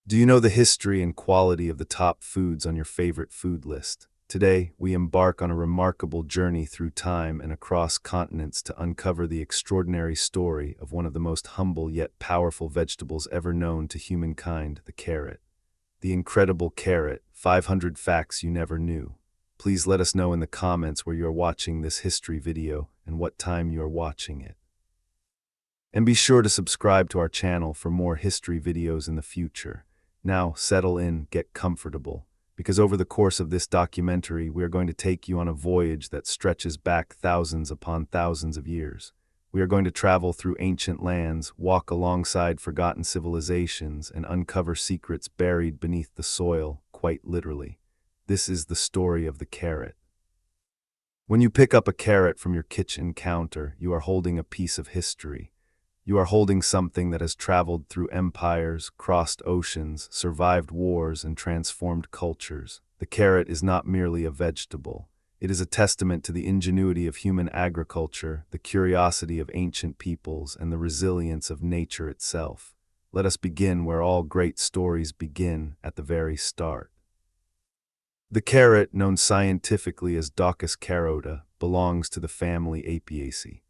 Do you know the history and quality of the top foods on your favorite food list? Today, we embark on a remarkable journey through time and across continents to uncover the extraordinary story of one of the most humble yet powerful vegetables ever known to humankind, the carrot. The incredible carrot, 500 facts you never knew. Please let us know in the comments where you are watching this history video and what time you are watching it. And be sure to subscribe to our channel for more history videos in the future. Now, settle in, get comfortable, because over the course of this documentary, we are going to take you on a voyage that stretches back thousands upon thousands of years. We are going to travel through ancient lands, walk alongside forgotten civilizations, and uncover secrets buried beneath the soil, quite literally. This is the story of the carrot. When you pick up a carrot from your kitchen counter, you are holding a piece of history. You are holding something that has traveled through empires, crossed oceans, survived wars, and transformed cultures. The carrot is not merely a vegetable. It is a testament to the ingenuity of human agriculture, the curiosity of ancient peoples, and the resilience of nature itself. Let us begin where all great stories begin, at the very start. The carrot, known scientifically as Daucus carota, belongs to the family Apiaceae.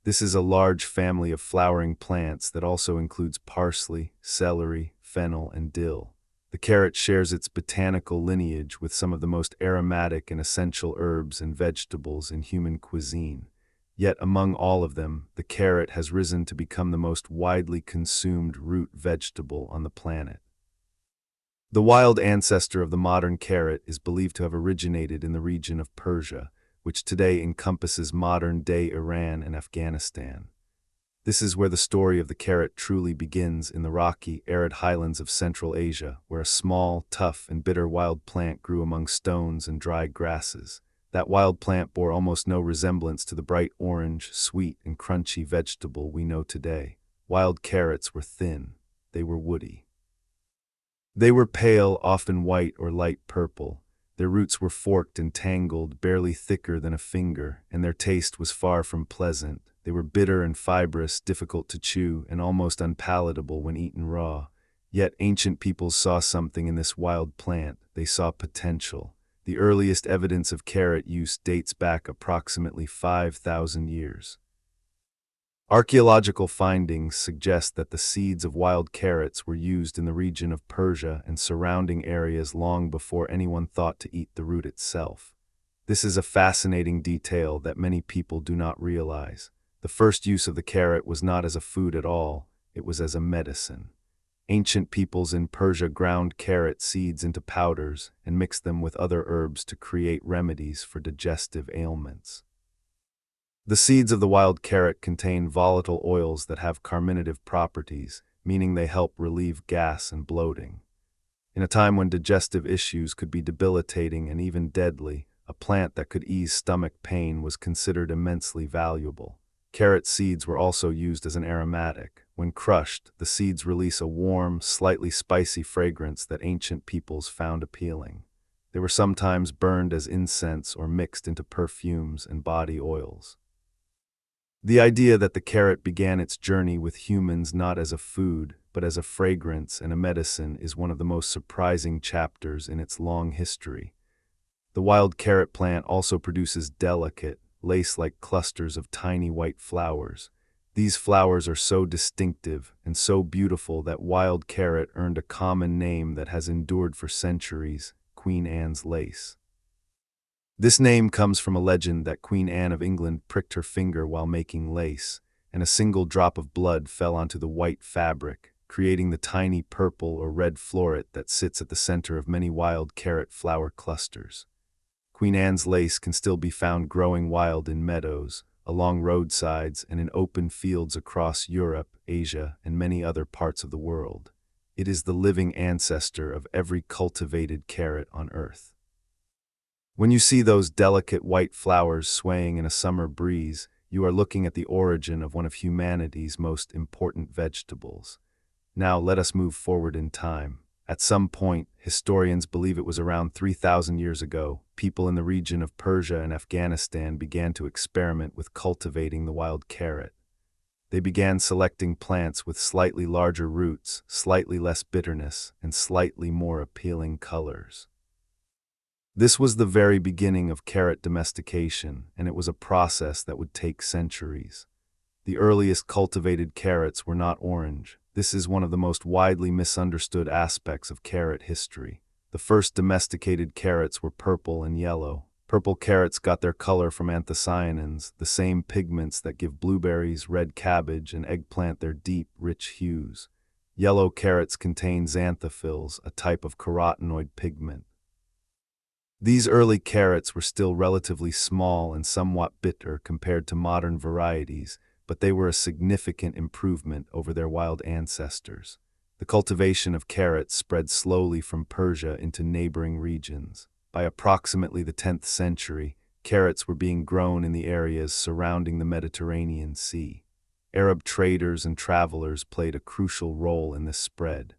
This is a large family of flowering plants that also includes parsley, celery, fennel, and dill. The carrot shares its botanical lineage with some of the most aromatic and essential herbs and vegetables in human cuisine. Yet among all of them, the carrot has risen to become the most widely consumed root vegetable on the planet. The wild ancestor of the modern carrot is believed to have originated in the region of Persia, which today encompasses modern-day Iran and Afghanistan. This is where the story of the carrot truly begins, in the rocky, arid highlands of Central Asia, where a small, tough, and bitter wild plant grew among stones and dry grasses. That wild plant bore almost no resemblance to the bright orange, sweet, and crunchy vegetable we know today. Wild carrots were thin. They were woody. They were pale, often white or light purple. Their roots were forked and tangled, barely thicker than a finger, and their taste was far from pleasant. They were bitter and fibrous, difficult to chew, and almost unpalatable when eaten raw. Yet ancient peoples saw something in this wild plant. They saw potential. The earliest evidence of carrot use dates back approximately 5,000 years. Archaeological findings suggest that the seeds of wild carrots were used in the region of Persia and surrounding areas long before anyone thought to eat the root itself. This is a fascinating detail that many people do not realize. The first use of the carrot was not as a food at all, it was as a medicine. Ancient peoples in Persia ground carrot seeds into powders and mixed them with other herbs to create remedies for digestive ailments. The seeds of the wild carrot contain volatile oils that have carminative properties, meaning they help relieve gas and bloating. In a time when digestive issues could be debilitating and even deadly, a plant that could ease stomach pain was considered immensely valuable. Carrot seeds were also used as an aromatic. When crushed, the seeds release a warm, slightly spicy fragrance that ancient peoples found appealing. They were sometimes burned as incense or mixed into perfumes and body oils. The idea that the carrot began its journey with humans not as a food, but as a fragrance and a medicine is one of the most surprising chapters in its long history. The wild carrot plant also produces delicate, lace-like clusters of tiny white flowers. These flowers are so distinctive and so beautiful that wild carrot earned a common name that has endured for centuries: Queen Anne's lace. This name comes from a legend that Queen Anne of England pricked her finger while making lace, and a single drop of blood fell onto the white fabric, creating the tiny purple or red floret that sits at the center of many wild carrot flower clusters. Queen Anne's lace can still be found growing wild in meadows, along roadsides, and in open fields across Europe, Asia, and many other parts of the world. It is the living ancestor of every cultivated carrot on Earth. When you see those delicate white flowers swaying in a summer breeze, you are looking at the origin of one of humanity's most important vegetables. Now let us move forward in time. At some point, historians believe it was around 3,000 years ago, people in the region of Persia and Afghanistan began to experiment with cultivating the wild carrot. They began selecting plants with slightly larger roots, slightly less bitterness, and slightly more appealing colors. This was the very beginning of carrot domestication, and it was a process that would take centuries. The earliest cultivated carrots were not orange. This is one of the most widely misunderstood aspects of carrot history. The first domesticated carrots were purple and yellow. Purple carrots got their color from anthocyanins, the same pigments that give blueberries, red cabbage, and eggplant their deep, rich hues. Yellow carrots contain xanthophylls, a type of carotenoid pigment. These early carrots were still relatively small and somewhat bitter compared to modern varieties, but they were a significant improvement over their wild ancestors. The cultivation of carrots spread slowly from Persia into neighboring regions. By approximately the 10th century, carrots were being grown in the areas surrounding the Mediterranean Sea. Arab traders and travelers played a crucial role in this spread.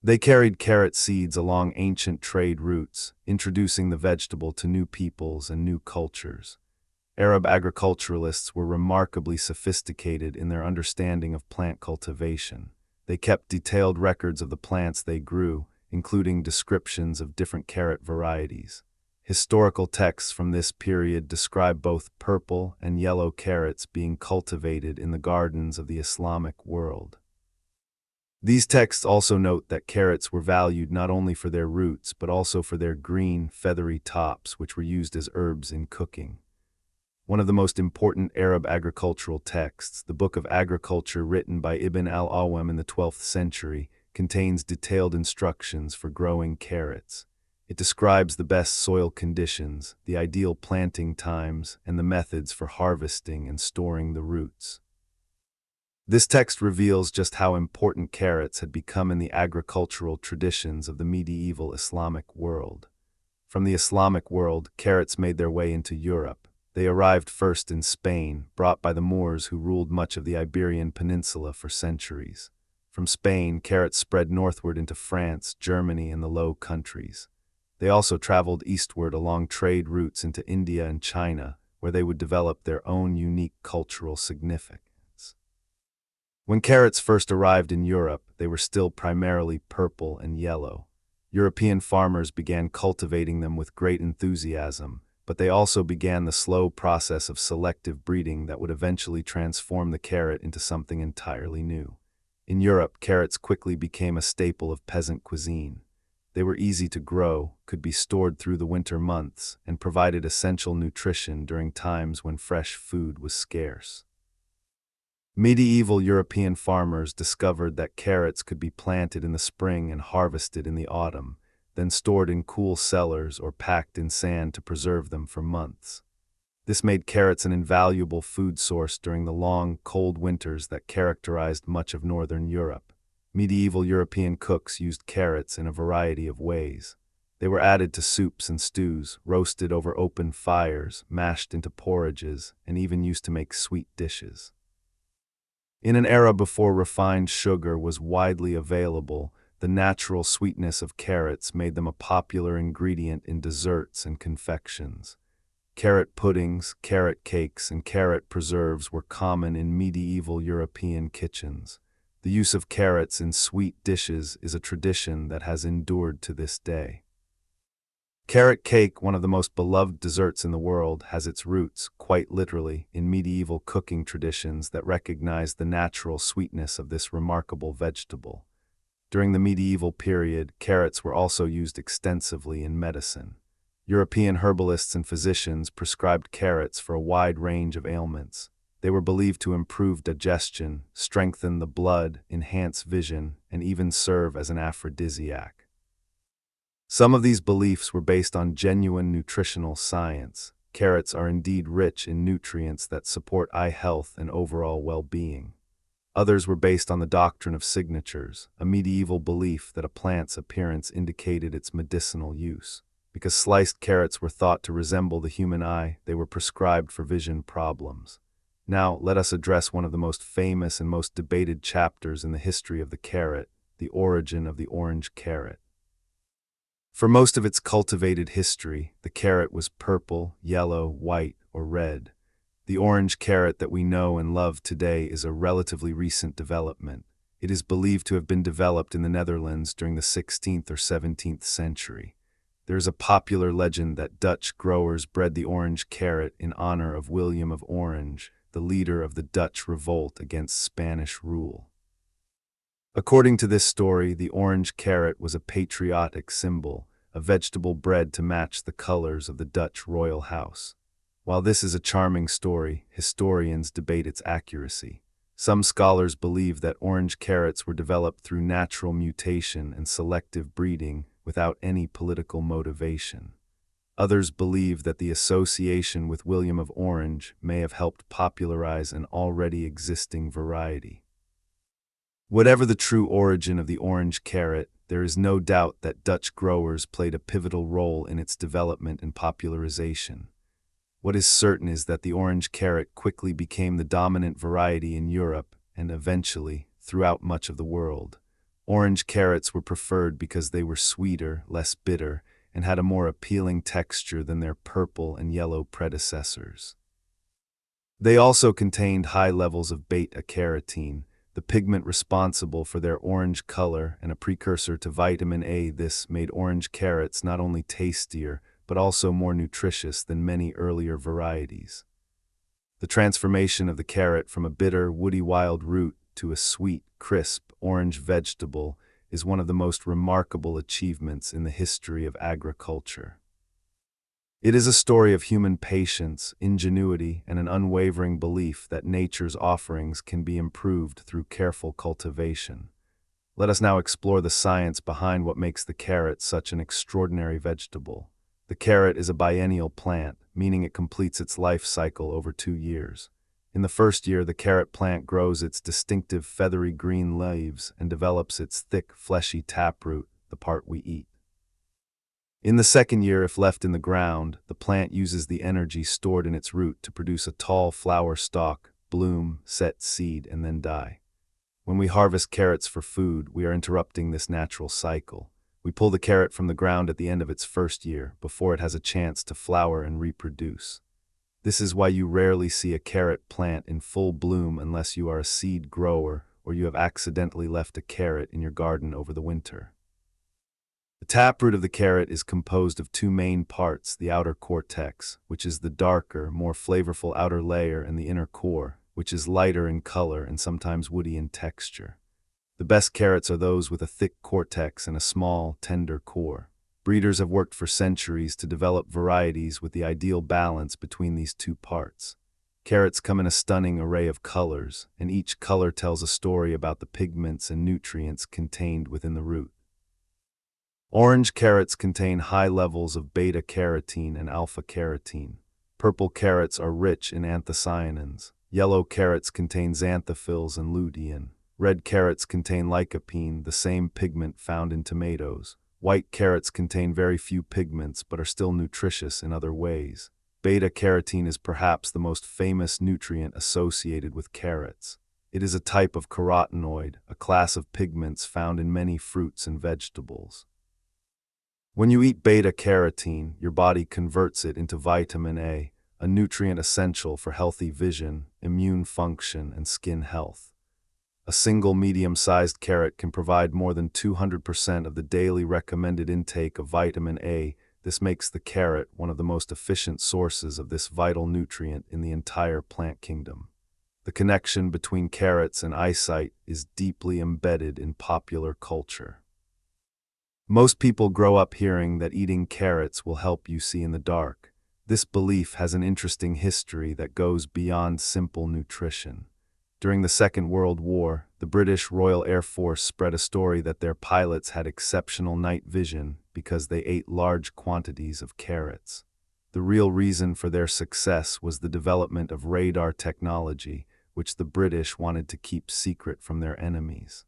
They carried carrot seeds along ancient trade routes, introducing the vegetable to new peoples and new cultures. Arab agriculturalists were remarkably sophisticated in their understanding of plant cultivation. They kept detailed records of the plants they grew, including descriptions of different carrot varieties. Historical texts from this period describe both purple and yellow carrots being cultivated in the gardens of the Islamic world. These texts also note that carrots were valued not only for their roots but also for their green, feathery tops, which were used as herbs in cooking. One of the most important Arab agricultural texts, the Book of Agriculture written by Ibn al-Awwam in the 12th century, contains detailed instructions for growing carrots. It describes the best soil conditions, the ideal planting times, and the methods for harvesting and storing the roots. This text reveals just how important carrots had become in the agricultural traditions of the medieval Islamic world. From the Islamic world, carrots made their way into Europe. They arrived first in Spain, brought by the Moors who ruled much of the Iberian Peninsula for centuries. From Spain, carrots spread northward into France, Germany, and the Low Countries. They also traveled eastward along trade routes into India and China, where they would develop their own unique cultural significance. When carrots first arrived in Europe, they were still primarily purple and yellow. European farmers began cultivating them with great enthusiasm, but they also began the slow process of selective breeding that would eventually transform the carrot into something entirely new. In Europe, carrots quickly became a staple of peasant cuisine. They were easy to grow, could be stored through the winter months, and provided essential nutrition during times when fresh food was scarce. Medieval European farmers discovered that carrots could be planted in the spring and harvested in the autumn, then stored in cool cellars or packed in sand to preserve them for months. This made carrots an invaluable food source during the long, cold winters that characterized much of northern Europe. Medieval European cooks used carrots in a variety of ways. They were added to soups and stews, roasted over open fires, mashed into porridges, and even used to make sweet dishes. In an era before refined sugar was widely available, the natural sweetness of carrots made them a popular ingredient in desserts and confections. Carrot puddings, carrot cakes, and carrot preserves were common in medieval European kitchens. The use of carrots in sweet dishes is a tradition that has endured to this day. Carrot cake, one of the most beloved desserts in the world, has its roots, quite literally, in medieval cooking traditions that recognize the natural sweetness of this remarkable vegetable. During the medieval period, carrots were also used extensively in medicine. European herbalists and physicians prescribed carrots for a wide range of ailments. They were believed to improve digestion, strengthen the blood, enhance vision, and even serve as an aphrodisiac. Some of these beliefs were based on genuine nutritional science. Carrots are indeed rich in nutrients that support eye health and overall well-being. Others were based on the doctrine of signatures, a medieval belief that a plant's appearance indicated its medicinal use. Because sliced carrots were thought to resemble the human eye, they were prescribed for vision problems. Now, let us address one of the most famous and most debated chapters in the history of the carrot, the origin of the orange carrot. For most of its cultivated history, the carrot was purple, yellow, white, or red. The orange carrot that we know and love today is a relatively recent development. It is believed to have been developed in the Netherlands during the 16th or 17th century. There is a popular legend that Dutch growers bred the orange carrot in honor of William of Orange, the leader of the Dutch revolt against Spanish rule. According to this story, the orange carrot was a patriotic symbol, a vegetable bred to match the colors of the Dutch royal house. While this is a charming story, historians debate its accuracy. Some scholars believe that orange carrots were developed through natural mutation and selective breeding without any political motivation. Others believe that the association with William of Orange may have helped popularize an already existing variety. Whatever the true origin of the orange carrot, there is no doubt that Dutch growers played a pivotal role in its development and popularization. What is certain is that the orange carrot quickly became the dominant variety in Europe and eventually throughout much of the world. Orange carrots were preferred because they were sweeter, less bitter, and had a more appealing texture than their purple and yellow predecessors. They also contained high levels of beta-carotene, the pigment responsible for their orange color and a precursor to vitamin A. This made orange carrots not only tastier, but also more nutritious than many earlier varieties. The transformation of the carrot from a bitter, woody wild root to a sweet, crisp, orange vegetable is one of the most remarkable achievements in the history of agriculture. It is a story of human patience, ingenuity, and an unwavering belief that nature's offerings can be improved through careful cultivation. Let us now explore the science behind what makes the carrot such an extraordinary vegetable. The carrot is a biennial plant, meaning it completes its life cycle over 2 years. In the first year, the carrot plant grows its distinctive feathery green leaves and develops its thick, fleshy taproot, the part we eat. In the second year, if left in the ground, the plant uses the energy stored in its root to produce a tall flower stalk, bloom, set seed, and then die. When we harvest carrots for food, we are interrupting this natural cycle. We pull the carrot from the ground at the end of its first year, before it has a chance to flower and reproduce. This is why you rarely see a carrot plant in full bloom unless you are a seed grower or you have accidentally left a carrot in your garden over the winter. The taproot of the carrot is composed of 2 main parts, the outer cortex, which is the darker, more flavorful outer layer, and the inner core, which is lighter in color and sometimes woody in texture. The best carrots are those with a thick cortex and a small, tender core. Breeders have worked for centuries to develop varieties with the ideal balance between these 2 parts. Carrots come in a stunning array of colors, and each color tells a story about the pigments and nutrients contained within the root. Orange carrots contain high levels of beta-carotene and alpha-carotene. Purple carrots are rich in anthocyanins. Yellow carrots contain xanthophylls and lutein. Red carrots contain lycopene, the same pigment found in tomatoes. White carrots contain very few pigments but are still nutritious in other ways. Beta-carotene is perhaps the most famous nutrient associated with carrots. It is a type of carotenoid, a class of pigments found in many fruits and vegetables. When you eat beta-carotene, your body converts it into vitamin A, a nutrient essential for healthy vision, immune function, and skin health. A single medium-sized carrot can provide more than 200% of the daily recommended intake of vitamin A. This makes the carrot one of the most efficient sources of this vital nutrient in the entire plant kingdom. The connection between carrots and eyesight is deeply embedded in popular culture. Most people grow up hearing that eating carrots will help you see in the dark. This belief has an interesting history that goes beyond simple nutrition. During the Second World War, the British Royal Air Force spread a story that their pilots had exceptional night vision because they ate large quantities of carrots. The real reason for their success was the development of radar technology, which the British wanted to keep secret from their enemies.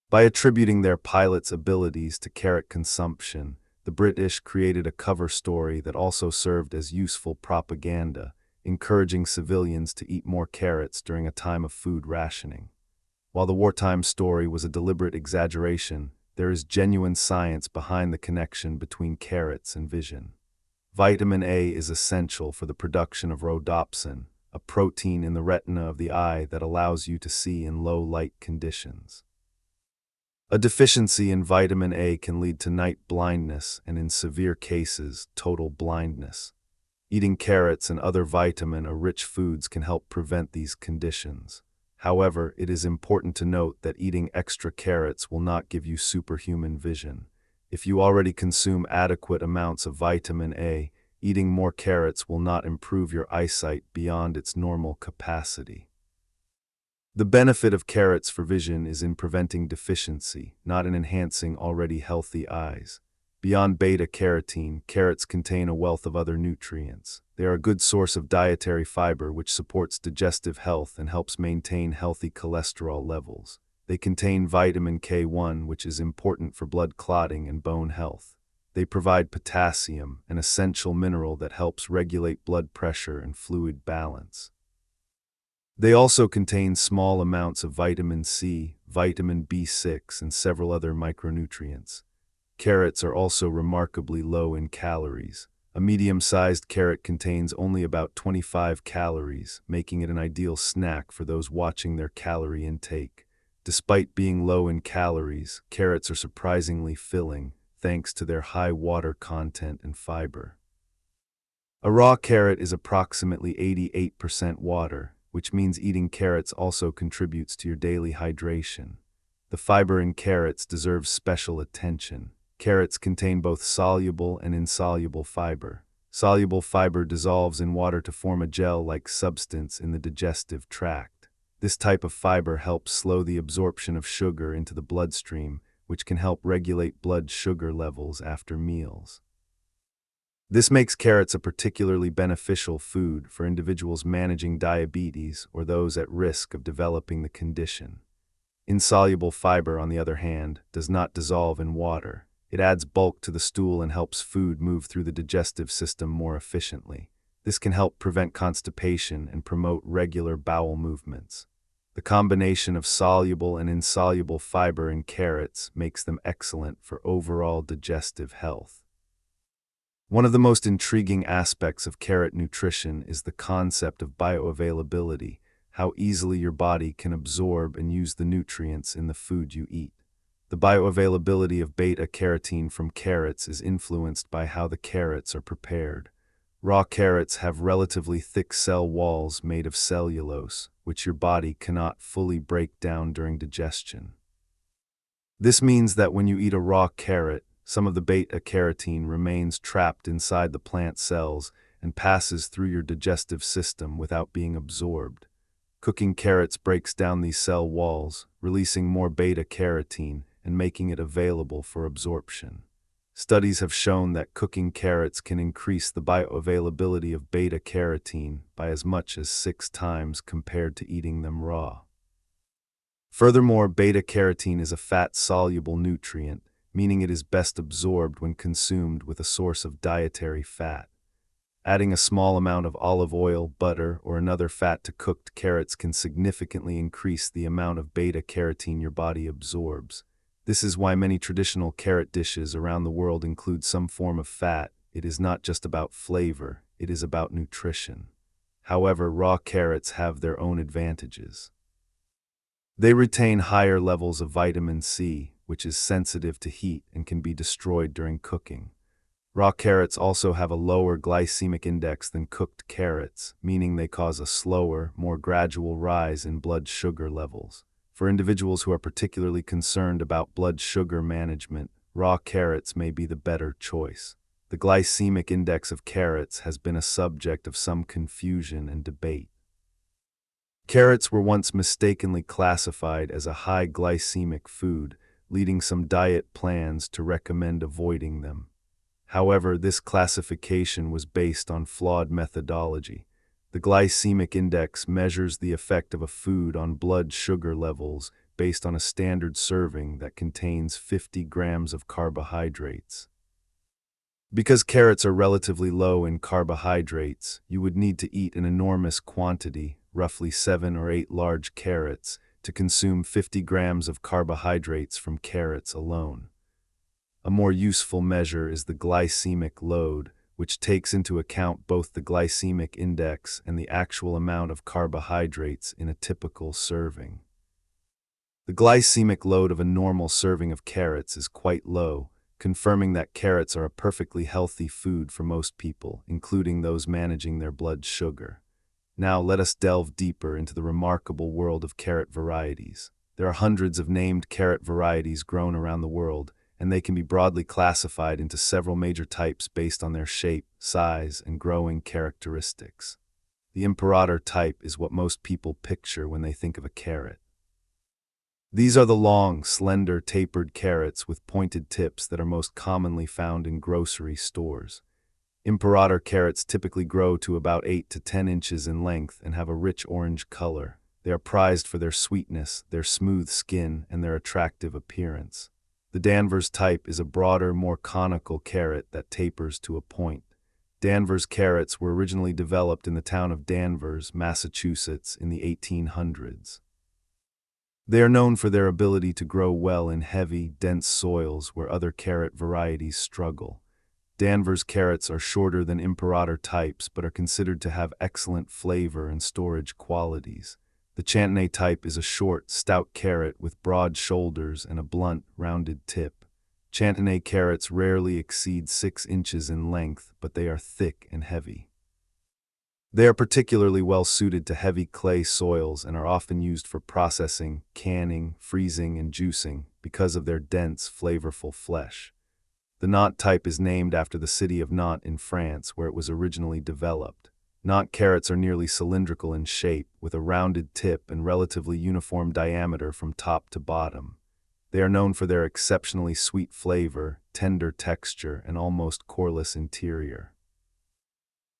By attributing their pilots' abilities to carrot consumption, the British created a cover story that also served as useful propaganda, encouraging civilians to eat more carrots during a time of food rationing. While the wartime story was a deliberate exaggeration, there is genuine science behind the connection between carrots and vision. Vitamin A is essential for the production of rhodopsin, a protein in the retina of the eye that allows you to see in low light conditions. A deficiency in vitamin A can lead to night blindness and, in severe cases, total blindness. Eating carrots and other vitamin-rich foods can help prevent these conditions. However, it is important to note that eating extra carrots will not give you superhuman vision. If you already consume adequate amounts of vitamin A, eating more carrots will not improve your eyesight beyond its normal capacity. The benefit of carrots for vision is in preventing deficiency, not in enhancing already healthy eyes. Beyond beta-carotene, carrots contain a wealth of other nutrients. They are a good source of dietary fiber which supports digestive health and helps maintain healthy cholesterol levels. They contain vitamin K1, which is important for blood clotting and bone health. They provide potassium, an essential mineral that helps regulate blood pressure and fluid balance. They also contain small amounts of vitamin C, vitamin B6, and several other micronutrients. Carrots are also remarkably low in calories. A medium-sized carrot contains only about 25 calories, making it an ideal snack for those watching their calorie intake. Despite being low in calories, carrots are surprisingly filling, thanks to their high water content and fiber. A raw carrot is approximately 88% water, which means eating carrots also contributes to your daily hydration. The fiber in carrots deserves special attention. Carrots contain both soluble and insoluble fiber. Soluble fiber dissolves in water to form a gel-like substance in the digestive tract. This type of fiber helps slow the absorption of sugar into the bloodstream, which can help regulate blood sugar levels after meals. This makes carrots a particularly beneficial food for individuals managing diabetes or those at risk of developing the condition. Insoluble fiber, on the other hand, does not dissolve in water. It adds bulk to the stool and helps food move through the digestive system more efficiently. This can help prevent constipation and promote regular bowel movements. The combination of soluble and insoluble fiber in carrots makes them excellent for overall digestive health. One of the most intriguing aspects of carrot nutrition is the concept of bioavailability, how easily your body can absorb and use the nutrients in the food you eat. The bioavailability of beta-carotene from carrots is influenced by how the carrots are prepared. Raw carrots have relatively thick cell walls made of cellulose, which your body cannot fully break down during digestion. This means that when you eat a raw carrot, some of the beta-carotene remains trapped inside the plant cells and passes through your digestive system without being absorbed. Cooking carrots breaks down these cell walls, releasing more beta-carotene and making it available for absorption. Studies have shown that cooking carrots can increase the bioavailability of beta-carotene by as much as 6 times compared to eating them raw. Furthermore, beta-carotene is a fat-soluble nutrient, meaning it is best absorbed when consumed with a source of dietary fat. Adding a small amount of olive oil, butter, or another fat to cooked carrots can significantly increase the amount of beta-carotene your body absorbs. This is why many traditional carrot dishes around the world include some form of fat. It is not just about flavor, it is about nutrition. However, raw carrots have their own advantages. They retain higher levels of vitamin C, which is sensitive to heat and can be destroyed during cooking. Raw carrots also have a lower glycemic index than cooked carrots, meaning they cause a slower, more gradual rise in blood sugar levels. For individuals who are particularly concerned about blood sugar management, raw carrots may be the better choice. The glycemic index of carrots has been a subject of some confusion and debate. Carrots were once mistakenly classified as a high glycemic food, leading some diet plans to recommend avoiding them. However, this classification was based on flawed methodology. The glycemic index measures the effect of a food on blood sugar levels based on a standard serving that contains 50 grams of carbohydrates. Because carrots are relatively low in carbohydrates, you would need to eat an enormous quantity, roughly 7 or 8 large carrots, to consume 50 grams of carbohydrates from carrots alone. A more useful measure is the glycemic load, which takes into account both the glycemic index and the actual amount of carbohydrates in a typical serving. The glycemic load of a normal serving of carrots is quite low, confirming that carrots are a perfectly healthy food for most people, including those managing their blood sugar. Now let us delve deeper into the remarkable world of carrot varieties. There are hundreds of named carrot varieties grown around the world, and they can be broadly classified into several major types based on their shape, size, and growing characteristics. The Imperator type is what most people picture when they think of a carrot. These are the long, slender, tapered carrots with pointed tips that are most commonly found in grocery stores. Imperator carrots typically grow to about 8 to 10 inches in length and have a rich orange color. They are prized for their sweetness, their smooth skin, and their attractive appearance. The Danvers type is a broader, more conical carrot that tapers to a point. Danvers carrots were originally developed in the town of Danvers, Massachusetts, in the 1800s. They are known for their ability to grow well in heavy, dense soils where other carrot varieties struggle. Danvers carrots are shorter than Imperator types but are considered to have excellent flavor and storage qualities. The Chantenay type is a short, stout carrot with broad shoulders and a blunt, rounded tip. Chantenay carrots rarely exceed 6 inches in length, but they are thick and heavy. They are particularly well suited to heavy clay soils and are often used for processing, canning, freezing, and juicing because of their dense, flavorful flesh. The Nantes type is named after the city of Nantes in France, where it was originally developed. Nantes carrots are nearly cylindrical in shape, with a rounded tip and relatively uniform diameter from top to bottom. They are known for their exceptionally sweet flavor, tender texture, and almost coreless interior.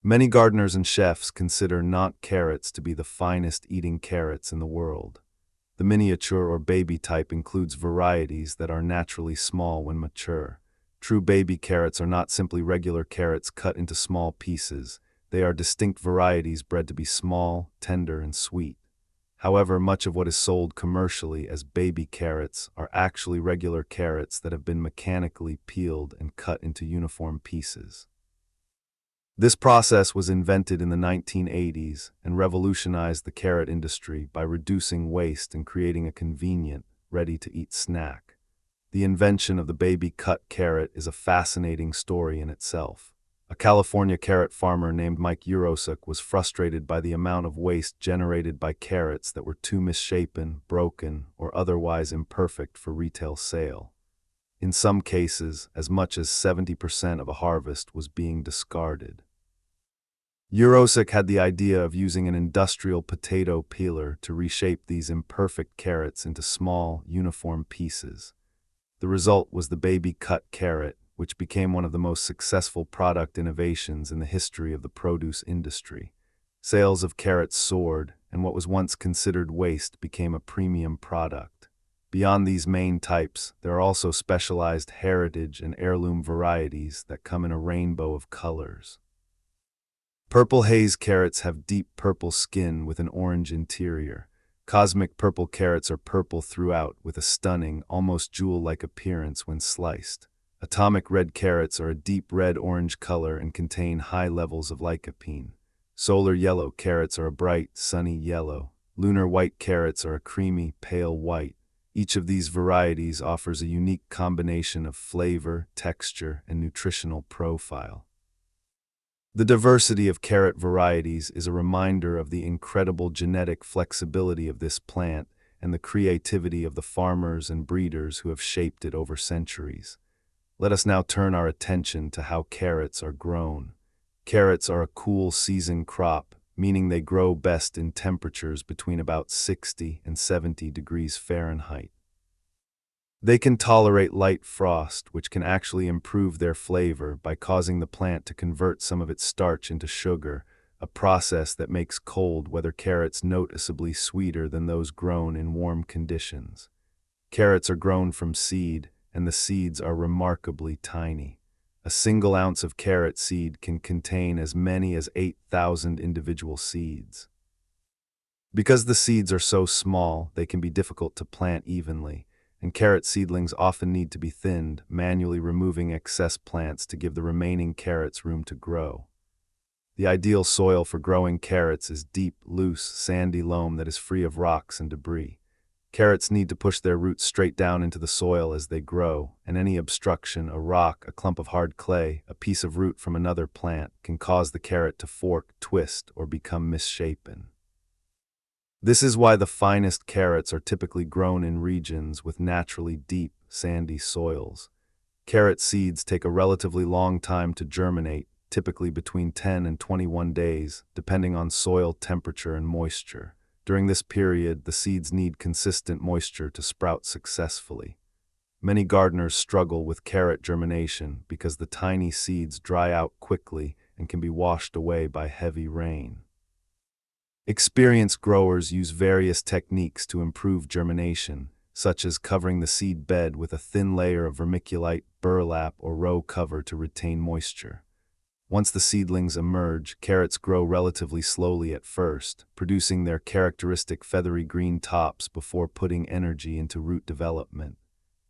Many gardeners and chefs consider Nantes carrots to be the finest eating carrots in the world. The miniature or baby type includes varieties that are naturally small when mature. True baby carrots are not simply regular carrots cut into small pieces. They are distinct varieties bred to be small, tender, and sweet. However, much of what is sold commercially as baby carrots are actually regular carrots that have been mechanically peeled and cut into uniform pieces. This process was invented in the 1980s and revolutionized the carrot industry by reducing waste and creating a convenient, ready-to-eat snack. The invention of the baby-cut carrot is a fascinating story in itself. A California carrot farmer named Mirepoix was frustrated by the amount of waste generated by carrots that were too misshapen, broken, or otherwise imperfect for retail sale. In some cases, as much as 70% of a harvest was being discarded. Mirepoix had the idea of using an industrial potato peeler to reshape these imperfect carrots into small, uniform pieces. The result was the baby-cut carrot, which became one of the most successful product innovations in the history of the produce industry. Sales of carrots soared, and what was once considered waste became a premium product. Beyond these main types, there are also specialized heritage and heirloom varieties that come in a rainbow of colors. Purple haze carrots have deep purple skin with an orange interior. Cosmic purple carrots are purple throughout with a stunning, almost jewel-like appearance when sliced. Atomic red carrots are a deep red-orange color and contain high levels of lycopene. Solar yellow carrots are a bright, sunny yellow. Lunar white carrots are a creamy, pale white. Each of these varieties offers a unique combination of flavor, texture, and nutritional profile. The diversity of carrot varieties is a reminder of the incredible genetic flexibility of this plant and the creativity of the farmers and breeders who have shaped it over centuries. Let us now turn our attention to how carrots are grown. Carrots are a cool season crop, meaning they grow best in temperatures between about 60 and 70 degrees Fahrenheit. They can tolerate light frost, which can actually improve their flavor by causing the plant to convert some of its starch into sugar, a process that makes cold weather carrots noticeably sweeter than those grown in warm conditions. Carrots are grown from seed, and the seeds are remarkably tiny. A single ounce of carrot seed can contain as many as 8,000 individual seeds. Because the seeds are so small, they can be difficult to plant evenly, and carrot seedlings often need to be thinned, manually removing excess plants to give the remaining carrots room to grow. The ideal soil for growing carrots is deep, loose, sandy loam that is free of rocks and debris. Carrots need to push their roots straight down into the soil as they grow, and any obstruction, a rock, a clump of hard clay, a piece of root from another plant, can cause the carrot to fork, twist, or become misshapen. This is why the finest carrots are typically grown in regions with naturally deep, sandy soils. Carrot seeds take a relatively long time to germinate, typically between 10 and 21 days, depending on soil temperature and moisture. During this period, the seeds need consistent moisture to sprout successfully. Many gardeners struggle with carrot germination because the tiny seeds dry out quickly and can be washed away by heavy rain. Experienced growers use various techniques to improve germination, such as covering the seed bed with a thin layer of vermiculite, burlap, or row cover to retain moisture. Once the seedlings emerge, carrots grow relatively slowly at first, producing their characteristic feathery green tops before putting energy into root development.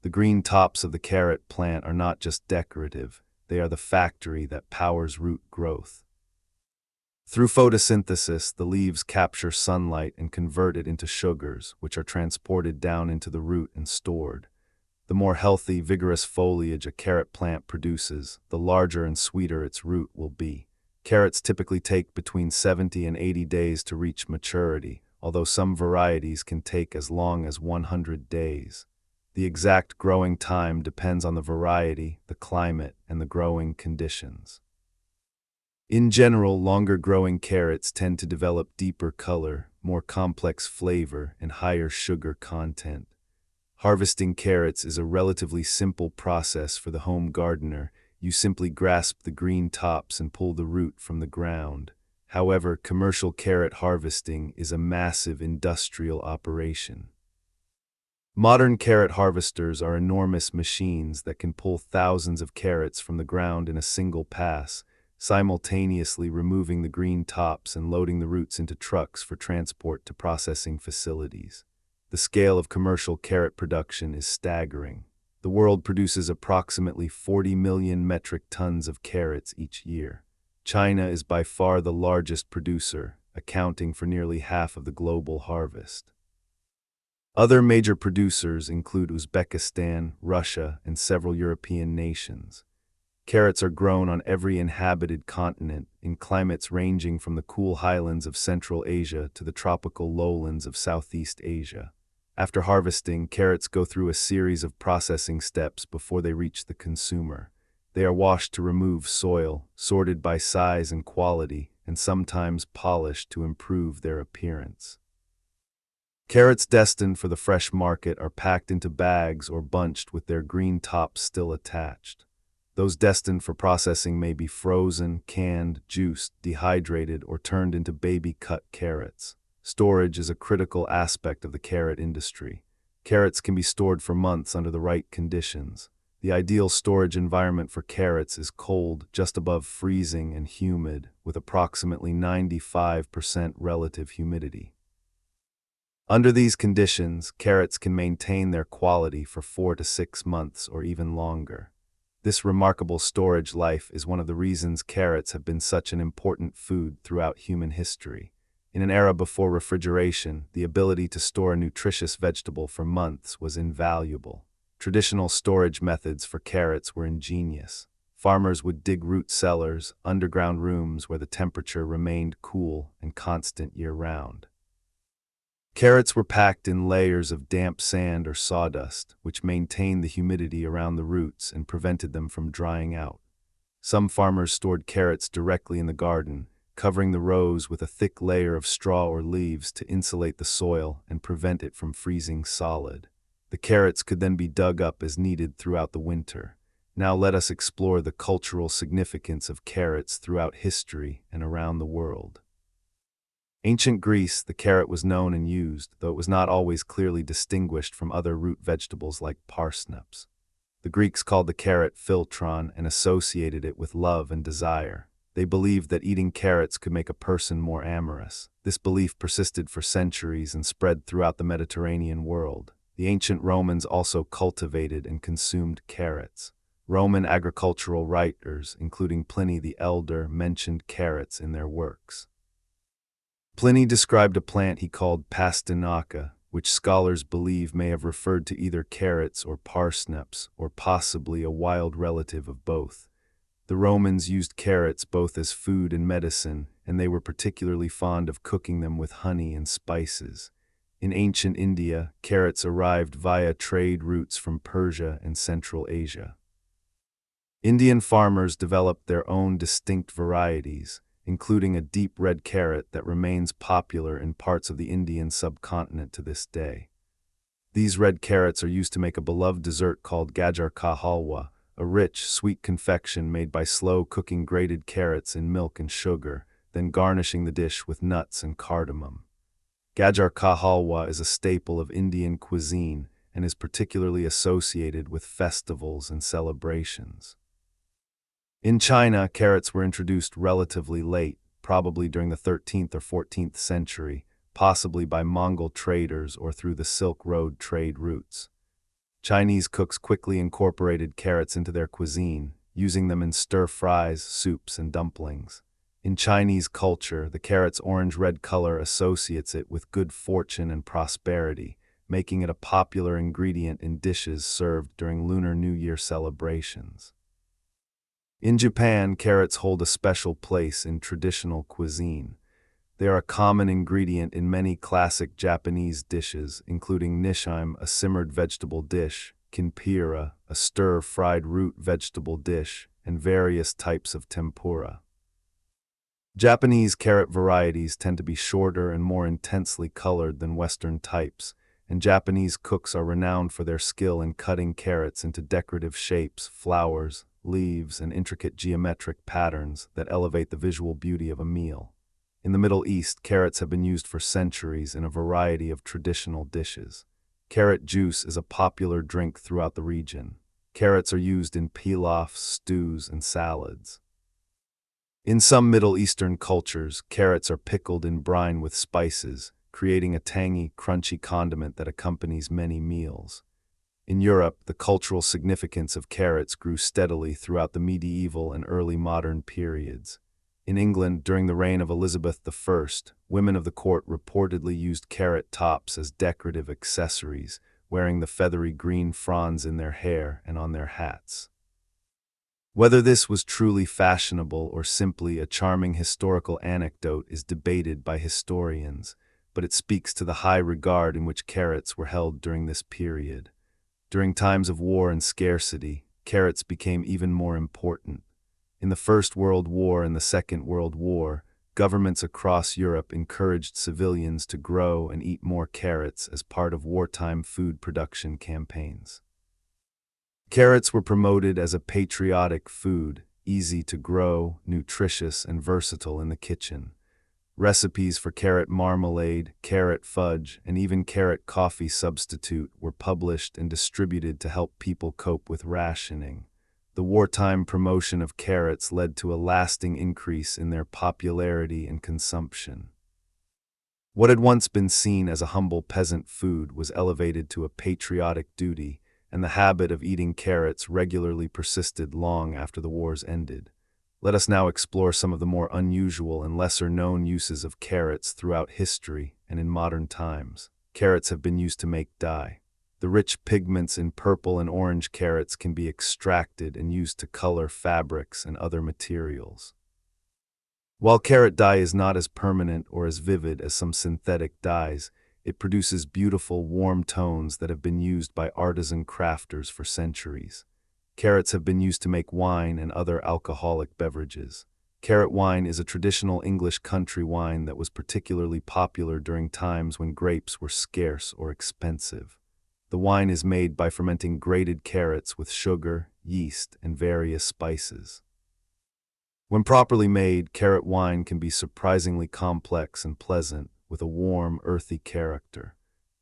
The green tops of the carrot plant are not just decorative, they are the factory that powers root growth. Through photosynthesis, the leaves capture sunlight and convert it into sugars, which are transported down into the root and stored. The more healthy, vigorous foliage a carrot plant produces, the larger and sweeter its root will be. Carrots typically take between 70 and 80 days to reach maturity, although some varieties can take as long as 100 days. The exact growing time depends on the variety, the climate, and the growing conditions. In general, longer-growing carrots tend to develop deeper color, more complex flavor, and higher sugar content. Harvesting carrots is a relatively simple process for the home gardener. You simply grasp the green tops and pull the root from the ground. However, commercial carrot harvesting is a massive industrial operation. Modern carrot harvesters are enormous machines that can pull thousands of carrots from the ground in a single pass, simultaneously removing the green tops and loading the roots into trucks for transport to processing facilities. The scale of commercial carrot production is staggering. The world produces approximately 40 million metric tons of carrots each year. China is by far the largest producer, accounting for nearly half of the global harvest. Other major producers include Uzbekistan, Russia, and several European nations. Carrots are grown on every inhabited continent, in climates ranging from the cool highlands of Central Asia to the tropical lowlands of Southeast Asia. After harvesting, carrots go through a series of processing steps before they reach the consumer. They are washed to remove soil, sorted by size and quality, and sometimes polished to improve their appearance. Carrots destined for the fresh market are packed into bags or bunched with their green tops still attached. Those destined for processing may be frozen, canned, juiced, dehydrated, or turned into baby-cut carrots. Storage is a critical aspect of the carrot industry. Carrots can be stored for months under the right conditions. The ideal storage environment for carrots is cold, just above freezing, and humid, with approximately 95% relative humidity. Under these conditions, carrots can maintain their quality for 4 to 6 months or even longer. This remarkable storage life is one of the reasons carrots have been such an important food throughout human history. In an era before refrigeration, the ability to store a nutritious vegetable for months was invaluable. Traditional storage methods for carrots were ingenious. Farmers would dig root cellars, underground rooms where the temperature remained cool and constant year-round. Carrots were packed in layers of damp sand or sawdust, which maintained the humidity around the roots and prevented them from drying out. Some farmers stored carrots directly in the garden, covering the rows with a thick layer of straw or leaves to insulate the soil and prevent it from freezing solid. The carrots could then be dug up as needed throughout the winter. Now let us explore the cultural significance of carrots throughout history and around the world. Ancient Greece, the carrot was known and used, though it was not always clearly distinguished from other root vegetables like parsnips. The Greeks called the carrot philtron and associated it with love and desire. They believed that eating carrots could make a person more amorous. This belief persisted for centuries and spread throughout the Mediterranean world. The ancient Romans also cultivated and consumed carrots. Roman agricultural writers, including Pliny the Elder, mentioned carrots in their works. Pliny described a plant he called pastinaca, which scholars believe may have referred to either carrots or parsnips, or possibly a wild relative of both. The Romans used carrots both as food and medicine, and they were particularly fond of cooking them with honey and spices. In ancient India, carrots arrived via trade routes from Persia and Central Asia. Indian farmers developed their own distinct varieties, including a deep red carrot that remains popular in parts of the Indian subcontinent to this day. These red carrots are used to make a beloved dessert called Gajar ka Halwa, a rich, sweet confection made by slow cooking grated carrots in milk and sugar, then garnishing the dish with nuts and cardamom. Gajar ka Halwa is a staple of Indian cuisine and is particularly associated with festivals and celebrations. In China, carrots were introduced relatively late, probably during the 13th or 14th century, possibly by Mongol traders or through the Silk Road trade routes. Chinese cooks quickly incorporated carrots into their cuisine, using them in stir-fries, soups, and dumplings. In Chinese culture, the carrot's orange-red color associates it with good fortune and prosperity, making it a popular ingredient in dishes served during Lunar New Year celebrations. In Japan, carrots hold a special place in traditional cuisine. They are a common ingredient in many classic Japanese dishes, including nishime, a simmered vegetable dish, kinpira, a stir-fried root vegetable dish, and various types of tempura. Japanese carrot varieties tend to be shorter and more intensely colored than Western types, and Japanese cooks are renowned for their skill in cutting carrots into decorative shapes, flowers, leaves, and intricate geometric patterns that elevate the visual beauty of a meal. In the Middle East, carrots have been used for centuries in a variety of traditional dishes. Carrot juice is a popular drink throughout the region. Carrots are used in pilafs, stews, and salads. In some Middle Eastern cultures, carrots are pickled in brine with spices, creating a tangy, crunchy condiment that accompanies many meals. In Europe, the cultural significance of carrots grew steadily throughout the medieval and early modern periods. In England, during the reign of Elizabeth I, women of the court reportedly used carrot tops as decorative accessories, wearing the feathery green fronds in their hair and on their hats. Whether this was truly fashionable or simply a charming historical anecdote is debated by historians, but it speaks to the high regard in which carrots were held during this period. During times of war and scarcity, carrots became even more important. In the First World War and the Second World War, governments across Europe encouraged civilians to grow and eat more carrots as part of wartime food production campaigns. Carrots were promoted as a patriotic food, easy to grow, nutritious, and versatile in the kitchen. Recipes for carrot marmalade, carrot fudge, and even carrot coffee substitute were published and distributed to help people cope with rationing. The wartime promotion of carrots led to a lasting increase in their popularity and consumption. What had once been seen as a humble peasant food was elevated to a patriotic duty, and the habit of eating carrots regularly persisted long after the wars ended. Let us now explore some of the more unusual and lesser-known uses of carrots throughout history and in modern times. Carrots have been used to make dye. The rich pigments in purple and orange carrots can be extracted and used to color fabrics and other materials. While carrot dye is not as permanent or as vivid as some synthetic dyes, it produces beautiful, warm tones that have been used by artisan crafters for centuries. Carrots have been used to make wine and other alcoholic beverages. Carrot wine is a traditional English country wine that was particularly popular during times when grapes were scarce or expensive. The wine is made by fermenting grated carrots with sugar, yeast, and various spices. When properly made, carrot wine can be surprisingly complex and pleasant, with a warm, earthy character.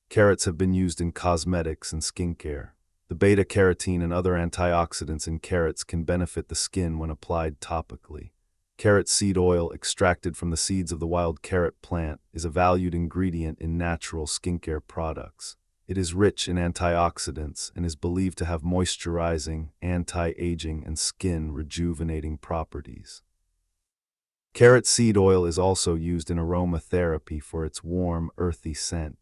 Carrots have been used in cosmetics and skincare. The beta-carotene and other antioxidants in carrots can benefit the skin when applied topically. Carrot seed oil, extracted from the seeds of the wild carrot plant, is a valued ingredient in natural skincare products. It is rich in antioxidants and is believed to have moisturizing, anti-aging, and skin rejuvenating properties. Carrot seed oil is also used in aromatherapy for its warm, earthy scent.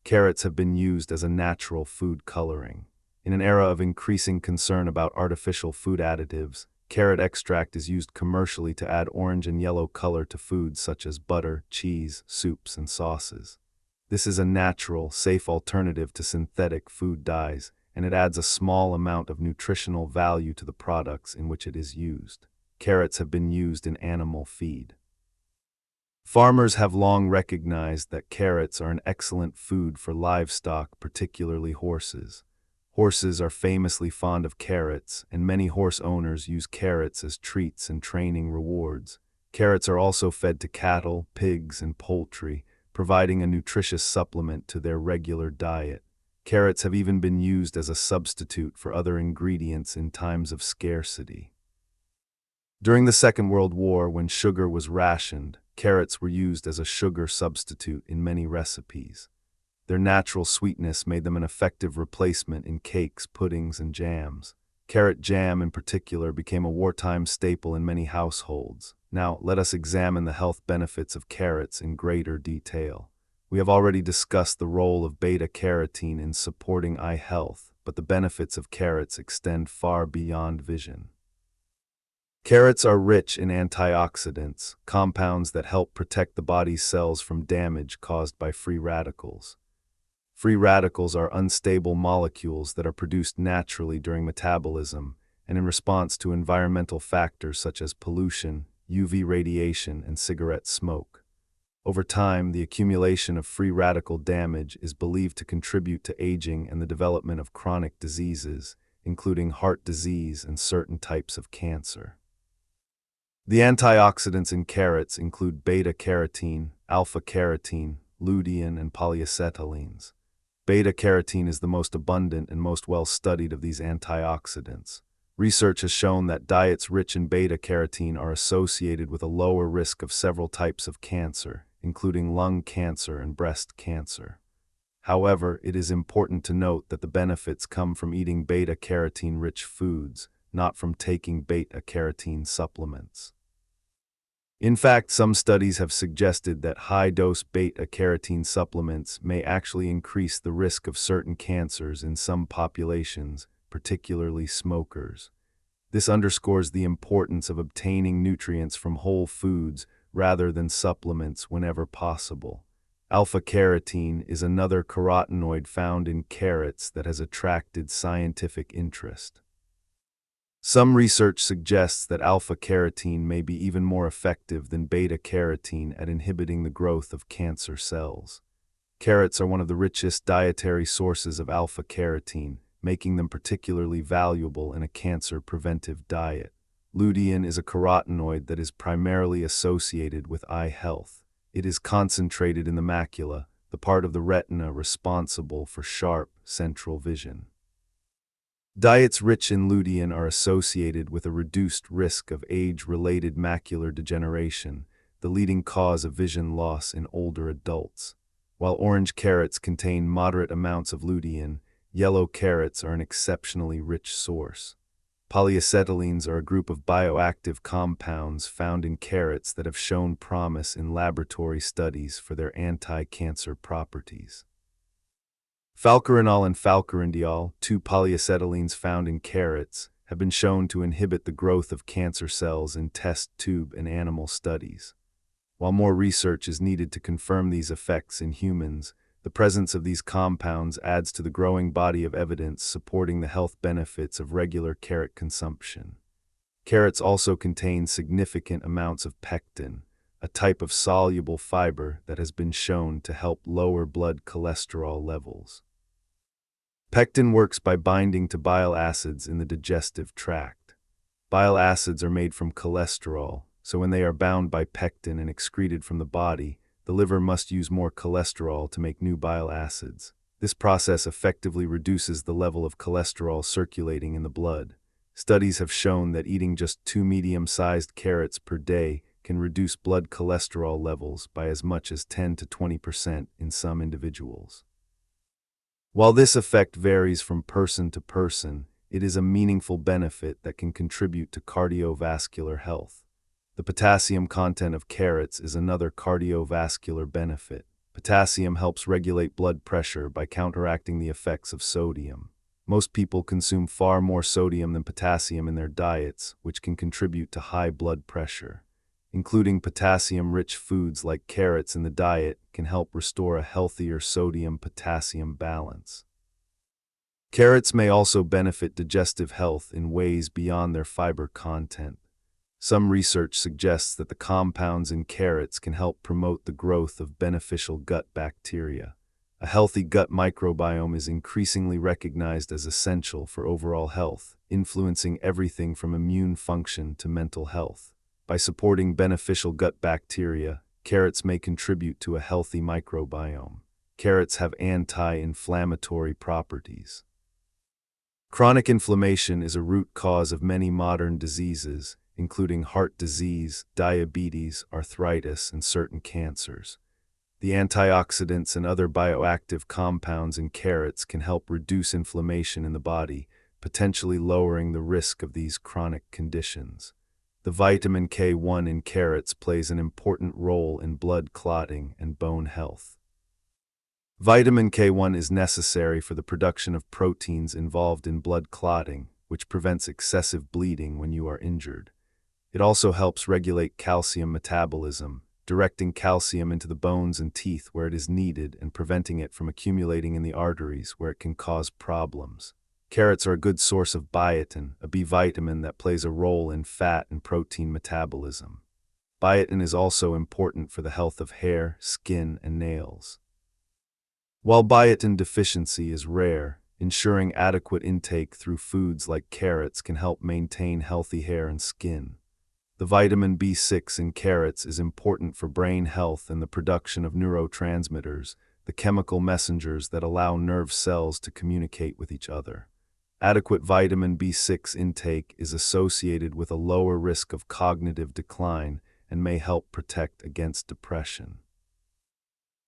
Carrots have been used as a natural food coloring. In an era of increasing concern about artificial food additives, carrot extract is used commercially to add orange and yellow color to foods such as butter, cheese, soups, and sauces. This is a natural, safe alternative to synthetic food dyes, and it adds a small amount of nutritional value to the products in which it is used. Carrots have been used in animal feed. Farmers have long recognized that carrots are an excellent food for livestock, particularly horses. Horses are famously fond of carrots, and many horse owners use carrots as treats and training rewards. Carrots are also fed to cattle, pigs, and poultry, providing a nutritious supplement to their regular diet. Carrots have even been used as a substitute for other ingredients in times of scarcity. During the Second World War, when sugar was rationed, carrots were used as a sugar substitute in many recipes. Their natural sweetness made them an effective replacement in cakes, puddings, and jams. Carrot jam, in particular, became a wartime staple in many households. Now, let us examine the health benefits of carrots in greater detail. We have already discussed the role of beta-carotene in supporting eye health, but the benefits of carrots extend far beyond vision. Carrots are rich in antioxidants, compounds that help protect the body's cells from damage caused by free radicals. Free radicals are unstable molecules that are produced naturally during metabolism and in response to environmental factors such as pollution, UV radiation, and cigarette smoke. Over time, the accumulation of free radical damage is believed to contribute to aging and the development of chronic diseases, including heart disease and certain types of cancer. The antioxidants in carrots include beta-carotene, alpha-carotene, lutein, and polyacetylenes. Beta-carotene is the most abundant and most well-studied of these antioxidants. Research has shown that diets rich in beta-carotene are associated with a lower risk of several types of cancer, including lung cancer and breast cancer. However, it is important to note that the benefits come from eating beta-carotene-rich foods, not from taking beta-carotene supplements. In fact, some studies have suggested that high-dose beta-carotene supplements may actually increase the risk of certain cancers in some populations, particularly smokers. This underscores the importance of obtaining nutrients from whole foods rather than supplements whenever possible. Alpha-carotene is another carotenoid found in carrots that has attracted scientific interest. Some research suggests that alpha-carotene may be even more effective than beta-carotene at inhibiting the growth of cancer cells. Carrots are one of the richest dietary sources of alpha-carotene, making them particularly valuable in a cancer-preventive diet. Lutein is a carotenoid that is primarily associated with eye health. It is concentrated in the macula, the part of the retina responsible for sharp, central vision. Diets rich in lutein are associated with a reduced risk of age-related macular degeneration, the leading cause of vision loss in older adults. While orange carrots contain moderate amounts of lutein, yellow carrots are an exceptionally rich source. Polyacetylenes are a group of bioactive compounds found in carrots that have shown promise in laboratory studies for their anti-cancer properties. Falcarinol and falcarindiol, two polyacetylenes found in carrots, have been shown to inhibit the growth of cancer cells in test tube and animal studies. While more research is needed to confirm these effects in humans, the presence of these compounds adds to the growing body of evidence supporting the health benefits of regular carrot consumption. Carrots also contain significant amounts of pectin, a type of soluble fiber that has been shown to help lower blood cholesterol levels. Pectin works by binding to bile acids in the digestive tract. Bile acids are made from cholesterol, so when they are bound by pectin and excreted from the body, the liver must use more cholesterol to make new bile acids. This process effectively reduces the level of cholesterol circulating in the blood. Studies have shown that eating just 2 medium-sized carrots per day can reduce blood cholesterol levels by as much as 10 to 20% in some individuals. While this effect varies from person to person, it is a meaningful benefit that can contribute to cardiovascular health. The potassium content of carrots is another cardiovascular benefit. Potassium helps regulate blood pressure by counteracting the effects of sodium. Most people consume far more sodium than potassium in their diets, which can contribute to high blood pressure. Including potassium-rich foods like carrots in the diet can help restore a healthier sodium-potassium balance. Carrots may also benefit digestive health in ways beyond their fiber content. Some research suggests that the compounds in carrots can help promote the growth of beneficial gut bacteria. A healthy gut microbiome is increasingly recognized as essential for overall health, influencing everything from immune function to mental health. By supporting beneficial gut bacteria, carrots may contribute to a healthy microbiome. Carrots have anti-inflammatory properties. Chronic inflammation is a root cause of many modern diseases, including heart disease, diabetes, arthritis, and certain cancers. The antioxidants and other bioactive compounds in carrots can help reduce inflammation in the body, potentially lowering the risk of these chronic conditions. The vitamin K1 in carrots plays an important role in blood clotting and bone health. Vitamin K1 is necessary for the production of proteins involved in blood clotting, which prevents excessive bleeding when you are injured. It also helps regulate calcium metabolism, directing calcium into the bones and teeth where it is needed and preventing it from accumulating in the arteries where it can cause problems. Carrots are a good source of biotin, a B vitamin that plays a role in fat and protein metabolism. Biotin is also important for the health of hair, skin, and nails. While biotin deficiency is rare, ensuring adequate intake through foods like carrots can help maintain healthy hair and skin. The vitamin B6 in carrots is important for brain health and the production of neurotransmitters, the chemical messengers that allow nerve cells to communicate with each other. Adequate vitamin B6 intake is associated with a lower risk of cognitive decline and may help protect against depression.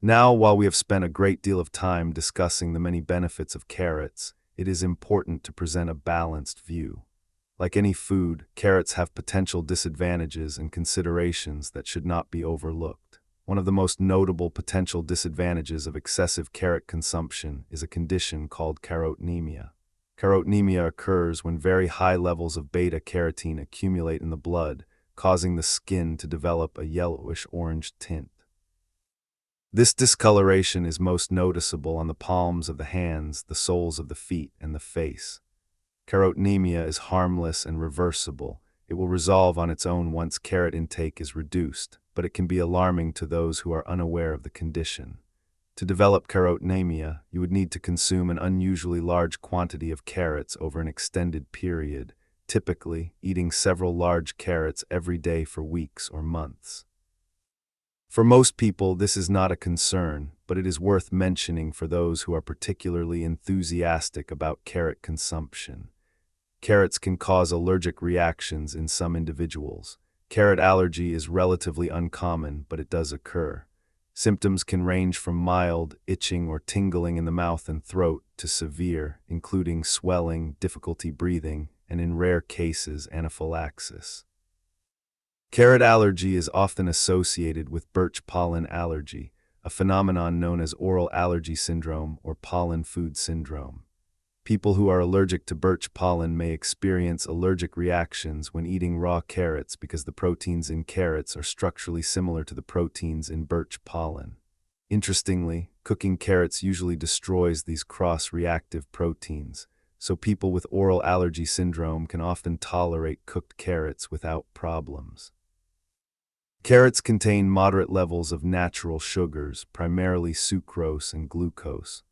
Now, while we have spent a great deal of time discussing the many benefits of carrots, it is important to present a balanced view. Like any food, carrots have potential disadvantages and considerations that should not be overlooked. One of the most notable potential disadvantages of excessive carrot consumption is a condition called carotenemia. Carotenemia occurs when very high levels of beta-carotene accumulate in the blood, causing the skin to develop a yellowish-orange tint. This discoloration is most noticeable on the palms of the hands, the soles of the feet, and the face. Carotenemia is harmless and reversible. It will resolve on its own once carrot intake is reduced, but it can be alarming to those who are unaware of the condition. To develop carotenemia, you would need to consume an unusually large quantity of carrots over an extended period, typically eating several large carrots every day for weeks or months. For most people, this is not a concern, but it is worth mentioning for those who are particularly enthusiastic about carrot consumption. Carrots can cause allergic reactions in some individuals. Carrot allergy is relatively uncommon, but it does occur. Symptoms can range from mild, itching or tingling in the mouth and throat to severe, including swelling, difficulty breathing, and in rare cases, anaphylaxis. Carrot allergy is often associated with birch pollen allergy, a phenomenon known as oral allergy syndrome or pollen food syndrome. People who are allergic to birch pollen may experience allergic reactions when eating raw carrots because the proteins in carrots are structurally similar to the proteins in birch pollen. Interestingly, cooking carrots usually destroys these cross-reactive proteins, so people with oral allergy syndrome can often tolerate cooked carrots without problems. Carrots contain moderate levels of natural sugars, primarily sucrose and glucose.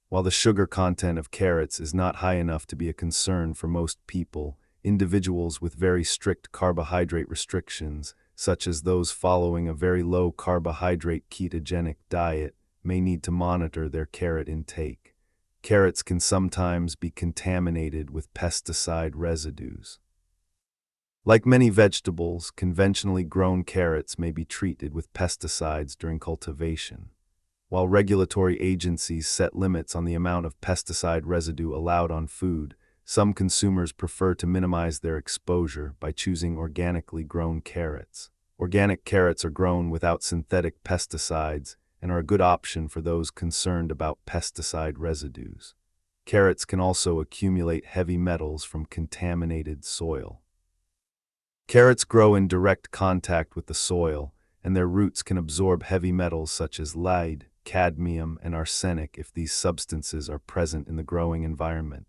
While the sugar content of carrots is not high enough to be a concern for most people, individuals with very strict carbohydrate restrictions, such as those following a very low carbohydrate ketogenic diet, may need to monitor their carrot intake. Carrots can sometimes be contaminated with pesticide residues. Like many vegetables, conventionally grown carrots may be treated with pesticides during cultivation. While regulatory agencies set limits on the amount of pesticide residue allowed on food, some consumers prefer to minimize their exposure by choosing organically grown carrots. Organic carrots are grown without synthetic pesticides and are a good option for those concerned about pesticide residues. Carrots can also accumulate heavy metals from contaminated soil. Carrots grow in direct contact with the soil, and their roots can absorb heavy metals such as lead, cadmium, and arsenic if these substances are present in the growing environment.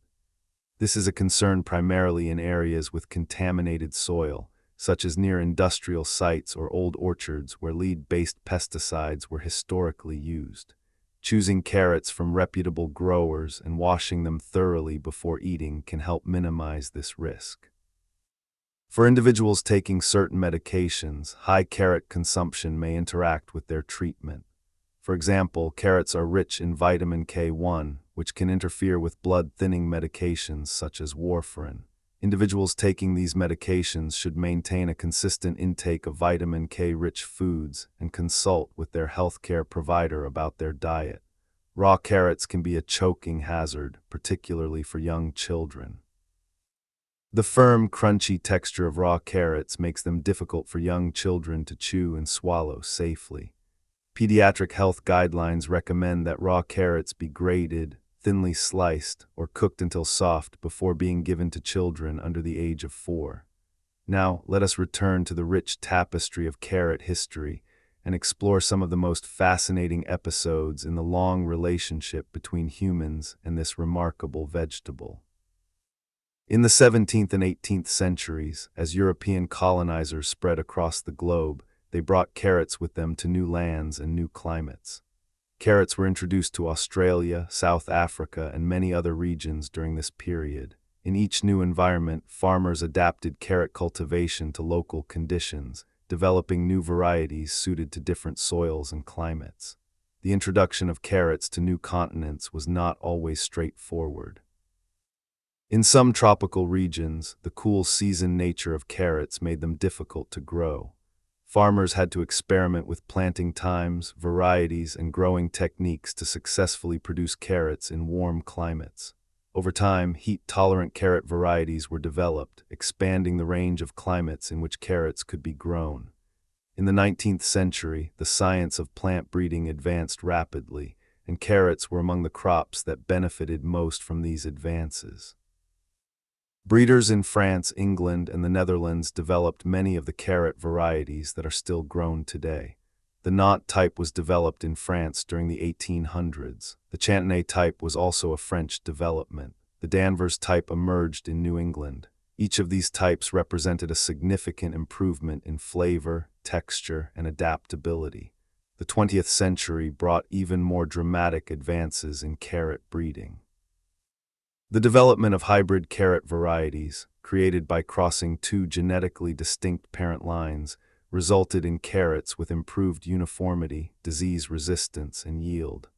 This is a concern primarily in areas with contaminated soil, such as near industrial sites or old orchards where lead-based pesticides were historically used. Choosing carrots from reputable growers and washing them thoroughly before eating can help minimize this risk. For individuals taking certain medications, high carrot consumption may interact with their treatment. For example, carrots are rich in vitamin K1, which can interfere with blood-thinning medications such as warfarin. Individuals taking these medications should maintain a consistent intake of vitamin K-rich foods and consult with their healthcare provider about their diet. Raw carrots can be a choking hazard, particularly for young children. The firm, crunchy texture of raw carrots makes them difficult for young children to chew and swallow safely. Pediatric health guidelines recommend that raw carrots be grated, thinly sliced, or cooked until soft before being given to children under the age of 4. Now, let us return to the rich tapestry of carrot history and explore some of the most fascinating episodes in the long relationship between humans and this remarkable vegetable. In the 17th and 18th centuries, as European colonizers spread across the globe, they brought carrots with them to new lands and new climates. Carrots were introduced to Australia, South Africa, and many other regions during this period. In each new environment, farmers adapted carrot cultivation to local conditions, developing new varieties suited to different soils and climates. The introduction of carrots to new continents was not always straightforward. In some tropical regions, the cool season nature of carrots made them difficult to grow. Farmers had to experiment with planting times, varieties, and growing techniques to successfully produce carrots in warm climates. Over time, heat-tolerant carrot varieties were developed, expanding the range of climates in which carrots could be grown. In the 19th century, the science of plant breeding advanced rapidly, and carrots were among the crops that benefited most from these advances. Breeders in France, England, and the Netherlands developed many of the carrot varieties that are still grown today. The Nantes type was developed in France during the 1800s. The Chantenay type was also a French development. The Danvers type emerged in New England. Each of these types represented a significant improvement in flavor, texture, and adaptability. The 20th century brought even more dramatic advances in carrot breeding. The development of hybrid carrot varieties, created by crossing two genetically distinct parent lines, resulted in carrots with improved uniformity, disease resistance, and yield.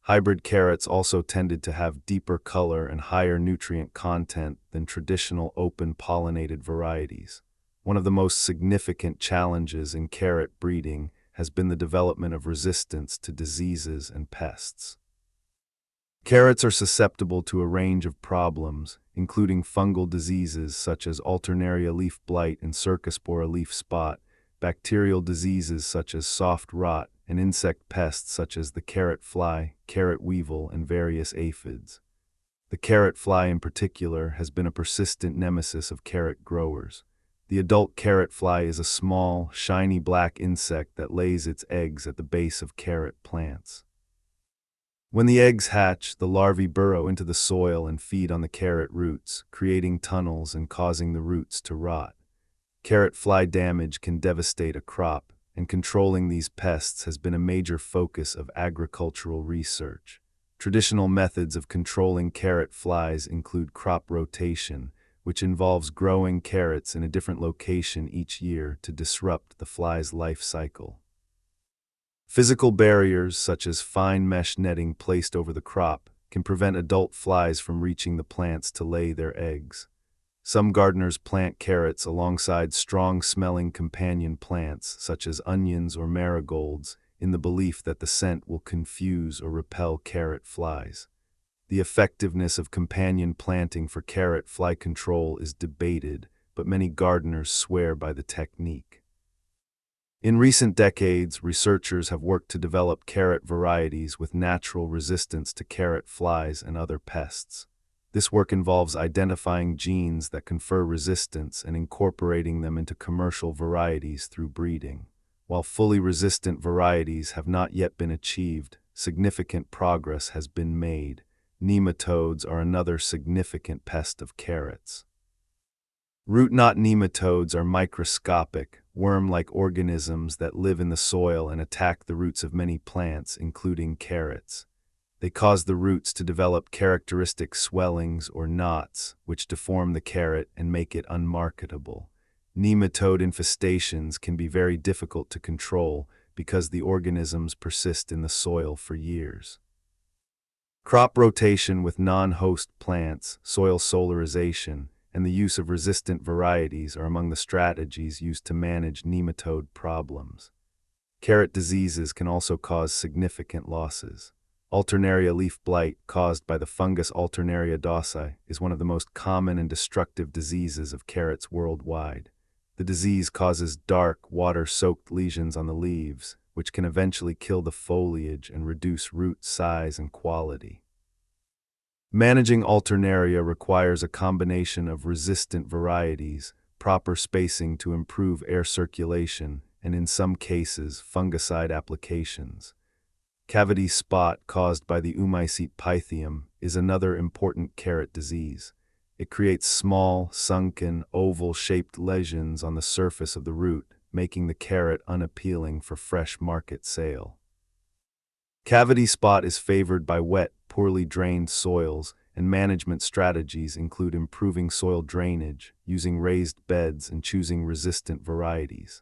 Hybrid carrots also tended to have deeper color and higher nutrient content than traditional open-pollinated varieties. One of the most significant challenges in carrot breeding has been the development of resistance to diseases and pests. Carrots are susceptible to a range of problems, including fungal diseases such as Alternaria leaf blight and Cercospora leaf spot, bacterial diseases such as soft rot, and insect pests such as the carrot fly, carrot weevil, and various aphids. The carrot fly in particular has been a persistent nemesis of carrot growers. The adult carrot fly is a small, shiny black insect that lays its eggs at the base of carrot plants. When the eggs hatch, the larvae burrow into the soil and feed on the carrot roots, creating tunnels and causing the roots to rot. Carrot fly damage can devastate a crop, and controlling these pests has been a major focus of agricultural research. Traditional methods of controlling carrot flies include crop rotation, which involves growing carrots in a different location each year to disrupt the fly's life cycle. Physical barriers, such as fine mesh netting placed over the crop, can prevent adult flies from reaching the plants to lay their eggs. Some gardeners plant carrots alongside strong-smelling companion plants, such as onions or marigolds, in the belief that the scent will confuse or repel carrot flies. The effectiveness of companion planting for carrot fly control is debated, but many gardeners swear by the technique. In recent decades, researchers have worked to develop carrot varieties with natural resistance to carrot flies and other pests. This work involves identifying genes that confer resistance and incorporating them into commercial varieties through breeding. While fully resistant varieties have not yet been achieved, significant progress has been made. Nematodes are another significant pest of carrots. Root knot nematodes are microscopic, worm-like organisms that live in the soil and attack the roots of many plants, including carrots. They cause the roots to develop characteristic swellings or knots, which deform the carrot and make it unmarketable. Nematode infestations can be very difficult to control because the organisms persist in the soil for years. Crop rotation with non-host plants, soil solarization, and the use of resistant varieties are among the strategies used to manage nematode problems. Carrot diseases can also cause significant losses. Alternaria leaf blight, caused by the fungus Alternaria dawsi, is one of the most common and destructive diseases of carrots worldwide. The disease causes dark, water-soaked lesions on the leaves, which can eventually kill the foliage and reduce root size and quality. Managing Alternaria requires a combination of resistant varieties, proper spacing to improve air circulation, and in some cases, fungicide applications. Cavity spot caused by the Oomycete pythium is another important carrot disease. It creates small, sunken, oval-shaped lesions on the surface of the root, making the carrot unappealing for fresh market sale. Cavity spot is favored by wet, poorly drained soils, and management strategies include improving soil drainage, using raised beds, and choosing resistant varieties.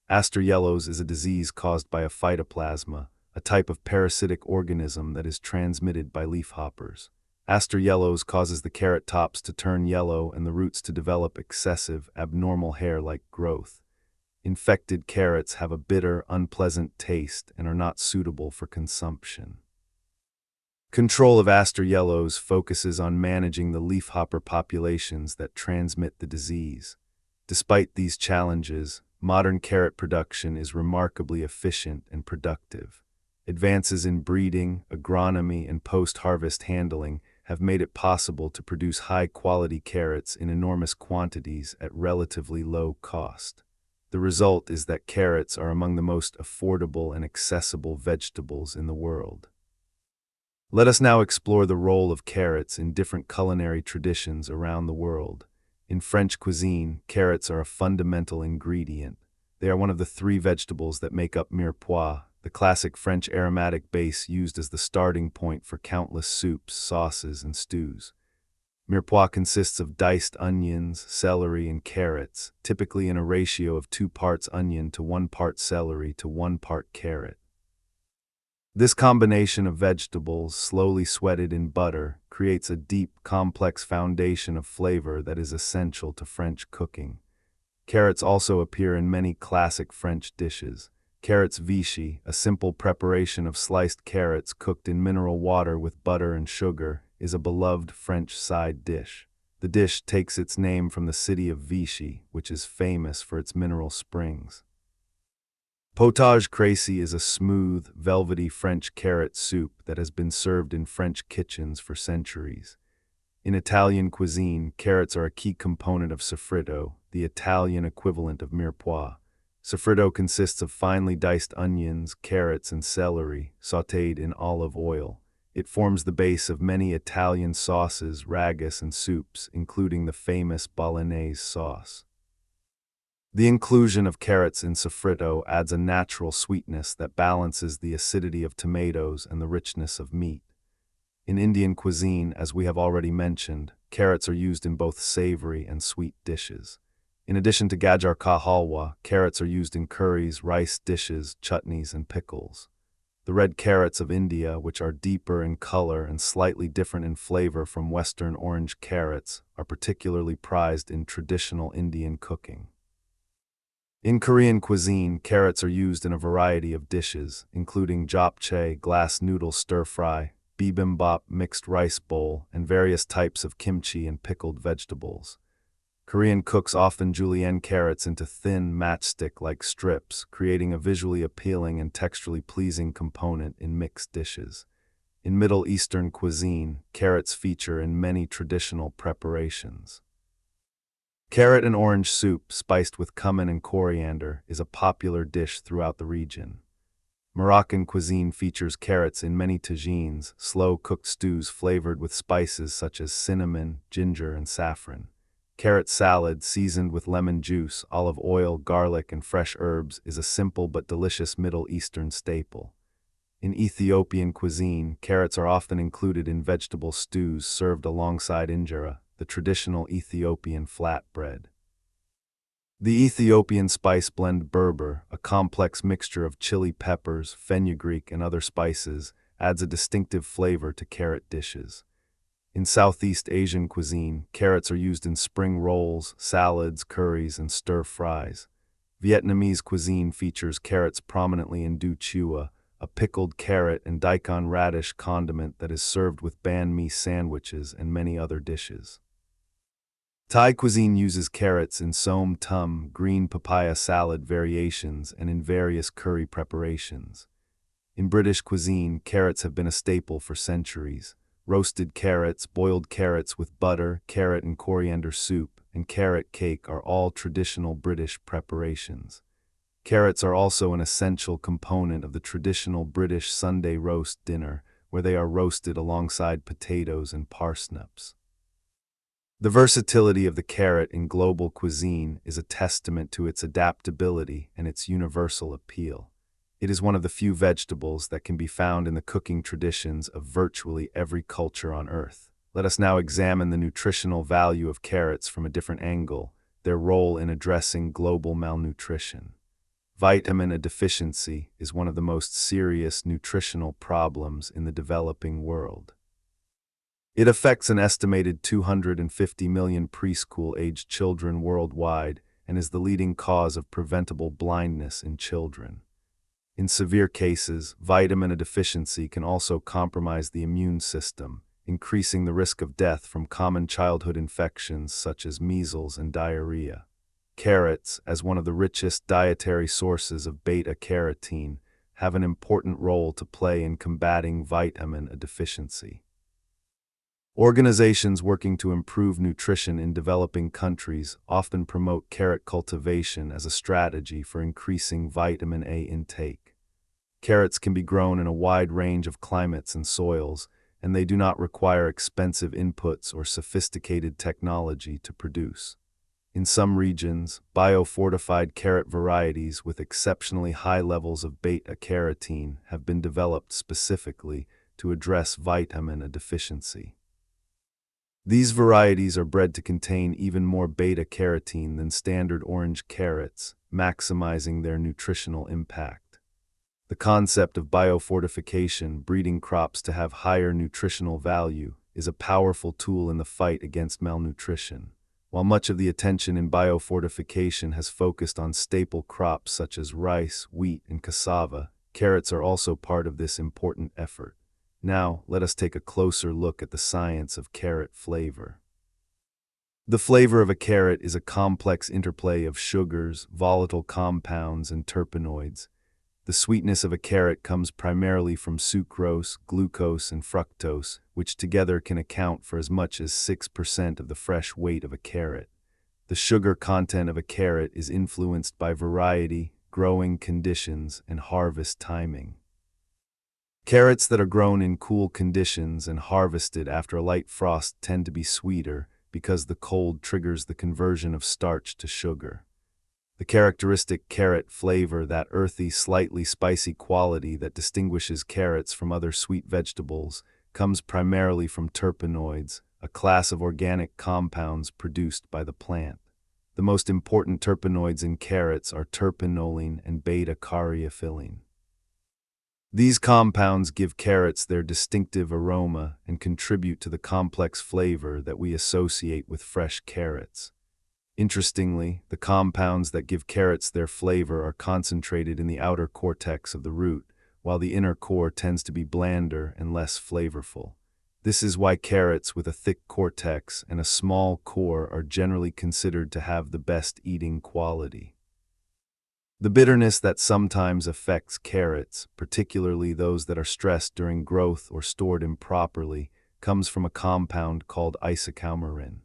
Aster yellows is a disease caused by a phytoplasma, a type of parasitic organism that is transmitted by leafhoppers. Aster yellows causes the carrot tops to turn yellow and the roots to develop excessive, abnormal hair-like growth. Infected carrots have a bitter, unpleasant taste and are not suitable for consumption. Control of aster yellows focuses on managing the leafhopper populations that transmit the disease. Despite these challenges, modern carrot production is remarkably efficient and productive. Advances in breeding, agronomy, and post-harvest handling have made it possible to produce high-quality carrots in enormous quantities at relatively low cost. The result is that carrots are among the most affordable and accessible vegetables in the world. Let us now explore the role of carrots in different culinary traditions around the world. In French cuisine, carrots are a fundamental ingredient. They are one of the 3 vegetables that make up Mirepoix, the classic French aromatic base used as the starting point for countless soups, sauces, and stews. Mirepoix consists of diced onions, celery, and carrots, typically in a ratio of 2 parts onion to 1 part celery to 1 part carrot. This combination of vegetables, slowly sweated in butter, creates a deep, complex foundation of flavor that is essential to French cooking. Carrots also appear in many classic French dishes. Carrots Vichy, a simple preparation of sliced carrots cooked in mineral water with butter and sugar, is a beloved French side dish. The dish takes its name from the city of Vichy, which is famous for its mineral springs. Potage cressy is a smooth, velvety French carrot soup that has been served in French kitchens for centuries. In Italian cuisine, carrots are a key component of soffritto, the Italian equivalent of mirepoix. Soffritto consists of finely diced onions, carrots, and celery, sautéed in olive oil. It forms the base of many Italian sauces, ragus, and soups, including the famous Bolognese sauce. The inclusion of carrots in soffritto adds a natural sweetness that balances the acidity of tomatoes and the richness of meat. In Indian cuisine, as we have already mentioned, carrots are used in both savory and sweet dishes. In addition to Gajar ka halwa, carrots are used in curries, rice dishes, chutneys, and pickles. The red carrots of India, which are deeper in color and slightly different in flavor from Western orange carrots, are particularly prized in traditional Indian cooking. In Korean cuisine, carrots are used in a variety of dishes, including japchae, glass noodle stir-fry, bibimbap mixed rice bowl, and various types of kimchi and pickled vegetables. Korean cooks often julienne carrots into thin, matchstick-like strips, creating a visually appealing and texturally pleasing component in mixed dishes. In Middle Eastern cuisine, carrots feature in many traditional preparations. Carrot and orange soup, spiced with cumin and coriander, is a popular dish throughout the region. Moroccan cuisine features carrots in many tagines, slow-cooked stews flavored with spices such as cinnamon, ginger, and saffron. Carrot salad, seasoned with lemon juice, olive oil, garlic, and fresh herbs, is a simple but delicious Middle Eastern staple. In Ethiopian cuisine, carrots are often included in vegetable stews served alongside injera, the traditional Ethiopian flatbread. The Ethiopian spice blend Berber, a complex mixture of chili peppers, fenugreek, and other spices, adds a distinctive flavor to carrot dishes. In Southeast Asian cuisine, carrots are used in spring rolls, salads, curries, and stir-fries. Vietnamese cuisine features carrots prominently in du chua, a pickled carrot and daikon radish condiment that is served with banh mi sandwiches and many other dishes. Thai cuisine uses carrots in som tum, green papaya salad variations, and in various curry preparations. In British cuisine, carrots have been a staple for centuries. Roasted carrots, boiled carrots with butter, carrot and coriander soup, and carrot cake are all traditional British preparations. Carrots are also an essential component of the traditional British Sunday roast dinner, where they are roasted alongside potatoes and parsnips. The versatility of the carrot in global cuisine is a testament to its adaptability and its universal appeal. It is one of the few vegetables that can be found in the cooking traditions of virtually every culture on Earth. Let us now examine the nutritional value of carrots from a different angle, their role in addressing global malnutrition. Vitamin A deficiency is one of the most serious nutritional problems in the developing world. It affects an estimated 250 million preschool-aged children worldwide and is the leading cause of preventable blindness in children. In severe cases, vitamin A deficiency can also compromise the immune system, increasing the risk of death from common childhood infections such as measles and diarrhea. Carrots, as one of the richest dietary sources of beta-carotene, have an important role to play in combating vitamin A deficiency. Organizations working to improve nutrition in developing countries often promote carrot cultivation as a strategy for increasing vitamin A intake. Carrots can be grown in a wide range of climates and soils, and they do not require expensive inputs or sophisticated technology to produce. In some regions, biofortified carrot varieties with exceptionally high levels of beta-carotene have been developed specifically to address vitamin A deficiency. These varieties are bred to contain even more beta-carotene than standard orange carrots, maximizing their nutritional impact. The concept of biofortification, breeding crops to have higher nutritional value, is a powerful tool in the fight against malnutrition. While much of the attention in biofortification has focused on staple crops such as rice, wheat, and cassava, carrots are also part of this important effort. Now, let us take a closer look at the science of carrot flavor. The flavor of a carrot is a complex interplay of sugars, volatile compounds, and terpenoids. The sweetness of a carrot comes primarily from sucrose, glucose, and fructose, which together can account for as much as 6% of the fresh weight of a carrot. The sugar content of a carrot is influenced by variety, growing conditions, and harvest timing. Carrots that are grown in cool conditions and harvested after a light frost tend to be sweeter because the cold triggers the conversion of starch to sugar. The characteristic carrot flavor, that earthy, slightly spicy quality that distinguishes carrots from other sweet vegetables, comes primarily from terpenoids, a class of organic compounds produced by the plant. The most important terpenoids in carrots are terpinolene and beta-carotene. These compounds give carrots their distinctive aroma and contribute to the complex flavor that we associate with fresh carrots. Interestingly, the compounds that give carrots their flavor are concentrated in the outer cortex of the root, while the inner core tends to be blander and less flavorful. This is why carrots with a thick cortex and a small core are generally considered to have the best eating quality. The bitterness that sometimes affects carrots, particularly those that are stressed during growth or stored improperly, comes from a compound called isocoumarine.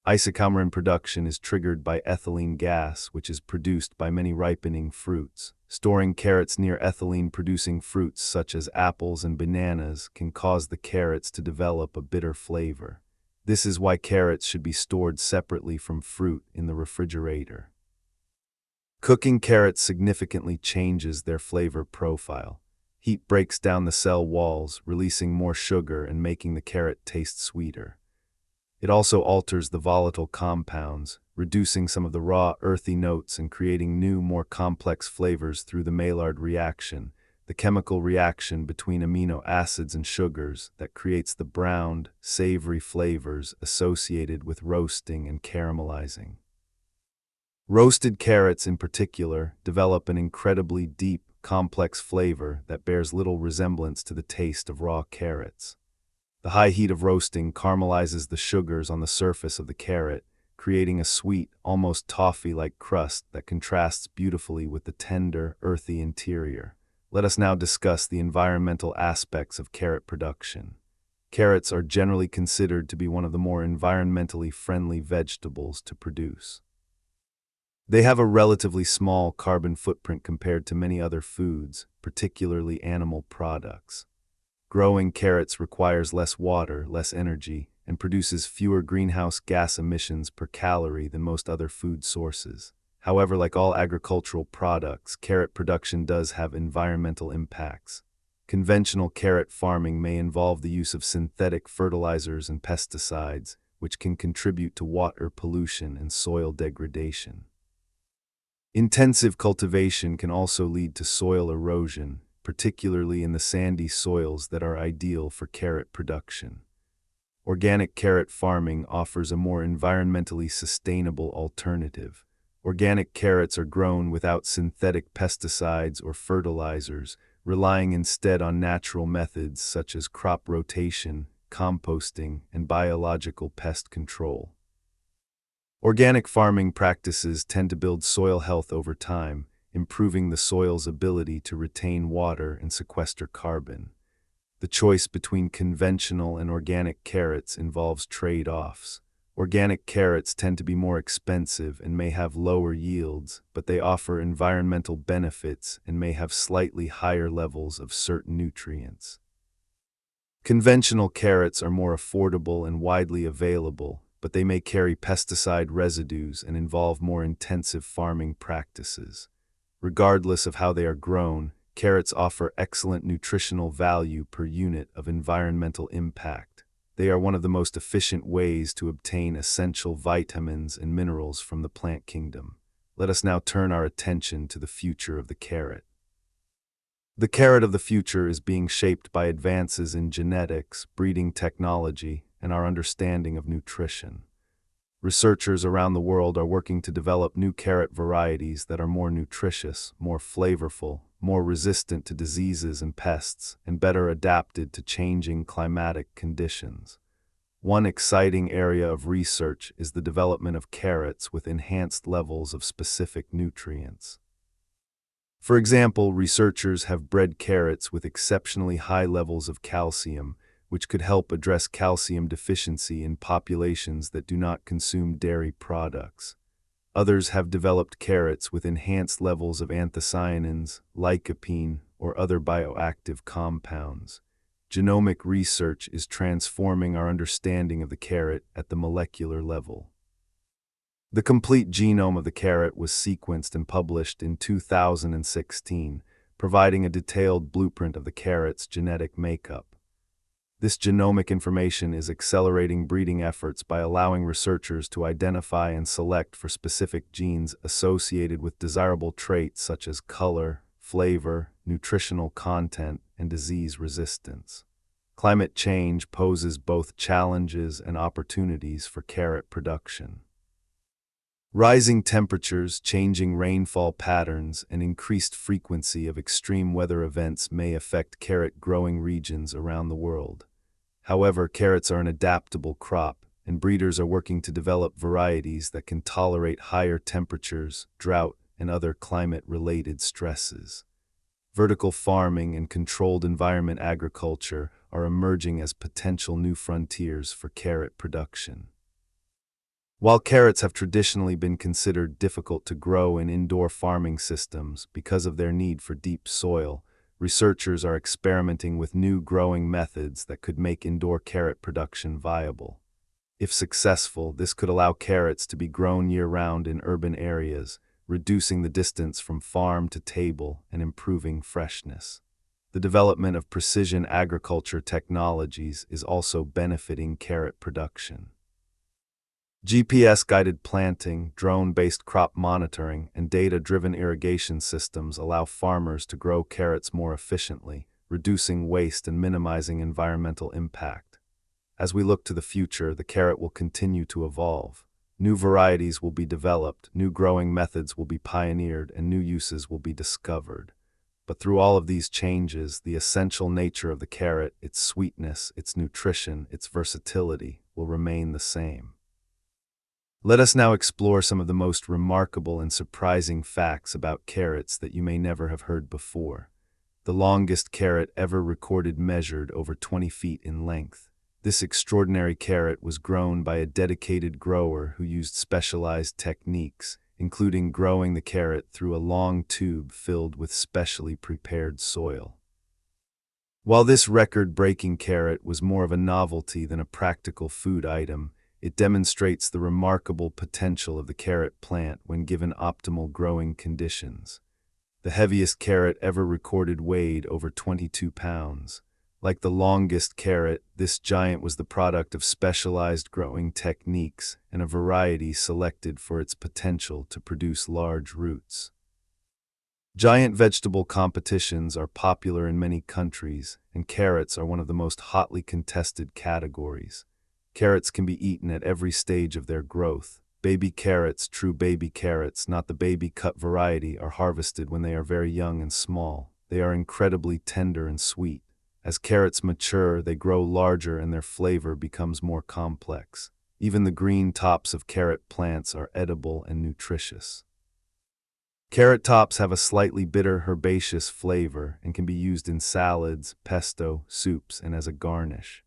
Isocoumarine production is triggered by ethylene gas, which is produced by many ripening fruits. Storing carrots near ethylene-producing fruits such as apples and bananas can cause the carrots to develop a bitter flavor. This is why carrots should be stored separately from fruit in the refrigerator. Cooking carrots significantly changes their flavor profile. Heat breaks down the cell walls, releasing more sugar and making the carrot taste sweeter. It also alters the volatile compounds, reducing some of the raw, earthy notes and creating new, more complex flavors through the Maillard reaction, the chemical reaction between amino acids and sugars that creates the browned, savory flavors associated with roasting and caramelizing. Roasted carrots, in particular, develop an incredibly deep, complex flavor that bears little resemblance to the taste of raw carrots. The high heat of roasting caramelizes the sugars on the surface of the carrot, creating a sweet, almost toffee-like crust that contrasts beautifully with the tender, earthy interior. Let us now discuss the environmental aspects of carrot production. Carrots are generally considered to be one of the more environmentally friendly vegetables to produce. They have a relatively small carbon footprint compared to many other foods, particularly animal products. Growing carrots requires less water, less energy, and produces fewer greenhouse gas emissions per calorie than most other food sources. However, like all agricultural products, carrot production does have environmental impacts. Conventional carrot farming may involve the use of synthetic fertilizers and pesticides, which can contribute to water pollution and soil degradation. Intensive cultivation can also lead to soil erosion, particularly in the sandy soils that are ideal for carrot production. Organic carrot farming offers a more environmentally sustainable alternative. Organic carrots are grown without synthetic pesticides or fertilizers, relying instead on natural methods such as crop rotation, composting, and biological pest control. Organic farming practices tend to build soil health over time, improving the soil's ability to retain water and sequester carbon. The choice between conventional and organic carrots involves trade-offs. Organic carrots tend to be more expensive and may have lower yields, but they offer environmental benefits and may have slightly higher levels of certain nutrients. Conventional carrots are more affordable and widely available, but they may carry pesticide residues and involve more intensive farming practices. Regardless of how they are grown, carrots offer excellent nutritional value per unit of environmental impact. They are one of the most efficient ways to obtain essential vitamins and minerals from the plant kingdom. Let us now turn our attention to the future of the carrot. The carrot of the future is being shaped by advances in genetics, breeding technology, and our understanding of nutrition. Researchers around the world are working to develop new carrot varieties that are more nutritious, more flavorful, more resistant to diseases and pests, and better adapted to changing climatic conditions. One exciting area of research is the development of carrots with enhanced levels of specific nutrients. For example, researchers have bred carrots with exceptionally high levels of calcium, which could help address calcium deficiency in populations that do not consume dairy products. Others have developed carrots with enhanced levels of anthocyanins, lycopene, or other bioactive compounds. Genomic research is transforming our understanding of the carrot at the molecular level. The complete genome of the carrot was sequenced and published in 2016, providing a detailed blueprint of the carrot's genetic makeup. This genomic information is accelerating breeding efforts by allowing researchers to identify and select for specific genes associated with desirable traits such as color, flavor, nutritional content, and disease resistance. Climate change poses both challenges and opportunities for carrot production. Rising temperatures, changing rainfall patterns, and increased frequency of extreme weather events may affect carrot growing regions around the world. However, carrots are an adaptable crop, and breeders are working to develop varieties that can tolerate higher temperatures, drought, and other climate-related stresses. Vertical farming and controlled environment agriculture are emerging as potential new frontiers for carrot production. While carrots have traditionally been considered difficult to grow in indoor farming systems because of their need for deep soil, researchers are experimenting with new growing methods that could make indoor carrot production viable. If successful, this could allow carrots to be grown year-round in urban areas, reducing the distance from farm to table and improving freshness. The development of precision agriculture technologies is also benefiting carrot production. GPS-guided planting, drone-based crop monitoring, and data-driven irrigation systems allow farmers to grow carrots more efficiently, reducing waste and minimizing environmental impact. As we look to the future, the carrot will continue to evolve. New varieties will be developed, new growing methods will be pioneered, and new uses will be discovered. But through all of these changes, the essential nature of the carrot, its sweetness, its nutrition, its versatility, will remain the same. Let us now explore some of the most remarkable and surprising facts about carrots that you may never have heard before. The longest carrot ever recorded measured over 20 feet in length. This extraordinary carrot was grown by a dedicated grower who used specialized techniques, including growing the carrot through a long tube filled with specially prepared soil. While this record-breaking carrot was more of a novelty than a practical food item, it demonstrates the remarkable potential of the carrot plant when given optimal growing conditions. The heaviest carrot ever recorded weighed over 22 pounds. Like the longest carrot, this giant was the product of specialized growing techniques and a variety selected for its potential to produce large roots. Giant vegetable competitions are popular in many countries, and carrots are one of the most hotly contested categories. Carrots can be eaten at every stage of their growth. Baby carrots, true baby carrots, not the baby cut variety, are harvested when they are very young and small. They are incredibly tender and sweet. As carrots mature, they grow larger and their flavor becomes more complex. Even the green tops of carrot plants are edible and nutritious. Carrot tops have a slightly bitter herbaceous flavor and can be used in salads, pesto, soups, and as a garnish.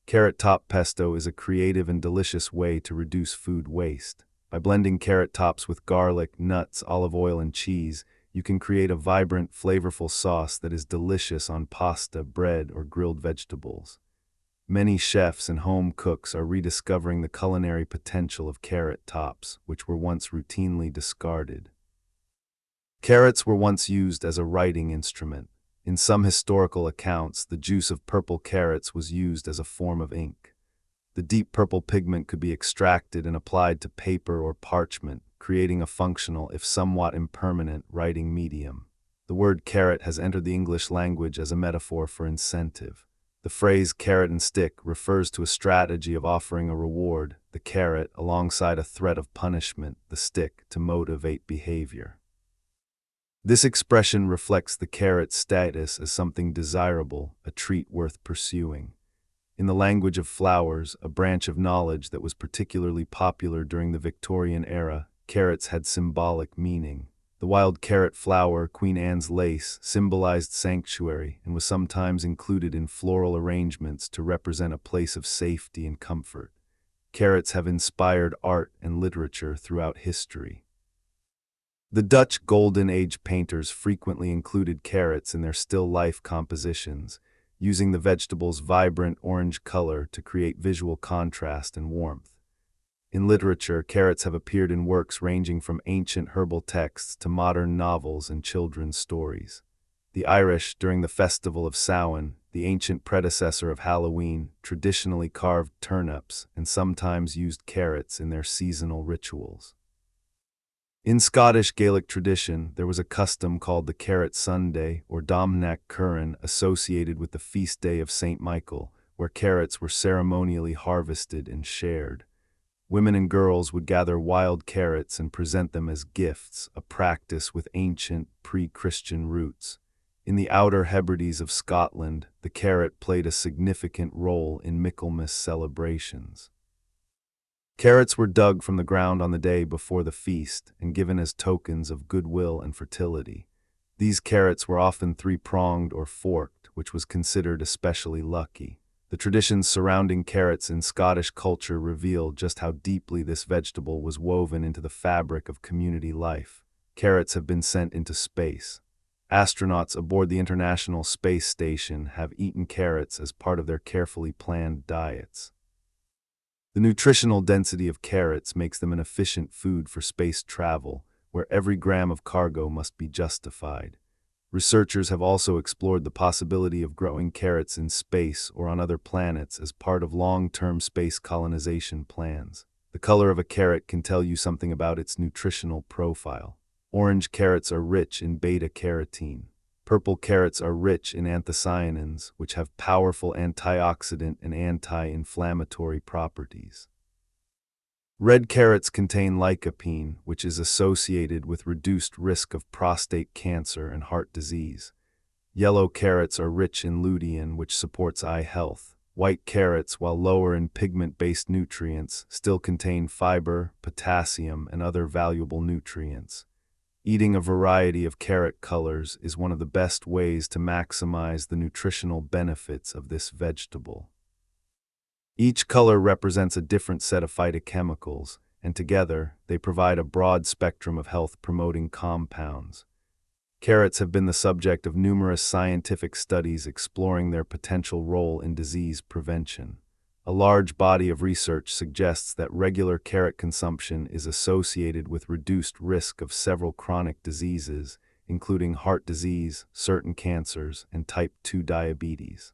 Carrot top pesto is a creative and delicious way to reduce food waste. By blending carrot tops with garlic, nuts, olive oil, and cheese, you can create a vibrant, flavorful sauce that is delicious on pasta, bread, or grilled vegetables. Many chefs and home cooks are rediscovering the culinary potential of carrot tops, which were once routinely discarded. Carrots were once used as a writing instrument. In some historical accounts, the juice of purple carrots was used as a form of ink. The deep purple pigment could be extracted and applied to paper or parchment, creating a functional, if somewhat impermanent, writing medium. The word carrot has entered the English language as a metaphor for incentive. The phrase carrot and stick refers to a strategy of offering a reward, the carrot, alongside a threat of punishment, the stick, to motivate behavior. This expression reflects the carrot's status as something desirable, a treat worth pursuing. In the language of flowers, a branch of knowledge that was particularly popular during the Victorian era, carrots had symbolic meaning. The wild carrot flower, Queen Anne's lace, symbolized sanctuary and was sometimes included in floral arrangements to represent a place of safety and comfort. Carrots have inspired art and literature throughout history. The Dutch Golden Age painters frequently included carrots in their still life compositions, using the vegetable's vibrant orange color to create visual contrast and warmth. In literature, carrots have appeared in works ranging from ancient herbal texts to modern novels and children's stories. The Irish, during the Festival of Samhain, the ancient predecessor of Halloween, traditionally carved turnips and sometimes used carrots in their seasonal rituals. In Scottish Gaelic tradition, there was a custom called the Carrot Sunday, or Domhnach Cuaran, associated with the feast day of St. Michael, where carrots were ceremonially harvested and shared. Women and girls would gather wild carrots and present them as gifts, a practice with ancient, pre-Christian roots. In the Outer Hebrides of Scotland, the carrot played a significant role in Michaelmas celebrations. Carrots were dug from the ground on the day before the feast and given as tokens of goodwill and fertility. These carrots were often three-pronged or forked, which was considered especially lucky. The traditions surrounding carrots in Scottish culture reveal just how deeply this vegetable was woven into the fabric of community life. Carrots have been sent into space. Astronauts aboard the International Space Station have eaten carrots as part of their carefully planned diets. The nutritional density of carrots makes them an efficient food for space travel, where every gram of cargo must be justified. Researchers have also explored the possibility of growing carrots in space or on other planets as part of long-term space colonization plans. The color of a carrot can tell you something about its nutritional profile. Orange carrots are rich in beta-carotene. Purple carrots are rich in anthocyanins, which have powerful antioxidant and anti-inflammatory properties. Red carrots contain lycopene, which is associated with reduced risk of prostate cancer and heart disease. Yellow carrots are rich in lutein, which supports eye health. White carrots, while lower in pigment-based nutrients, still contain fiber, potassium, and other valuable nutrients. Eating a variety of carrot colors is one of the best ways to maximize the nutritional benefits of this vegetable. Each color represents a different set of phytochemicals, and together, they provide a broad spectrum of health-promoting compounds. Carrots have been the subject of numerous scientific studies exploring their potential role in disease prevention. A large body of research suggests that regular carrot consumption is associated with reduced risk of several chronic diseases, including heart disease, certain cancers, and type 2 diabetes.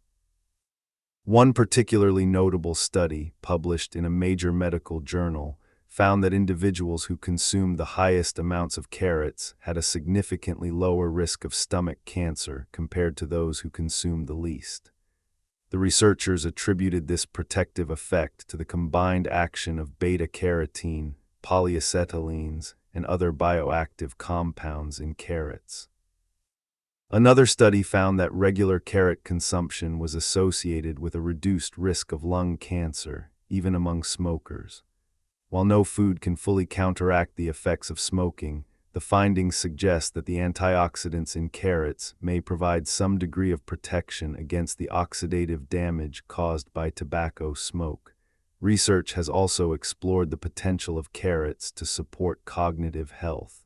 One particularly notable study, published in a major medical journal, found that individuals who consumed the highest amounts of carrots had a significantly lower risk of stomach cancer compared to those who consumed the least. The researchers attributed this protective effect to the combined action of beta-carotene, polyacetylenes, and other bioactive compounds in carrots. Another study found that regular carrot consumption was associated with a reduced risk of lung cancer, even among smokers. While no food can fully counteract the effects of smoking, the findings suggest that the antioxidants in carrots may provide some degree of protection against the oxidative damage caused by tobacco smoke. Research has also explored the potential of carrots to support cognitive health.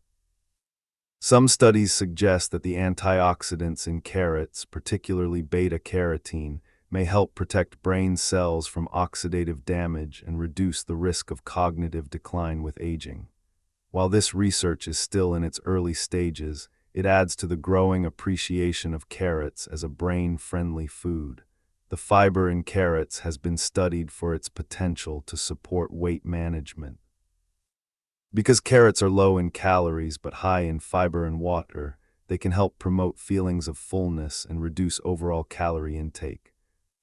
Some studies suggest that the antioxidants in carrots, particularly beta-carotene, may help protect brain cells from oxidative damage and reduce the risk of cognitive decline with aging. While this research is still in its early stages, it adds to the growing appreciation of carrots as a brain-friendly food. The fiber in carrots has been studied for its potential to support weight management. Because carrots are low in calories but high in fiber and water, they can help promote feelings of fullness and reduce overall calorie intake.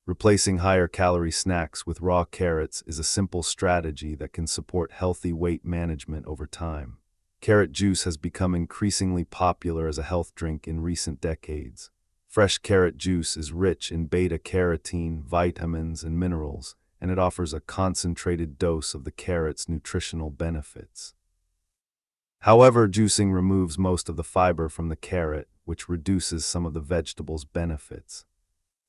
Replacing higher-calorie snacks with raw carrots is a simple strategy that can support healthy weight management over time. Carrot juice has become increasingly popular as a health drink in recent decades. Fresh carrot juice is rich in beta-carotene, vitamins, and minerals, and it offers a concentrated dose of the carrot's nutritional benefits. However, juicing removes most of the fiber from the carrot, which reduces some of the vegetable's benefits.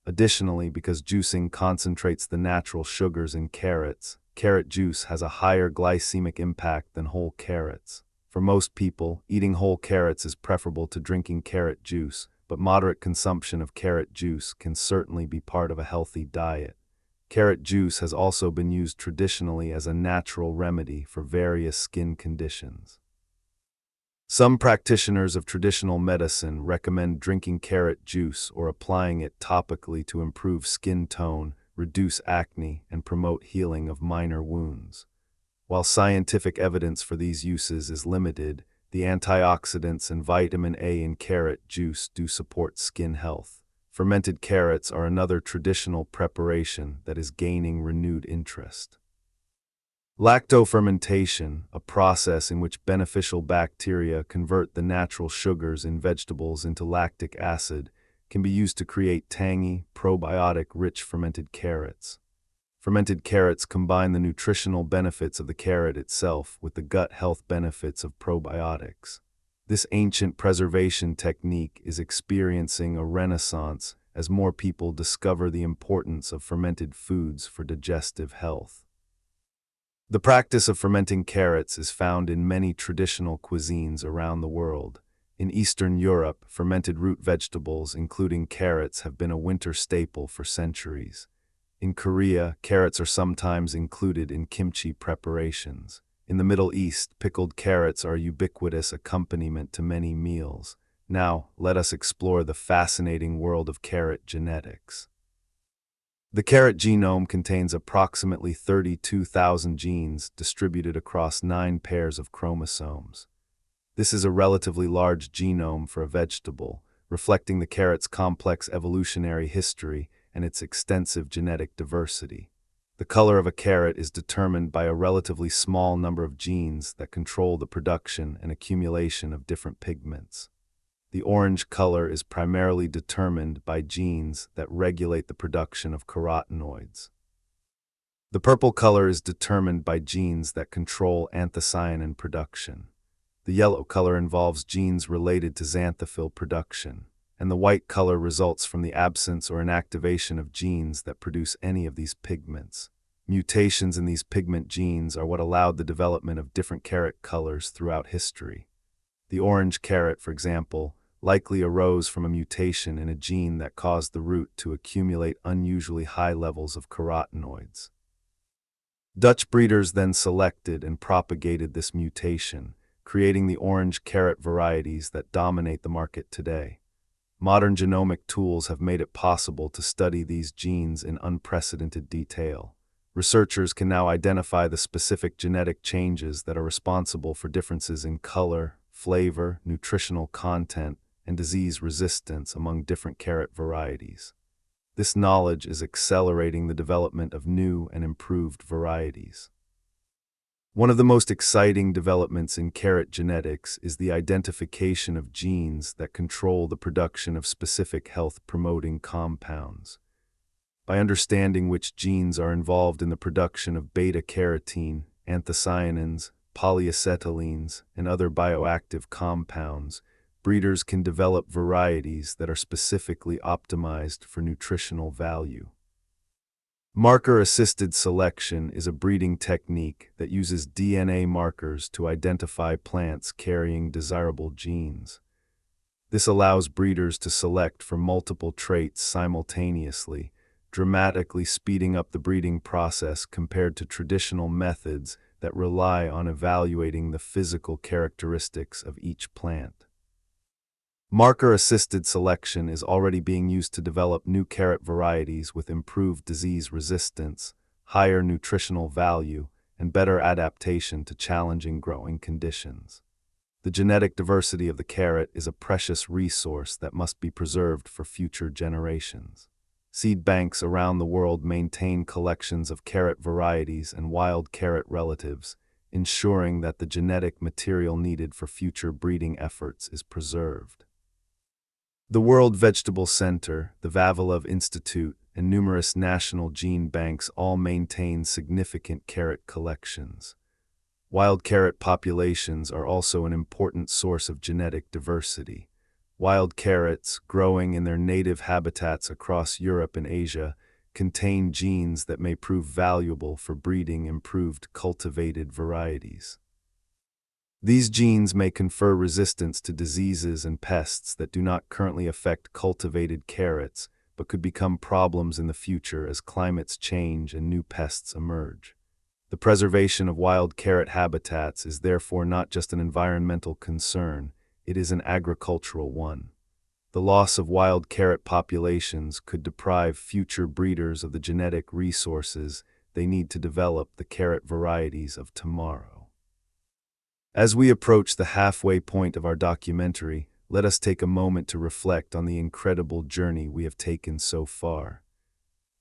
Additionally, because juicing concentrates the natural sugars in carrots, carrot juice has a higher glycemic impact than whole carrots. For most people, eating whole carrots is preferable to drinking carrot juice, but moderate consumption of carrot juice can certainly be part of a healthy diet. Carrot juice has also been used traditionally as a natural remedy for various skin conditions. Some practitioners of traditional medicine recommend drinking carrot juice or applying it topically to improve skin tone, reduce acne, and promote healing of minor wounds. While scientific evidence for these uses is limited, the antioxidants and vitamin A in carrot juice do support skin health. Fermented carrots are another traditional preparation that is gaining renewed interest. Lactofermentation, a process in which beneficial bacteria convert the natural sugars in vegetables into lactic acid, can be used to create tangy, probiotic-rich fermented carrots. Fermented carrots combine the nutritional benefits of the carrot itself with the gut health benefits of probiotics. This ancient preservation technique is experiencing a renaissance as more people discover the importance of fermented foods for digestive health. The practice of fermenting carrots is found in many traditional cuisines around the world. In Eastern Europe, fermented root vegetables, including carrots, have been a winter staple for centuries. In Korea, carrots are sometimes included in kimchi preparations. In the Middle East, pickled carrots are a ubiquitous accompaniment to many meals. Now, let us explore the fascinating world of carrot genetics. The carrot genome contains approximately 32,000 genes distributed across 9 pairs of chromosomes. This is a relatively large genome for a vegetable, reflecting the carrot's complex evolutionary history and its extensive genetic diversity. The color of a carrot is determined by a relatively small number of genes that control the production and accumulation of different pigments. The orange color is primarily determined by genes that regulate the production of carotenoids. The purple color is determined by genes that control anthocyanin production. The yellow color involves genes related to xanthophyll production, and the white color results from the absence or inactivation of genes that produce any of these pigments. Mutations in these pigment genes are what allowed the development of different carrot colors throughout history. The orange carrot, for example, likely arose from a mutation in a gene that caused the root to accumulate unusually high levels of carotenoids. Dutch breeders then selected and propagated this mutation, creating the orange carrot varieties that dominate the market today. Modern genomic tools have made it possible to study these genes in unprecedented detail. Researchers can now identify the specific genetic changes that are responsible for differences in color, flavor, nutritional content, and disease resistance among different carrot varieties. This knowledge is accelerating the development of new and improved varieties. One of the most exciting developments in carrot genetics is the identification of genes that control the production of specific health-promoting compounds. By understanding which genes are involved in the production of beta-carotene, anthocyanins, polyacetylenes, and other bioactive compounds, breeders can develop varieties that are specifically optimized for nutritional value. Marker-assisted selection is a breeding technique that uses DNA markers to identify plants carrying desirable genes. This allows breeders to select for multiple traits simultaneously, dramatically speeding up the breeding process compared to traditional methods that rely on evaluating the physical characteristics of each plant. Marker-assisted selection is already being used to develop new carrot varieties with improved disease resistance, higher nutritional value, and better adaptation to challenging growing conditions. The genetic diversity of the carrot is a precious resource that must be preserved for future generations. Seed banks around the world maintain collections of carrot varieties and wild carrot relatives, ensuring that the genetic material needed for future breeding efforts is preserved. The World Vegetable Center, the Vavilov Institute, and numerous national gene banks all maintain significant carrot collections. Wild carrot populations are also an important source of genetic diversity. Wild carrots, growing in their native habitats across Europe and Asia, contain genes that may prove valuable for breeding improved cultivated varieties. These genes may confer resistance to diseases and pests that do not currently affect cultivated carrots, but could become problems in the future as climates change and new pests emerge. The preservation of wild carrot habitats is therefore not just an environmental concern, it is an agricultural one. The loss of wild carrot populations could deprive future breeders of the genetic resources they need to develop the carrot varieties of tomorrow. As we approach the halfway point of our documentary, let us take a moment to reflect on the incredible journey we have taken so far.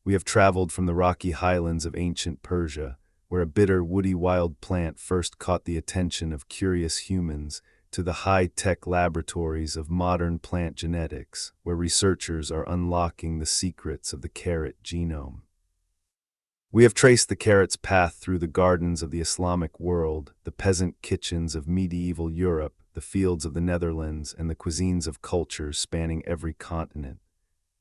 We have traveled from the rocky highlands of ancient Persia, where a bitter, woody wild plant first caught the attention of curious humans, to the high-tech laboratories of modern plant genetics, where researchers are unlocking the secrets of the carrot genome. We have traced the carrot's path through the gardens of the Islamic world, the peasant kitchens of medieval Europe, the fields of the Netherlands, and the cuisines of cultures spanning every continent.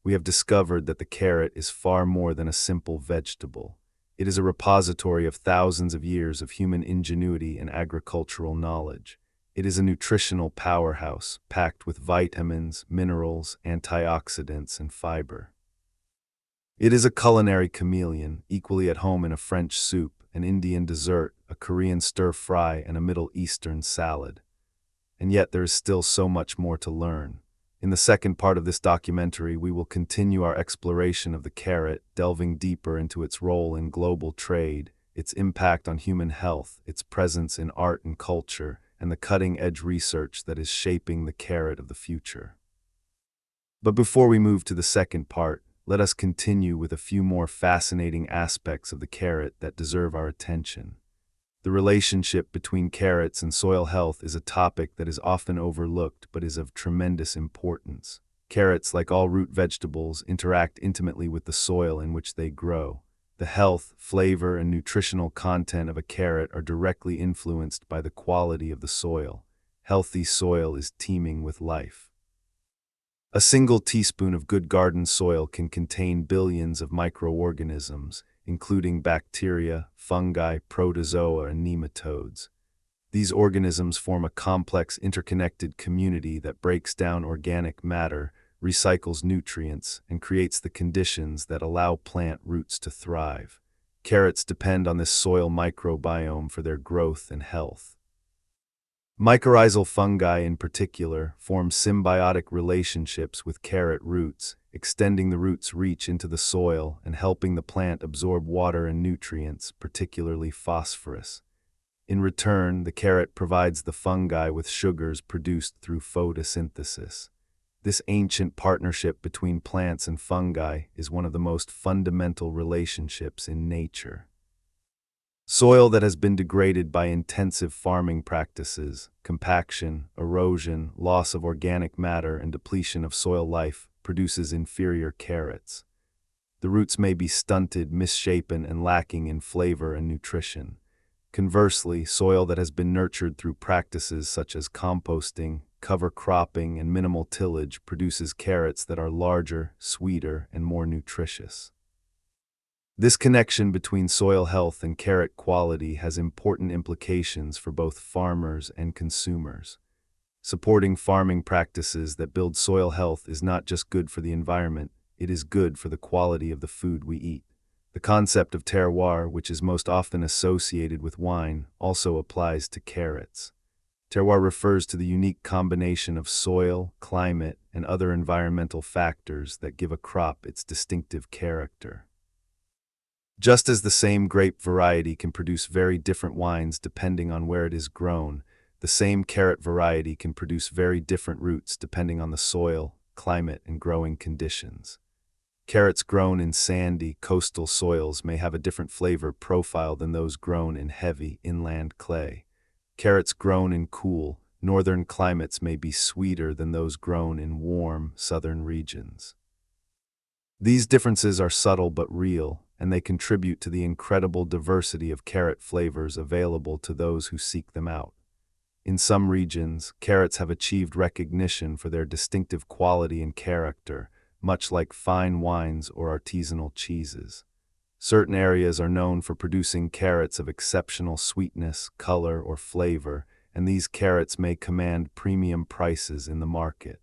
We have discovered that the carrot is far more than a simple vegetable. It is a repository of thousands of years of human ingenuity and agricultural knowledge. It is a nutritional powerhouse, packed with vitamins, minerals, antioxidants, and fiber. It is a culinary chameleon, equally at home in a French soup, an Indian dessert, a Korean stir-fry, and a Middle Eastern salad. And yet there is still so much more to learn. In the second part of this documentary, we will continue our exploration of the carrot, delving deeper into its role in global trade, its impact on human health, its presence in art and culture, and the cutting-edge research that is shaping the carrot of the future. But before we move to the second part, let us continue with a few more fascinating aspects of the carrot that deserve our attention. The relationship between carrots and soil health is a topic that is often overlooked but is of tremendous importance. Carrots, like all root vegetables, interact intimately with the soil in which they grow. The health, flavor, and nutritional content of a carrot are directly influenced by the quality of the soil. Healthy soil is teeming with life. A single teaspoon of good garden soil can contain billions of microorganisms, including bacteria, fungi, protozoa, and nematodes. These organisms form a complex, interconnected community that breaks down organic matter, recycles nutrients, and creates the conditions that allow plant roots to thrive. Carrots depend on this soil microbiome for their growth and health. Mycorrhizal fungi, in particular, form symbiotic relationships with carrot roots, extending the roots' reach into the soil and helping the plant absorb water and nutrients, particularly phosphorus. In return, the carrot provides the fungi with sugars produced through photosynthesis. This ancient partnership between plants and fungi is one of the most fundamental relationships in nature. Soil that has been degraded by intensive farming practices, compaction, erosion, loss of organic matter, and depletion of soil life produces inferior carrots. The roots may be stunted, misshapen, and lacking in flavor and nutrition. Conversely, soil that has been nurtured through practices such as composting, cover cropping, and minimal tillage produces carrots that are larger, sweeter, and more nutritious. This connection between soil health and carrot quality has important implications for both farmers and consumers. Supporting farming practices that build soil health is not just good for the environment, it is good for the quality of the food we eat. The concept of terroir, which is most often associated with wine, also applies to carrots. Terroir refers to the unique combination of soil, climate, and other environmental factors that give a crop its distinctive character. Just as the same grape variety can produce very different wines depending on where it is grown, the same carrot variety can produce very different roots depending on the soil, climate, and growing conditions. Carrots grown in sandy, coastal soils may have a different flavor profile than those grown in heavy, inland clay. Carrots grown in cool, northern climates may be sweeter than those grown in warm, southern regions. These differences are subtle but real, and they contribute to the incredible diversity of carrot flavors available to those who seek them out. In some regions, carrots have achieved recognition for their distinctive quality and character, much like fine wines or artisanal cheeses. Certain areas are known for producing carrots of exceptional sweetness, color, or flavor, and these carrots may command premium prices in the market.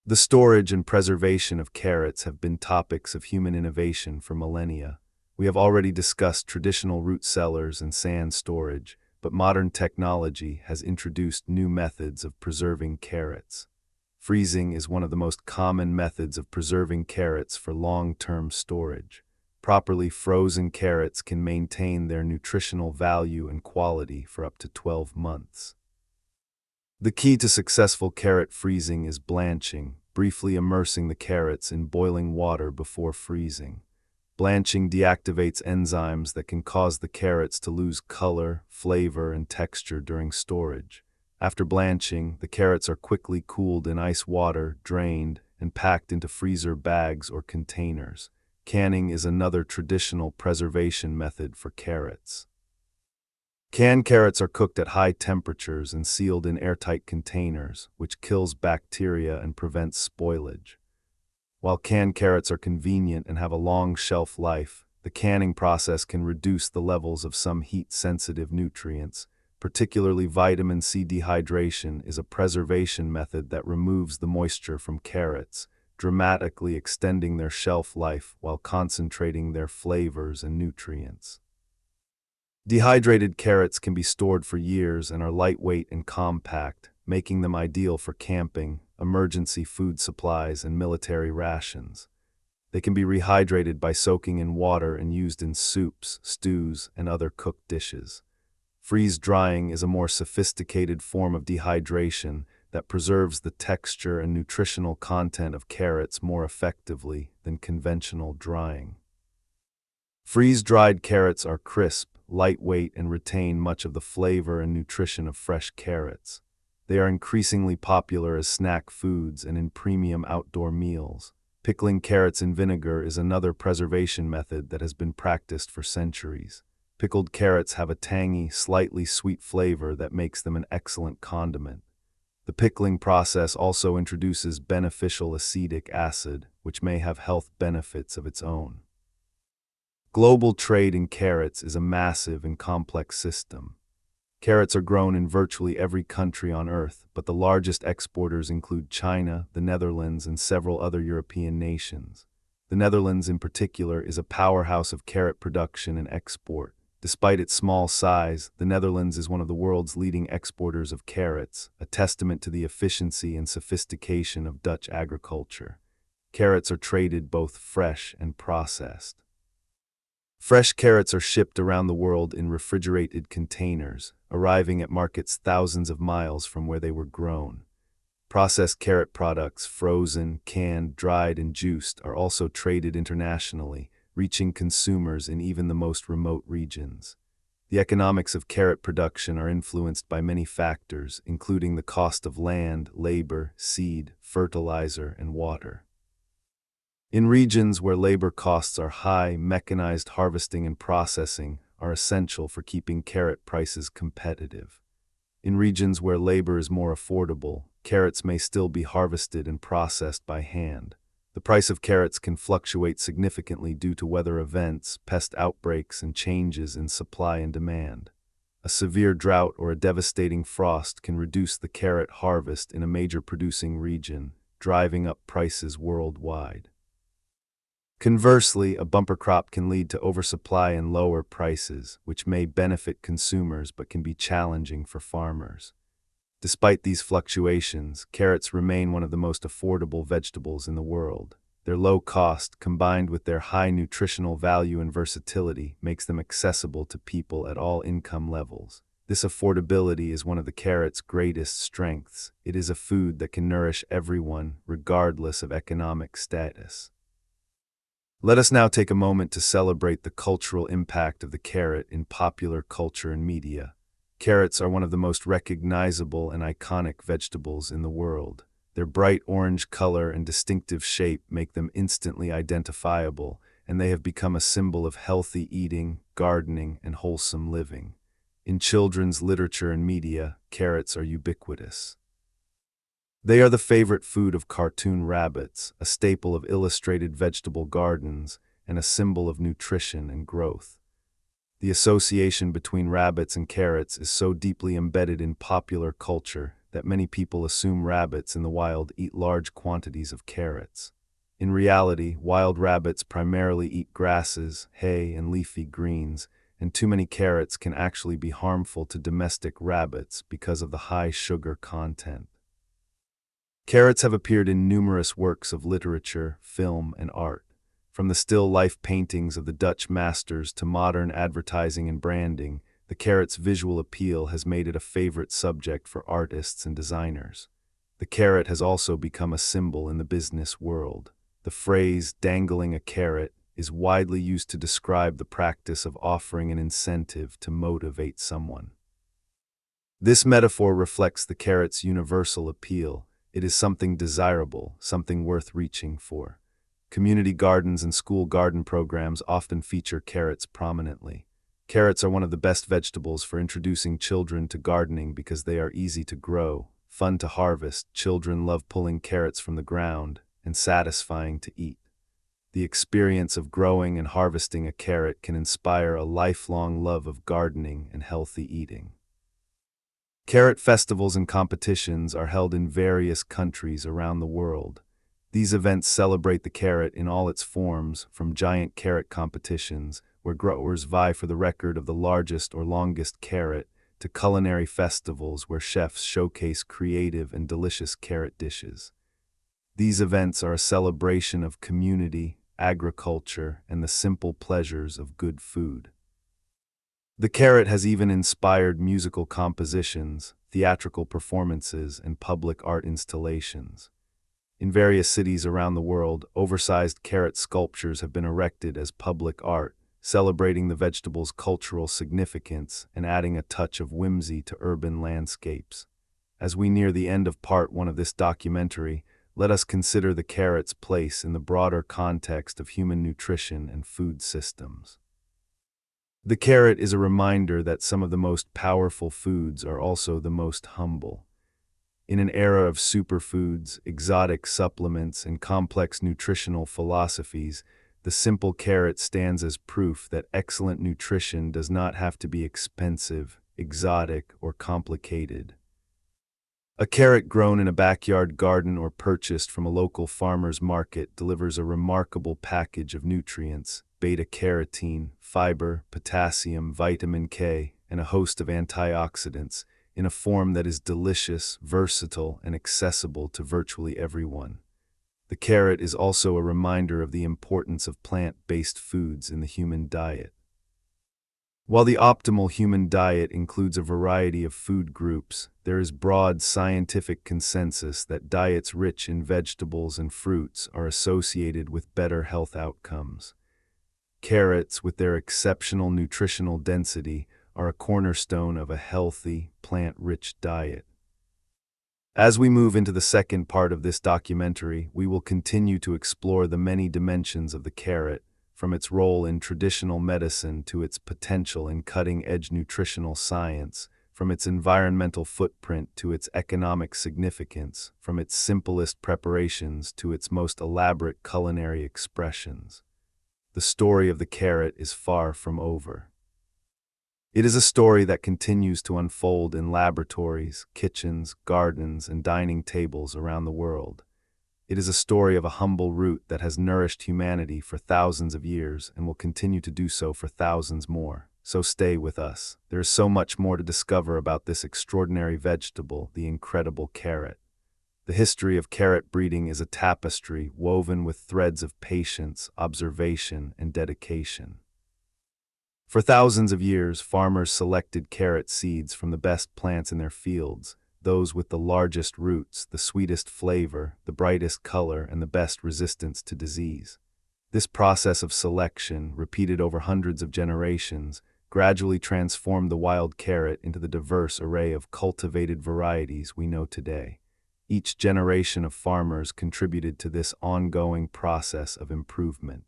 The storage and preservation of carrots have been topics of human innovation for millennia. We have already discussed traditional root cellars and sand storage, but modern technology has introduced new methods of preserving carrots. Freezing is one of the most common methods of preserving carrots for long-term storage. Properly frozen carrots can maintain their nutritional value and quality for up to 12 months. The key to successful carrot freezing is blanching, briefly immersing the carrots in boiling water before freezing. Blanching deactivates enzymes that can cause the carrots to lose color, flavor, and texture during storage. After blanching, the carrots are quickly cooled in ice water, drained, and packed into freezer bags or containers. Canning is another traditional preservation method for carrots. Canned carrots are cooked at high temperatures and sealed in airtight containers, which kills bacteria and prevents spoilage. While canned carrots are convenient and have a long shelf life, the canning process can reduce the levels of some heat-sensitive nutrients. Particularly vitamin C dehydration is a preservation method that removes the moisture from carrots, dramatically extending their shelf life while concentrating their flavors and nutrients. Dehydrated carrots can be stored for years and are lightweight and compact, making them ideal for camping, emergency food supplies, and military rations. They can be rehydrated by soaking in water and used in soups, stews, and other cooked dishes. Freeze-drying is a more sophisticated form of dehydration that preserves the texture and nutritional content of carrots more effectively than conventional drying. Freeze-dried carrots are crisp, lightweight, and retain much of the flavor and nutrition of fresh carrots. They are increasingly popular as snack foods and in premium outdoor meals. Pickling carrots in vinegar is another preservation method that has been practiced for centuries. Pickled carrots have a tangy, slightly sweet flavor that makes them an excellent condiment. The pickling process also introduces beneficial acetic acid, which may have health benefits of its own. Global trade in carrots is a massive and complex system. Carrots are grown in virtually every country on Earth, but the largest exporters include China, the Netherlands, and several other European nations. The Netherlands in particular is a powerhouse of carrot production and export. Despite its small size, the Netherlands is one of the world's leading exporters of carrots, a testament to the efficiency and sophistication of Dutch agriculture. Carrots are traded both fresh and processed. Fresh carrots are shipped around the world in refrigerated containers, arriving at markets thousands of miles from where they were grown. Processed carrot products, frozen, canned, dried, and juiced, are also traded internationally, reaching consumers in even the most remote regions. The economics of carrot production are influenced by many factors, including the cost of land, labor, seed, fertilizer, and water. In regions where labor costs are high, mechanized harvesting and processing are essential for keeping carrot prices competitive. In regions where labor is more affordable, carrots may still be harvested and processed by hand. The price of carrots can fluctuate significantly due to weather events, pest outbreaks, and changes in supply and demand. A severe drought or a devastating frost can reduce the carrot harvest in a major producing region, driving up prices worldwide. Conversely, a bumper crop can lead to oversupply and lower prices, which may benefit consumers but can be challenging for farmers. Despite these fluctuations, carrots remain one of the most affordable vegetables in the world. Their low cost, combined with their high nutritional value and versatility, makes them accessible to people at all income levels. This affordability is one of the carrot's greatest strengths. It is a food that can nourish everyone, regardless of economic status. Let us now take a moment to celebrate the cultural impact of the carrot in popular culture and media. Carrots are one of the most recognizable and iconic vegetables in the world. Their bright orange color and distinctive shape make them instantly identifiable, and they have become a symbol of healthy eating, gardening, and wholesome living. In children's literature and media, carrots are ubiquitous. They are the favorite food of cartoon rabbits, a staple of illustrated vegetable gardens, and a symbol of nutrition and growth. The association between rabbits and carrots is so deeply embedded in popular culture that many people assume rabbits in the wild eat large quantities of carrots. In reality, wild rabbits primarily eat grasses, hay, and leafy greens, and too many carrots can actually be harmful to domestic rabbits because of the high sugar content. Carrots have appeared in numerous works of literature, film, and art. From the still life paintings of the Dutch masters to modern advertising and branding, the carrot's visual appeal has made it a favorite subject for artists and designers. The carrot has also become a symbol in the business world. The phrase "dangling a carrot" is widely used to describe the practice of offering an incentive to motivate someone. This metaphor reflects the carrot's universal appeal. It is something desirable, something worth reaching for. Community gardens and school garden programs often feature carrots prominently. Carrots are one of the best vegetables for introducing children to gardening because they are easy to grow, fun to harvest. Children love pulling carrots from the ground, and satisfying to eat. The experience of growing and harvesting a carrot can inspire a lifelong love of gardening and healthy eating. Carrot festivals and competitions are held in various countries around the world. These events celebrate the carrot in all its forms, from giant carrot competitions, where growers vie for the record of the largest or longest carrot, to culinary festivals where chefs showcase creative and delicious carrot dishes. These events are a celebration of community, agriculture, and the simple pleasures of good food. The carrot has even inspired musical compositions, theatrical performances, and public art installations. In various cities around the world, oversized carrot sculptures have been erected as public art, celebrating the vegetable's cultural significance and adding a touch of whimsy to urban landscapes. As we near the end of part 1 of this documentary, let us consider the carrot's place in the broader context of human nutrition and food systems. The carrot is a reminder that some of the most powerful foods are also the most humble. In an era of superfoods, exotic supplements, and complex nutritional philosophies, the simple carrot stands as proof that excellent nutrition does not have to be expensive, exotic, or complicated. A carrot grown in a backyard garden or purchased from a local farmer's market delivers a remarkable package of nutrients: beta-carotene, fiber, potassium, vitamin K, and a host of antioxidants, in a form that is delicious, versatile, and accessible to virtually everyone. The carrot is also a reminder of the importance of plant-based foods in the human diet. While the optimal human diet includes a variety of food groups, there is broad scientific consensus that diets rich in vegetables and fruits are associated with better health outcomes. Carrots, with their exceptional nutritional density, are a cornerstone of a healthy, plant-rich diet. As we move into the second part of this documentary, we will continue to explore the many dimensions of the carrot, from its role in traditional medicine to its potential in cutting-edge nutritional science, from its environmental footprint to its economic significance, from its simplest preparations to its most elaborate culinary expressions. The story of the carrot is far from over. It is a story that continues to unfold in laboratories, kitchens, gardens, and dining tables around the world. It is a story of a humble root that has nourished humanity for thousands of years and will continue to do so for thousands more. So stay with us. There is so much more to discover about this extraordinary vegetable, the incredible carrot. The history of carrot breeding is a tapestry woven with threads of patience, observation, and dedication. For thousands of years, farmers selected carrot seeds from the best plants in their fields, those with the largest roots, the sweetest flavor, the brightest color, and the best resistance to disease. This process of selection, repeated over hundreds of generations, gradually transformed the wild carrot into the diverse array of cultivated varieties we know today. Each generation of farmers contributed to this ongoing process of improvement.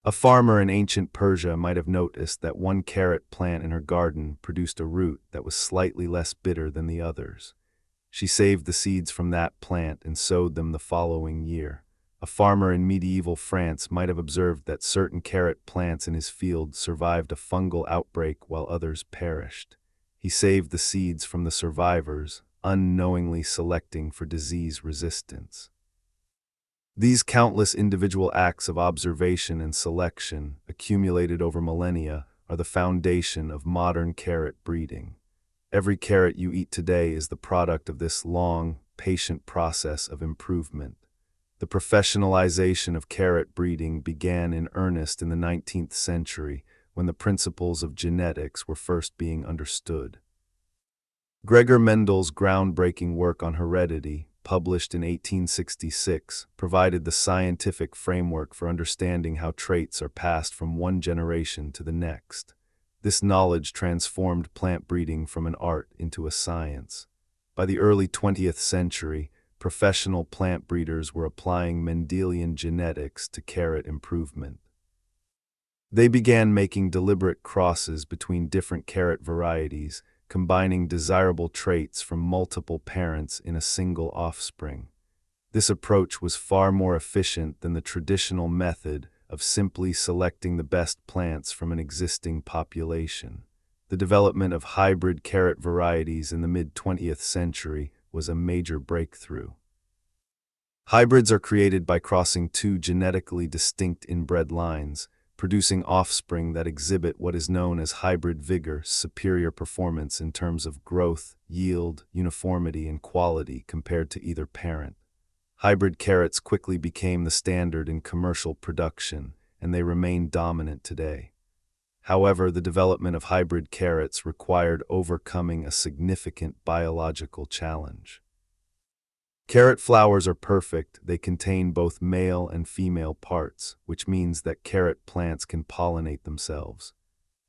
A farmer in ancient Persia might have noticed that one carrot plant in her garden produced a root that was slightly less bitter than the others. She saved the seeds from that plant and sowed them the following year. A farmer in medieval France might have observed that certain carrot plants in his field survived a fungal outbreak while others perished. He saved the seeds from the survivors, unknowingly selecting for disease resistance. These countless individual acts of observation and selection, accumulated over millennia, are the foundation of modern carrot breeding. Every carrot you eat today is the product of this long, patient process of improvement. The professionalization of carrot breeding began in earnest in the 19th century, when the principles of genetics were first being understood. Gregor Mendel's groundbreaking work on heredity, published in 1866, provided the scientific framework for understanding how traits are passed from one generation to the next. This knowledge transformed plant breeding from an art into a science. By the early 20th century, professional plant breeders were applying Mendelian genetics to carrot improvement. They began making deliberate crosses between different carrot varieties, combining desirable traits from multiple parents in a single offspring. This approach was far more efficient than the traditional method of simply selecting the best plants from an existing population. The development of hybrid carrot varieties in the mid-20th century was a major breakthrough. Hybrids are created by crossing two genetically distinct inbred lines, producing offspring that exhibit what is known as hybrid vigor, superior performance in terms of growth, yield, uniformity, and quality compared to either parent. Hybrid carrots quickly became the standard in commercial production, and they remain dominant today. However, the development of hybrid carrots required overcoming a significant biological challenge. Carrot flowers are perfect. They contain both male and female parts, which means that carrot plants can pollinate themselves.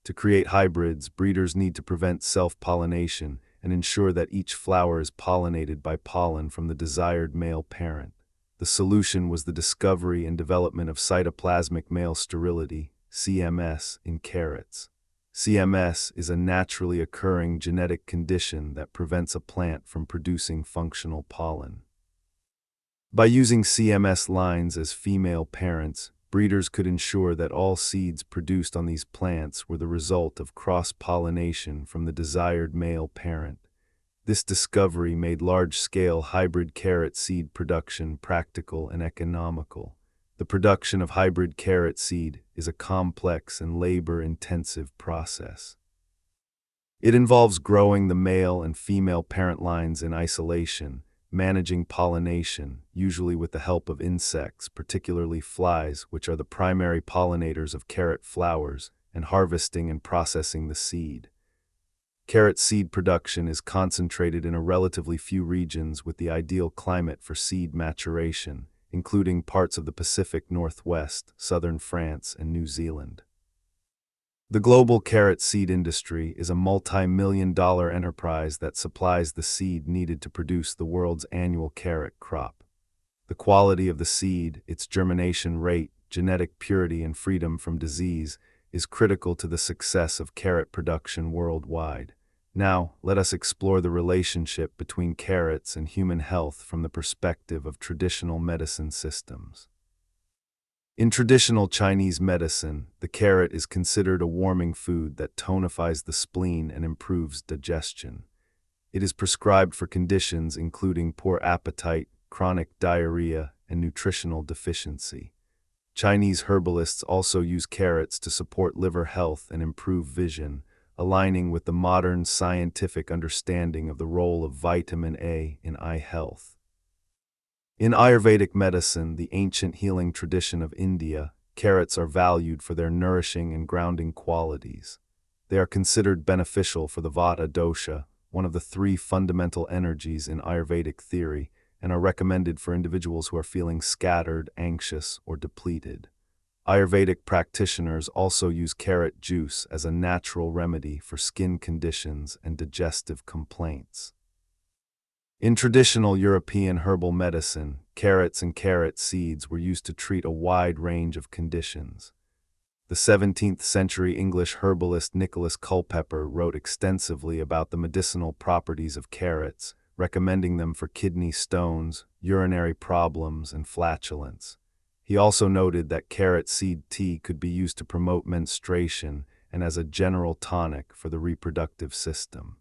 To create hybrids, breeders need to prevent self-pollination and ensure that each flower is pollinated by pollen from the desired male parent. The solution was the discovery and development of cytoplasmic male sterility, CMS, in carrots. CMS is a naturally occurring genetic condition that prevents a plant from producing functional pollen. By using CMS lines as female parents, breeders could ensure that all seeds produced on these plants were the result of cross-pollination from the desired male parent. This discovery made large-scale hybrid carrot seed production practical and economical. The production of hybrid carrot seed is a complex and labor-intensive process. It involves growing the male and female parent lines in isolation, managing pollination, usually with the help of insects, particularly flies, which are the primary pollinators of carrot flowers, and harvesting and processing the seed. Carrot seed production is concentrated in a relatively few regions with the ideal climate for seed maturation, including parts of the Pacific Northwest, southern France, and New Zealand. The global carrot seed industry is a multi-million-dollar enterprise that supplies the seed needed to produce the world's annual carrot crop. The quality of the seed, its germination rate, genetic purity, and freedom from disease is critical to the success of carrot production worldwide. Now, let us explore the relationship between carrots and human health from the perspective of traditional medicine systems. In traditional Chinese medicine, the carrot is considered a warming food that tonifies the spleen and improves digestion. It is prescribed for conditions including poor appetite, chronic diarrhea, and nutritional deficiency. Chinese herbalists also use carrots to support liver health and improve vision, aligning with the modern scientific understanding of the role of vitamin A in eye health. In Ayurvedic medicine, the ancient healing tradition of India, carrots are valued for their nourishing and grounding qualities. They are considered beneficial for the Vata dosha, one of the three fundamental energies in Ayurvedic theory, and are recommended for individuals who are feeling scattered, anxious, or depleted. Ayurvedic practitioners also use carrot juice as a natural remedy for skin conditions and digestive complaints. In traditional European herbal medicine, carrots and carrot seeds were used to treat a wide range of conditions. The 17th century English herbalist Nicholas Culpeper wrote extensively about the medicinal properties of carrots, recommending them for kidney stones, urinary problems, and flatulence. He also noted that carrot seed tea could be used to promote menstruation and as a general tonic for the reproductive system.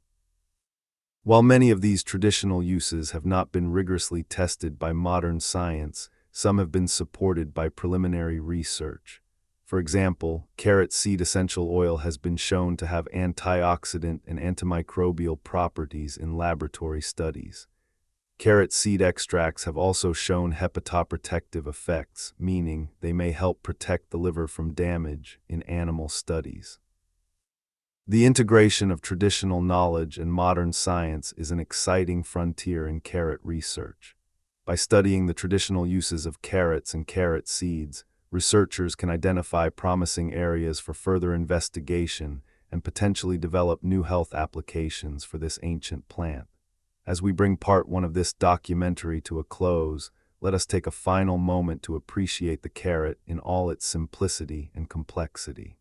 While many of these traditional uses have not been rigorously tested by modern science, some have been supported by preliminary research. For example, carrot seed essential oil has been shown to have antioxidant and antimicrobial properties in laboratory studies. Carrot seed extracts have also shown hepatoprotective effects, meaning they may help protect the liver from damage in animal studies. The integration of traditional knowledge and modern science is an exciting frontier in carrot research. By studying the traditional uses of carrots and carrot seeds, researchers can identify promising areas for further investigation and potentially develop new health applications for this ancient plant. As we bring part one of this documentary to a close, let us take a final moment to appreciate the carrot in all its simplicity and complexity.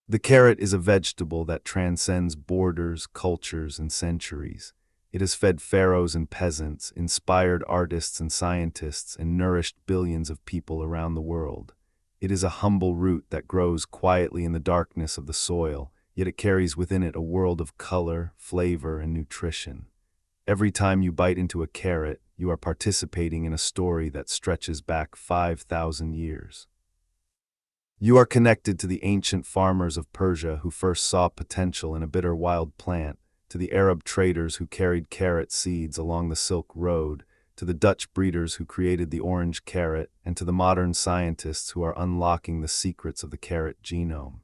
The carrot is a vegetable that transcends borders, cultures, and centuries. It has fed pharaohs and peasants, inspired artists and scientists, and nourished billions of people around the world. It is a humble root that grows quietly in the darkness of the soil, yet it carries within it a world of color, flavor, and nutrition. Every time you bite into a carrot, you are participating in a story that stretches back 5,000 years. You are connected to the ancient farmers of Persia who first saw potential in a bitter wild plant, to the Arab traders who carried carrot seeds along the Silk Road, to the Dutch breeders who created the orange carrot, and to the modern scientists who are unlocking the secrets of the carrot genome.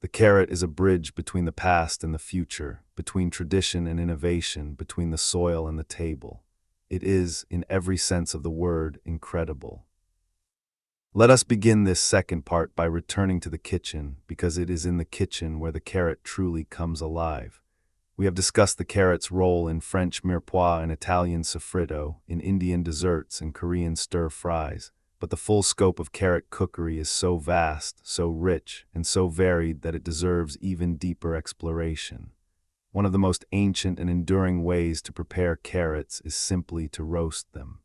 The carrot is a bridge between the past and the future, between tradition and innovation, between the soil and the table. It is, in every sense of the word, incredible. Let us begin this second part by returning to the kitchen, because it is in the kitchen where the carrot truly comes alive. We have discussed the carrot's role in French Mirepoix and Italian soffritto, in Indian desserts and Korean stir-fries, but the full scope of carrot cookery is so vast, so rich, and so varied that it deserves even deeper exploration. One of the most ancient and enduring ways to prepare carrots is simply to roast them.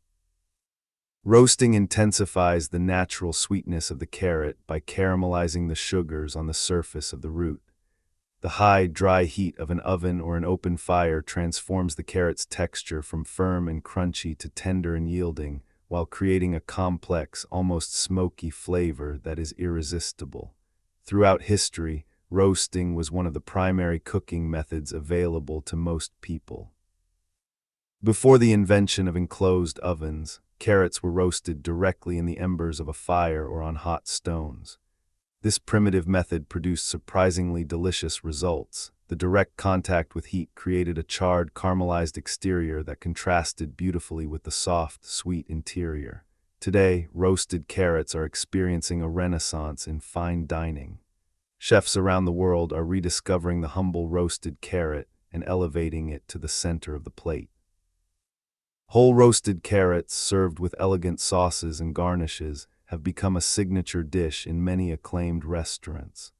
Roasting intensifies the natural sweetness of the carrot by caramelizing the sugars on the surface of the root. The high, dry heat of an oven or an open fire transforms the carrot's texture from firm and crunchy to tender and yielding, while creating a complex, almost smoky flavor that is irresistible. Throughout history, roasting was one of the primary cooking methods available to most people. Before the invention of enclosed ovens, carrots were roasted directly in the embers of a fire or on hot stones. This primitive method produced surprisingly delicious results. The direct contact with heat created a charred, caramelized exterior that contrasted beautifully with the soft, sweet interior. Today, roasted carrots are experiencing a renaissance in fine dining. Chefs around the world are rediscovering the humble roasted carrot and elevating it to the center of the plate. Whole roasted carrots, served with elegant sauces and garnishes, have become a signature dish in many acclaimed restaurants.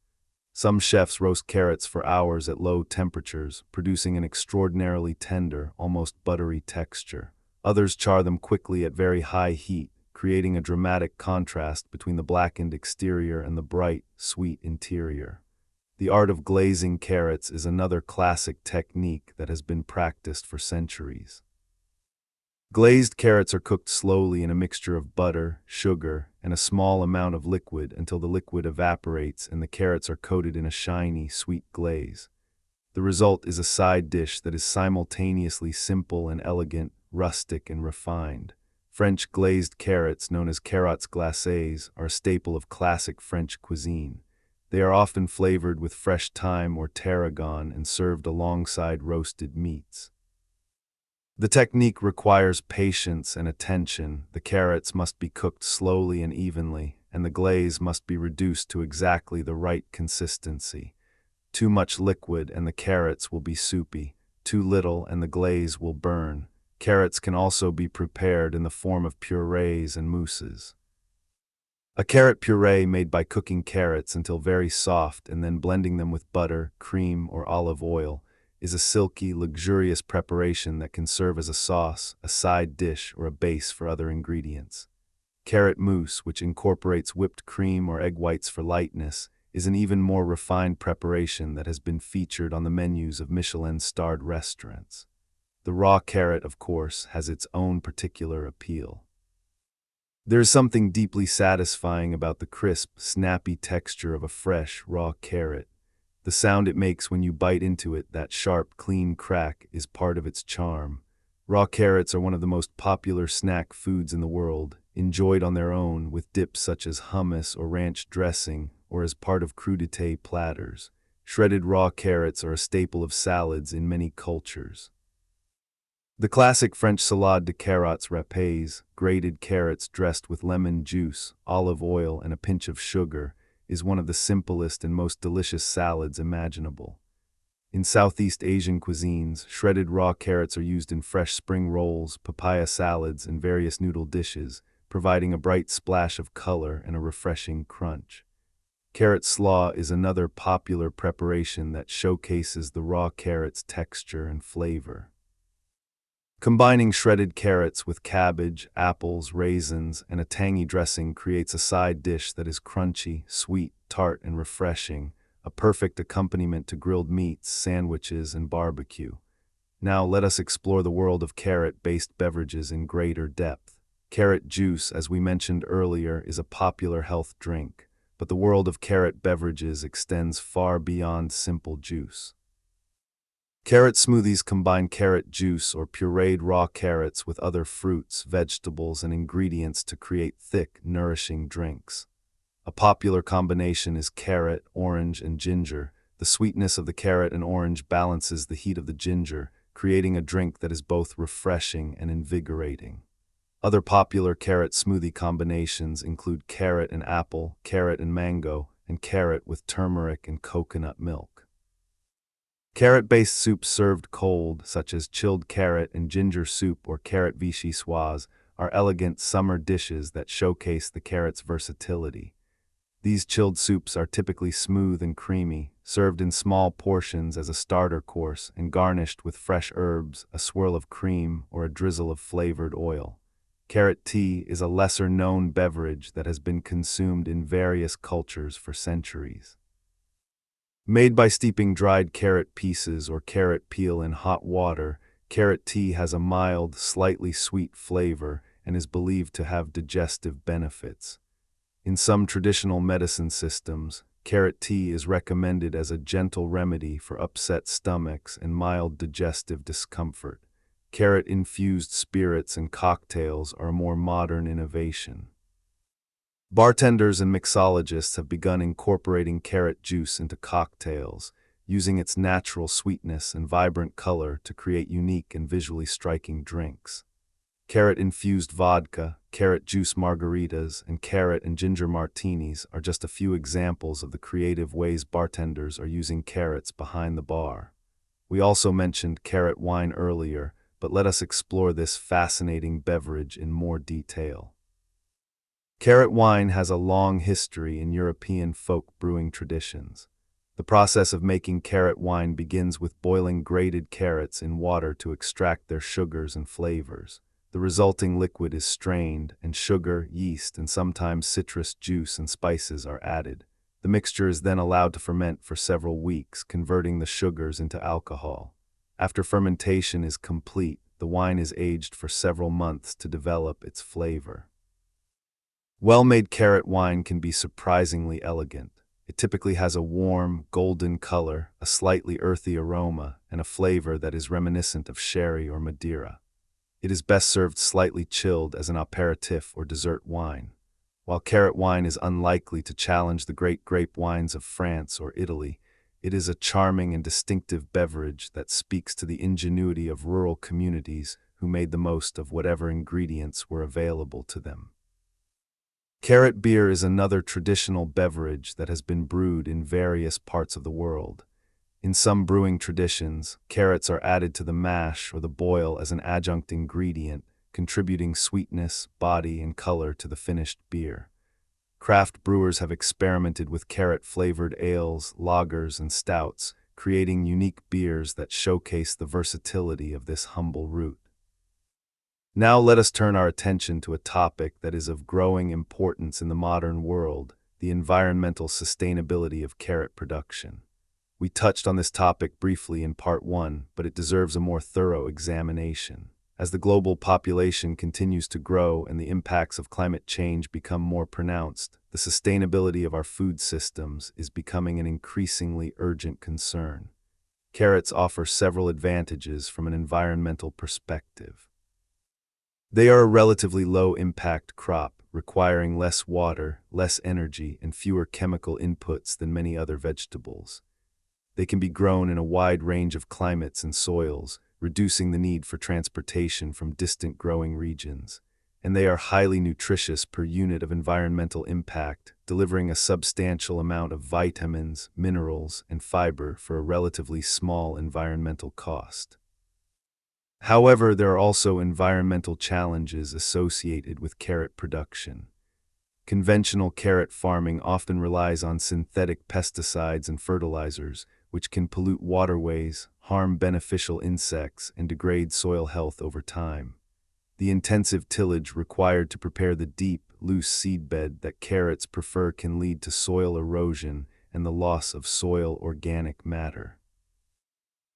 Some chefs roast carrots for hours at low temperatures, producing an extraordinarily tender, almost buttery texture. Others char them quickly at very high heat, creating a dramatic contrast between the blackened exterior and the bright, sweet interior. The art of glazing carrots is another classic technique that has been practiced for centuries. Glazed carrots are cooked slowly in a mixture of butter, sugar, and a small amount of liquid until the liquid evaporates and the carrots are coated in a shiny, sweet glaze. The result is a side dish that is simultaneously simple and elegant, rustic and refined. French glazed carrots, known as carottes glacées, are a staple of classic French cuisine. They are often flavored with fresh thyme or tarragon and served alongside roasted meats. The technique requires patience and attention. The carrots must be cooked slowly and evenly, and the glaze must be reduced to exactly the right consistency. Too much liquid and the carrots will be soupy. Too little and the glaze will burn. Carrots can also be prepared in the form of purees and mousses. A carrot puree made by cooking carrots until very soft and then blending them with butter, cream, or olive oil is a silky, luxurious preparation that can serve as a sauce, a side dish, or a base for other ingredients. Carrot mousse, which incorporates whipped cream or egg whites for lightness, is an even more refined preparation that has been featured on the menus of Michelin-starred restaurants. The raw carrot, of course, has its own particular appeal. There is something deeply satisfying about the crisp, snappy texture of a fresh, raw carrot. The sound it makes when you bite into it, that sharp, clean crack, is part of its charm. Raw carrots are one of the most popular snack foods in the world, enjoyed on their own with dips such as hummus or ranch dressing, or as part of crudité platters. Shredded raw carrots are a staple of salads in many cultures. The classic French salade de carottes râpées, grated carrots dressed with lemon juice, olive oil, and a pinch of sugar, is one of the simplest and most delicious salads imaginable. In Southeast Asian cuisines, shredded raw carrots are used in fresh spring rolls, papaya salads, and various noodle dishes, providing a bright splash of color and a refreshing crunch. Carrot slaw is another popular preparation that showcases the raw carrot's texture and flavor. Combining shredded carrots with cabbage, apples, raisins, and a tangy dressing creates a side dish that is crunchy, sweet, tart, and refreshing, a perfect accompaniment to grilled meats, sandwiches, and barbecue. Now let us explore the world of carrot-based beverages in greater depth. Carrot juice, as we mentioned earlier, is a popular health drink, but the world of carrot beverages extends far beyond simple juice. Carrot smoothies combine carrot juice or pureed raw carrots with other fruits, vegetables, and ingredients to create thick, nourishing drinks. A popular combination is carrot, orange, and ginger. The sweetness of the carrot and orange balances the heat of the ginger, creating a drink that is both refreshing and invigorating. Other popular carrot smoothie combinations include carrot and apple, carrot and mango, and carrot with turmeric and coconut milk. Carrot-based soups served cold, such as chilled carrot and ginger soup or carrot vichyssoise, are elegant summer dishes that showcase the carrot's versatility. These chilled soups are typically smooth and creamy, served in small portions as a starter course and garnished with fresh herbs, a swirl of cream, or a drizzle of flavored oil. Carrot tea is a lesser-known beverage that has been consumed in various cultures for centuries. Made by steeping dried carrot pieces or carrot peel in hot water, carrot tea has a mild, slightly sweet flavor and is believed to have digestive benefits. In some traditional medicine systems, carrot tea is recommended as a gentle remedy for upset stomachs and mild digestive discomfort. Carrot-infused spirits and cocktails are a more modern innovation. Bartenders and mixologists have begun incorporating carrot juice into cocktails, using its natural sweetness and vibrant color to create unique and visually striking drinks. Carrot-infused vodka, carrot juice margaritas, and carrot and ginger martinis are just a few examples of the creative ways bartenders are using carrots behind the bar. We also mentioned carrot wine earlier, but let us explore this fascinating beverage in more detail. Carrot wine has a long history in European folk brewing traditions. The process of making carrot wine begins with boiling grated carrots in water to extract their sugars and flavors. The resulting liquid is strained, and sugar, yeast, and sometimes citrus juice and spices are added. The mixture is then allowed to ferment for several weeks, converting the sugars into alcohol. After fermentation is complete, the wine is aged for several months to develop its flavor. Well-made carrot wine can be surprisingly elegant. It typically has a warm, golden color, a slightly earthy aroma, and a flavor that is reminiscent of sherry or Madeira. It is best served slightly chilled as an aperitif or dessert wine. While carrot wine is unlikely to challenge the great grape wines of France or Italy, it is a charming and distinctive beverage that speaks to the ingenuity of rural communities who made the most of whatever ingredients were available to them. Carrot beer is another traditional beverage that has been brewed in various parts of the world. In some brewing traditions, carrots are added to the mash or the boil as an adjunct ingredient, contributing sweetness, body, and color to the finished beer. Craft brewers have experimented with carrot-flavored ales, lagers, and stouts, creating unique beers that showcase the versatility of this humble root. Now let us turn our attention to a topic that is of growing importance in the modern world, the environmental sustainability of carrot production. We touched on this topic briefly in Part 1, but it deserves a more thorough examination. As the global population continues to grow and the impacts of climate change become more pronounced, the sustainability of our food systems is becoming an increasingly urgent concern. Carrots offer several advantages from an environmental perspective. They are a relatively low-impact crop, requiring less water, less energy, and fewer chemical inputs than many other vegetables. They can be grown in a wide range of climates and soils, reducing the need for transportation from distant growing regions. And they are highly nutritious per unit of environmental impact, delivering a substantial amount of vitamins, minerals, and fiber for a relatively small environmental cost. However, there are also environmental challenges associated with carrot production. Conventional carrot farming often relies on synthetic pesticides and fertilizers, which can pollute waterways, harm beneficial insects, and degrade soil health over time. The intensive tillage required to prepare the deep, loose seedbed that carrots prefer can lead to soil erosion and the loss of soil organic matter.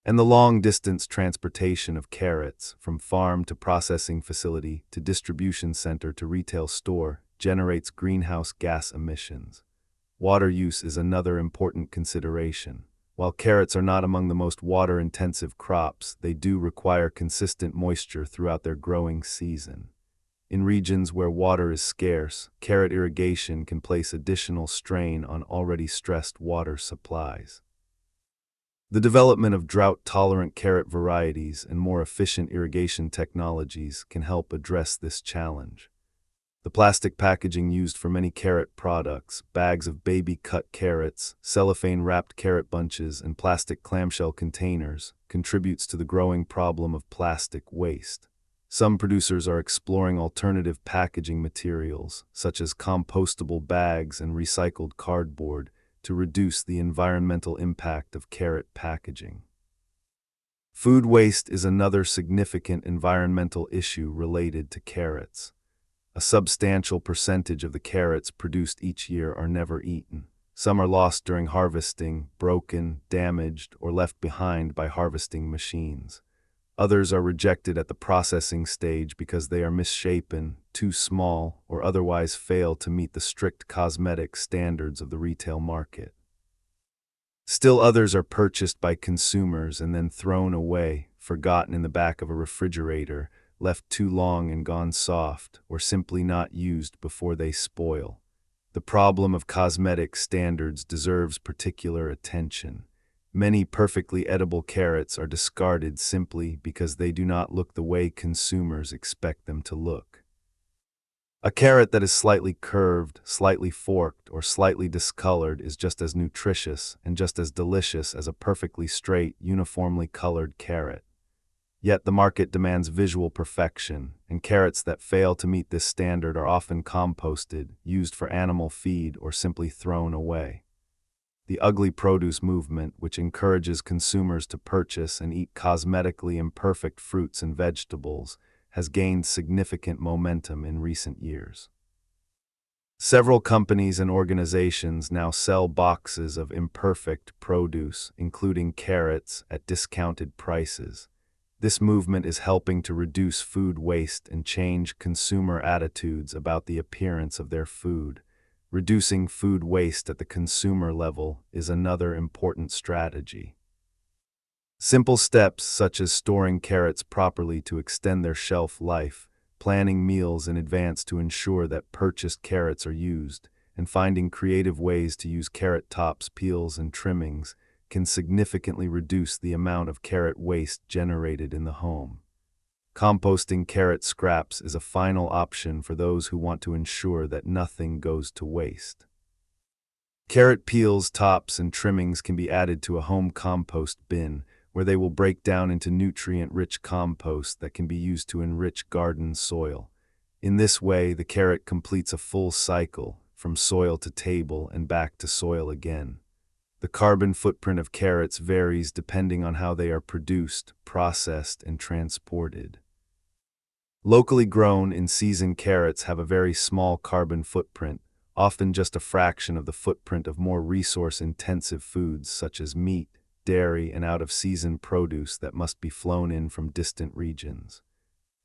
And the long-distance transportation of carrots, from farm to processing facility to distribution center to retail store, generates greenhouse gas emissions. Water use is another important consideration. While carrots are not among the most water-intensive crops, they do require consistent moisture throughout their growing season. In regions where water is scarce, carrot irrigation can place additional strain on already stressed water supplies. The development of drought-tolerant carrot varieties and more efficient irrigation technologies can help address this challenge. The plastic packaging used for many carrot products, bags of baby-cut carrots, cellophane-wrapped carrot bunches, and plastic clamshell containers, contributes to the growing problem of plastic waste. Some producers are exploring alternative packaging materials, such as compostable bags and recycled cardboard, to reduce the environmental impact of carrot packaging. Food waste is another significant environmental issue related to carrots. A substantial percentage of the carrots produced each year are never eaten. Some are lost during harvesting, broken, damaged, or left behind by harvesting machines. Others are rejected at the processing stage because they are misshapen, too small, or otherwise fail to meet the strict cosmetic standards of the retail market. Still others are purchased by consumers and then thrown away, forgotten in the back of a refrigerator, left too long and gone soft, or simply not used before they spoil. The problem of cosmetic standards deserves particular attention. Many perfectly edible carrots are discarded simply because they do not look the way consumers expect them to look. A carrot that is slightly curved, slightly forked, or slightly discolored is just as nutritious and just as delicious as a perfectly straight, uniformly colored carrot. Yet the market demands visual perfection, and carrots that fail to meet this standard are often composted, used for animal feed, or simply thrown away. The ugly produce movement, which encourages consumers to purchase and eat cosmetically imperfect fruits and vegetables, has gained significant momentum in recent years. Several companies and organizations now sell boxes of imperfect produce, including carrots, at discounted prices. This movement is helping to reduce food waste and change consumer attitudes about the appearance of their food. Reducing food waste at the consumer level is another important strategy. Simple steps such as storing carrots properly to extend their shelf life, planning meals in advance to ensure that purchased carrots are used, and finding creative ways to use carrot tops, peels, and trimmings can significantly reduce the amount of carrot waste generated in the home. Composting carrot scraps is a final option for those who want to ensure that nothing goes to waste. Carrot peels, tops, and trimmings can be added to a home compost bin, where they will break down into nutrient-rich compost that can be used to enrich garden soil. In this way, the carrot completes a full cycle, from soil to table and back to soil again. The carbon footprint of carrots varies depending on how they are produced, processed, and transported. Locally grown, in-season carrots have a very small carbon footprint, often just a fraction of the footprint of more resource-intensive foods such as meat, dairy, and out-of-season produce that must be flown in from distant regions.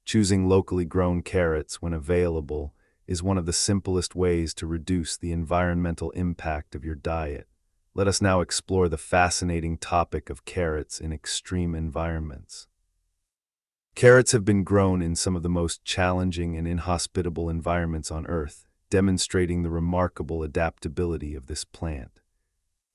Choosing locally grown carrots when available is one of the simplest ways to reduce the environmental impact of your diet. Let us now explore the fascinating topic of carrots in extreme environments. Carrots have been grown in some of the most challenging and inhospitable environments on Earth, demonstrating the remarkable adaptability of this plant.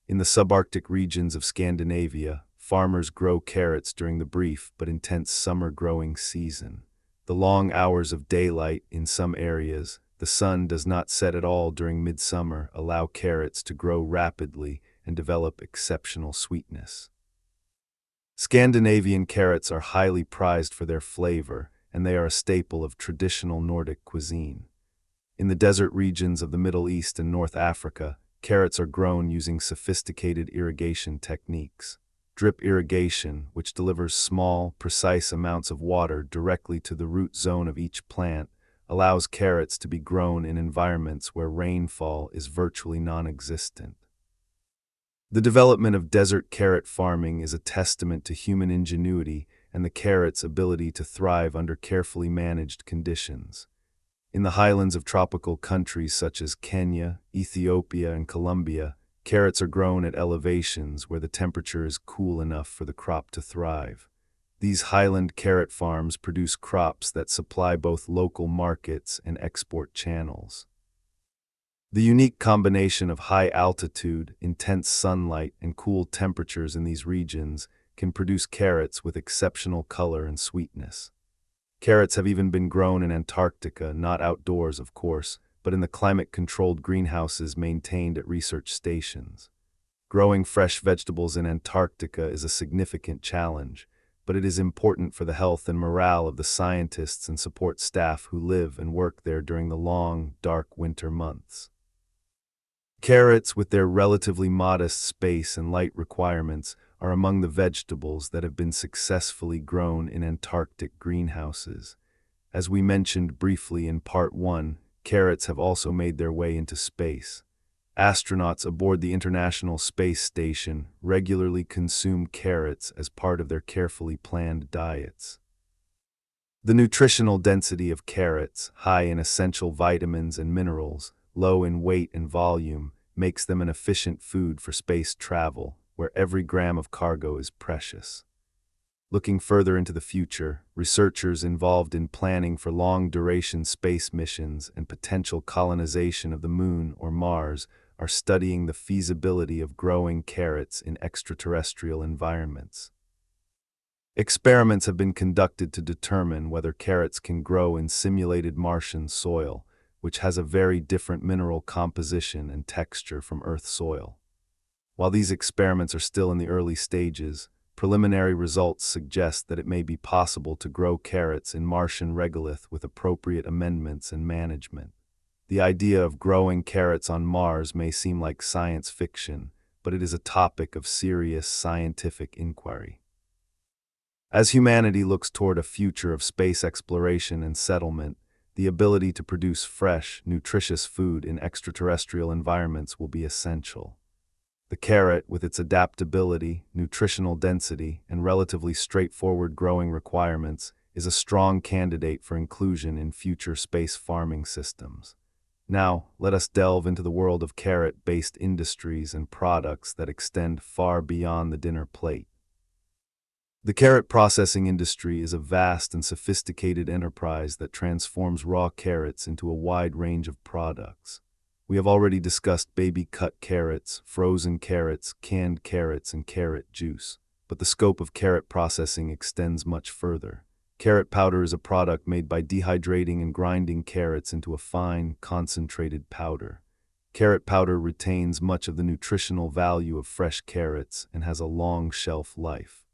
In the subarctic regions of Scandinavia, farmers grow carrots during the brief but intense summer growing season. The long hours of daylight in some areas, the sun does not set at all during midsummer, allow carrots to grow rapidly and develop exceptional sweetness. Scandinavian carrots are highly prized for their flavor, and they are a staple of traditional Nordic cuisine. In the desert regions of the Middle East and North Africa, carrots are grown using sophisticated irrigation techniques. Drip irrigation, which delivers small, precise amounts of water directly to the root zone of each plant, allows carrots to be grown in environments where rainfall is virtually non-existent. The development of desert carrot farming is a testament to human ingenuity and the carrot's ability to thrive under carefully managed conditions. In the highlands of tropical countries such as Kenya, Ethiopia, and Colombia, carrots are grown at elevations where the temperature is cool enough for the crop to thrive. These highland carrot farms produce crops that supply both local markets and export channels. The unique combination of high altitude, intense sunlight, and cool temperatures in these regions can produce carrots with exceptional color and sweetness. Carrots have even been grown in Antarctica, not outdoors, of course, but in the climate-controlled greenhouses maintained at research stations. Growing fresh vegetables in Antarctica is a significant challenge, but it is important for the health and morale of the scientists and support staff who live and work there during the long, dark winter months. Carrots, with their relatively modest space and light requirements, are among the vegetables that have been successfully grown in Antarctic greenhouses. As we mentioned briefly in Part 1, carrots have also made their way into space. Astronauts aboard the International Space Station regularly consume carrots as part of their carefully planned diets. The nutritional density of carrots, high in essential vitamins and minerals, low in weight and volume, makes them an efficient food for space travel, where every gram of cargo is precious. Looking further into the future, researchers involved in planning for long-duration space missions and potential colonization of the Moon or Mars are studying the feasibility of growing carrots in extraterrestrial environments. Experiments have been conducted to determine whether carrots can grow in simulated Martian soil, which has a very different mineral composition and texture from Earth soil. While these experiments are still in the early stages, preliminary results suggest that it may be possible to grow carrots in Martian regolith with appropriate amendments and management. The idea of growing carrots on Mars may seem like science fiction, but it is a topic of serious scientific inquiry. As humanity looks toward a future of space exploration and settlement, the ability to produce fresh, nutritious food in extraterrestrial environments will be essential. The carrot, with its adaptability, nutritional density, and relatively straightforward growing requirements, is a strong candidate for inclusion in future space farming systems. Now, let us delve into the world of carrot-based industries and products that extend far beyond the dinner plate. The carrot processing industry is a vast and sophisticated enterprise that transforms raw carrots into a wide range of products. We have already discussed baby-cut carrots, frozen carrots, canned carrots, and carrot juice, but the scope of carrot processing extends much further. Carrot powder is a product made by dehydrating and grinding carrots into a fine, concentrated powder. Carrot powder retains much of the nutritional value of fresh carrots and has a long shelf life.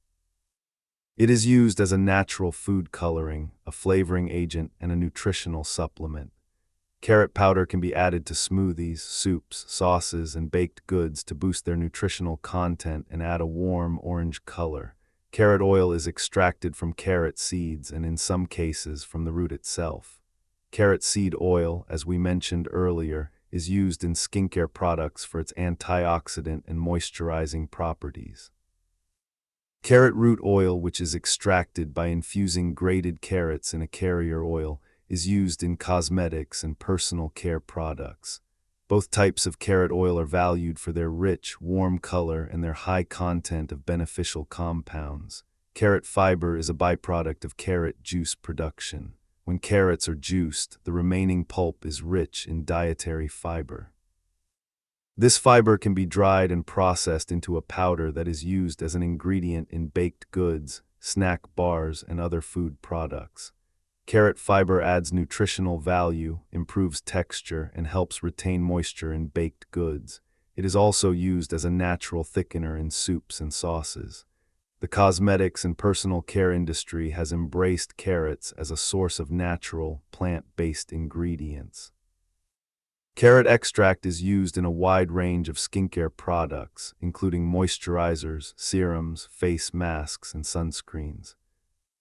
It is used as a natural food coloring, a flavoring agent, and a nutritional supplement. Carrot powder can be added to smoothies, soups, sauces, and baked goods to boost their nutritional content and add a warm orange color. Carrot oil is extracted from carrot seeds and in some cases from the root itself. Carrot seed oil, as we mentioned earlier, is used in skincare products for its antioxidant and moisturizing properties. Carrot root oil, which is extracted by infusing grated carrots in a carrier oil, is used in cosmetics and personal care products. Both types of carrot oil are valued for their rich, warm color and their high content of beneficial compounds. Carrot fiber is a byproduct of carrot juice production. When carrots are juiced, the remaining pulp is rich in dietary fiber. This fiber can be dried and processed into a powder that is used as an ingredient in baked goods, snack bars, and other food products. Carrot fiber adds nutritional value, improves texture, and helps retain moisture in baked goods. It is also used as a natural thickener in soups and sauces. The cosmetics and personal care industry has embraced carrots as a source of natural, plant-based ingredients. Carrot extract is used in a wide range of skincare products, including moisturizers, serums, face masks, and sunscreens.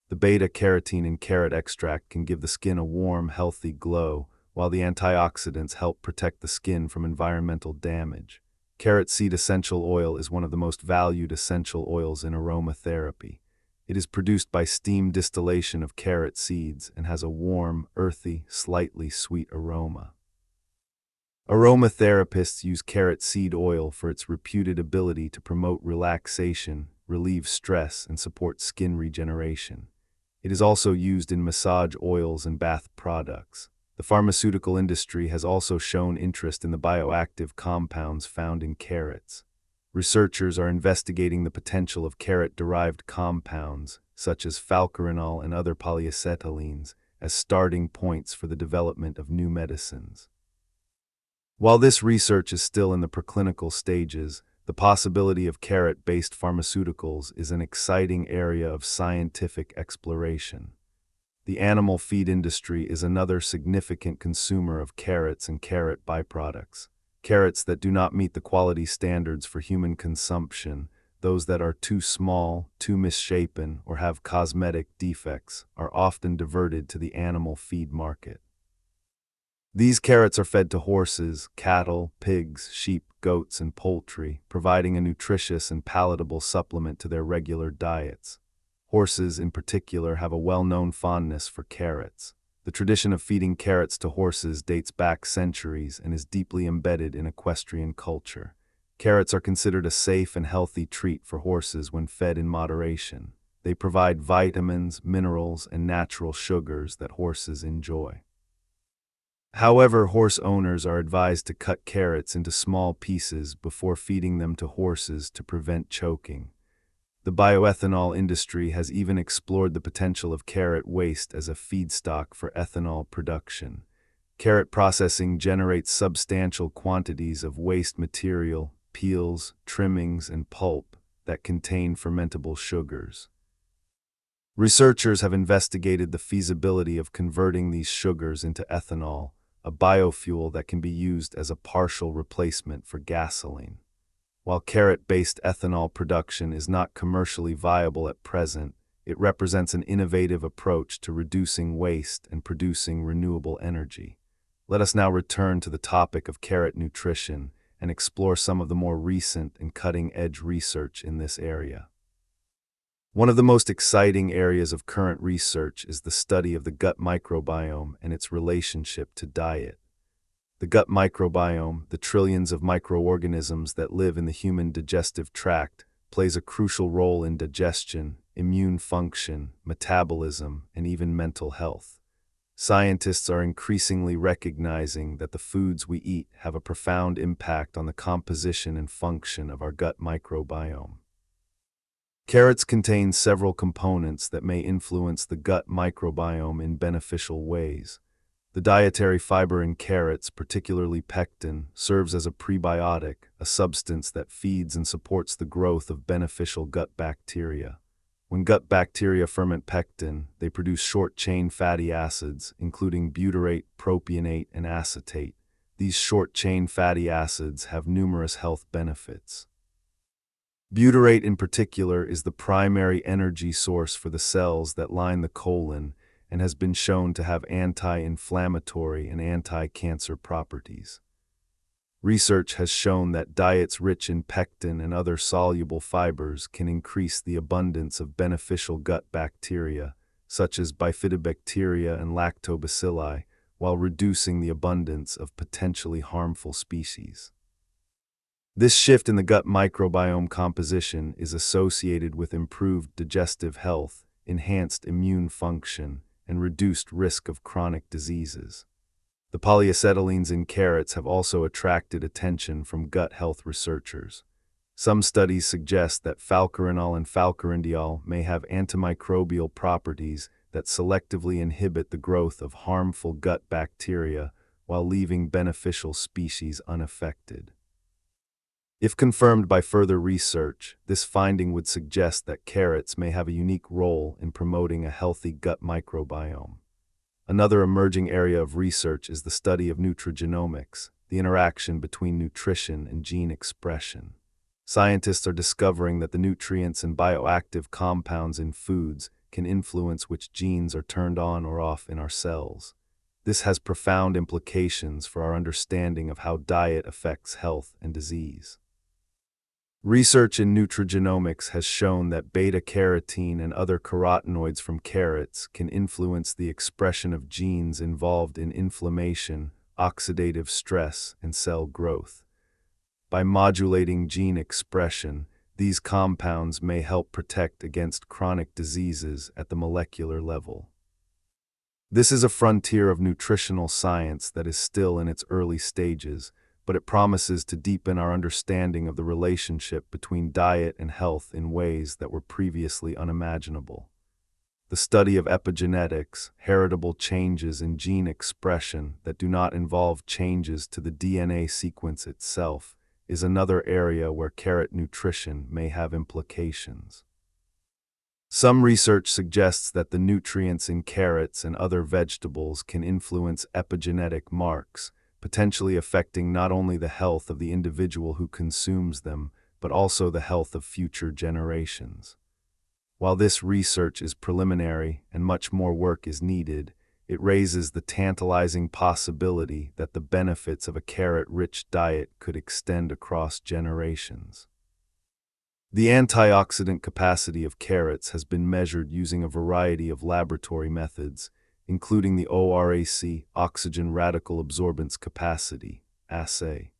The beta-carotene in carrot extract can give the skin a warm, healthy glow, while the antioxidants help protect the skin from environmental damage. Carrot seed essential oil is one of the most valued essential oils in aromatherapy. It is produced by steam distillation of carrot seeds and has a warm, earthy, slightly sweet aroma. Aromatherapists use carrot seed oil for its reputed ability to promote relaxation, relieve stress, and support skin regeneration. It is also used in massage oils and bath products. The pharmaceutical industry has also shown interest in the bioactive compounds found in carrots. Researchers are investigating the potential of carrot-derived compounds, such as falcarinol and other polyacetylenes, as starting points for the development of new medicines. While this research is still in the preclinical stages, the possibility of carrot-based pharmaceuticals is an exciting area of scientific exploration. The animal feed industry is another significant consumer of carrots and carrot byproducts. Carrots that do not meet the quality standards for human consumption, those that are too small, too misshapen, or have cosmetic defects, are often diverted to the animal feed market. These carrots are fed to horses, cattle, pigs, sheep, goats, and poultry, providing a nutritious and palatable supplement to their regular diets. Horses, in particular, have a well-known fondness for carrots. The tradition of feeding carrots to horses dates back centuries and is deeply embedded in equestrian culture. Carrots are considered a safe and healthy treat for horses when fed in moderation. They provide vitamins, minerals, and natural sugars that horses enjoy. However, horse owners are advised to cut carrots into small pieces before feeding them to horses to prevent choking. The bioethanol industry has even explored the potential of carrot waste as a feedstock for ethanol production. Carrot processing generates substantial quantities of waste material, peels, trimmings, and pulp that contain fermentable sugars. Researchers have investigated the feasibility of converting these sugars into ethanol, a biofuel that can be used as a partial replacement for gasoline. While carrot-based ethanol production is not commercially viable at present, it represents an innovative approach to reducing waste and producing renewable energy. Let us now return to the topic of carrot nutrition and explore some of the more recent and cutting-edge research in this area. One of the most exciting areas of current research is the study of the gut microbiome and its relationship to diet. The gut microbiome, the trillions of microorganisms that live in the human digestive tract, plays a crucial role in digestion, immune function, metabolism, and even mental health. Scientists are increasingly recognizing that the foods we eat have a profound impact on the composition and function of our gut microbiome. Carrots contain several components that may influence the gut microbiome in beneficial ways. The dietary fiber in carrots, particularly pectin, serves as a prebiotic, a substance that feeds and supports the growth of beneficial gut bacteria. When gut bacteria ferment pectin, they produce short-chain fatty acids, including butyrate, propionate, and acetate. These short-chain fatty acids have numerous health benefits. Butyrate in particular is the primary energy source for the cells that line the colon and has been shown to have anti-inflammatory and anti-cancer properties. Research has shown that diets rich in pectin and other soluble fibers can increase the abundance of beneficial gut bacteria, such as bifidobacteria and lactobacilli, while reducing the abundance of potentially harmful species. This shift in the gut microbiome composition is associated with improved digestive health, enhanced immune function, and reduced risk of chronic diseases. The polyacetylenes in carrots have also attracted attention from gut health researchers. Some studies suggest that falcarinol and falcarindiol may have antimicrobial properties that selectively inhibit the growth of harmful gut bacteria while leaving beneficial species unaffected. If confirmed by further research, this finding would suggest that carrots may have a unique role in promoting a healthy gut microbiome. Another emerging area of research is the study of nutrigenomics, the interaction between nutrition and gene expression. Scientists are discovering that the nutrients and bioactive compounds in foods can influence which genes are turned on or off in our cells. This has profound implications for our understanding of how diet affects health and disease. Research in nutrigenomics has shown that beta-carotene and other carotenoids from carrots can influence the expression of genes involved in inflammation, oxidative stress, and cell growth. By modulating gene expression, these compounds may help protect against chronic diseases at the molecular level. This is a frontier of nutritional science that is still in its early stages, but it promises to deepen our understanding of the relationship between diet and health in ways that were previously unimaginable. The study of epigenetics, heritable changes in gene expression that do not involve changes to the DNA sequence itself, is another area where carrot nutrition may have implications. Some research suggests that the nutrients in carrots and other vegetables can influence epigenetic marks, potentially affecting not only the health of the individual who consumes them, but also the health of future generations. While this research is preliminary and much more work is needed, it raises the tantalizing possibility that the benefits of a carrot-rich diet could extend across generations. The antioxidant capacity of carrots has been measured using a variety of laboratory methods, including the ORAC, oxygen radical absorbance capacity, assay.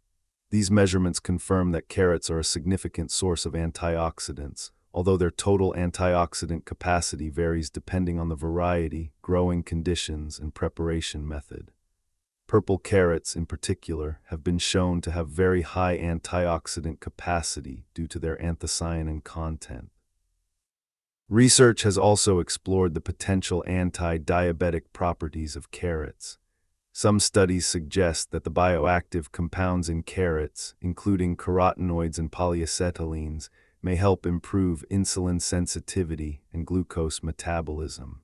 These measurements confirm that carrots are a significant source of antioxidants, although their total antioxidant capacity varies depending on the variety, growing conditions, and preparation method. Purple carrots, in particular, have been shown to have very high antioxidant capacity due to their anthocyanin content. Research has also explored the potential anti-diabetic properties of carrots. Some studies suggest that the bioactive compounds in carrots, including carotenoids and polyacetylenes, may help improve insulin sensitivity and glucose metabolism.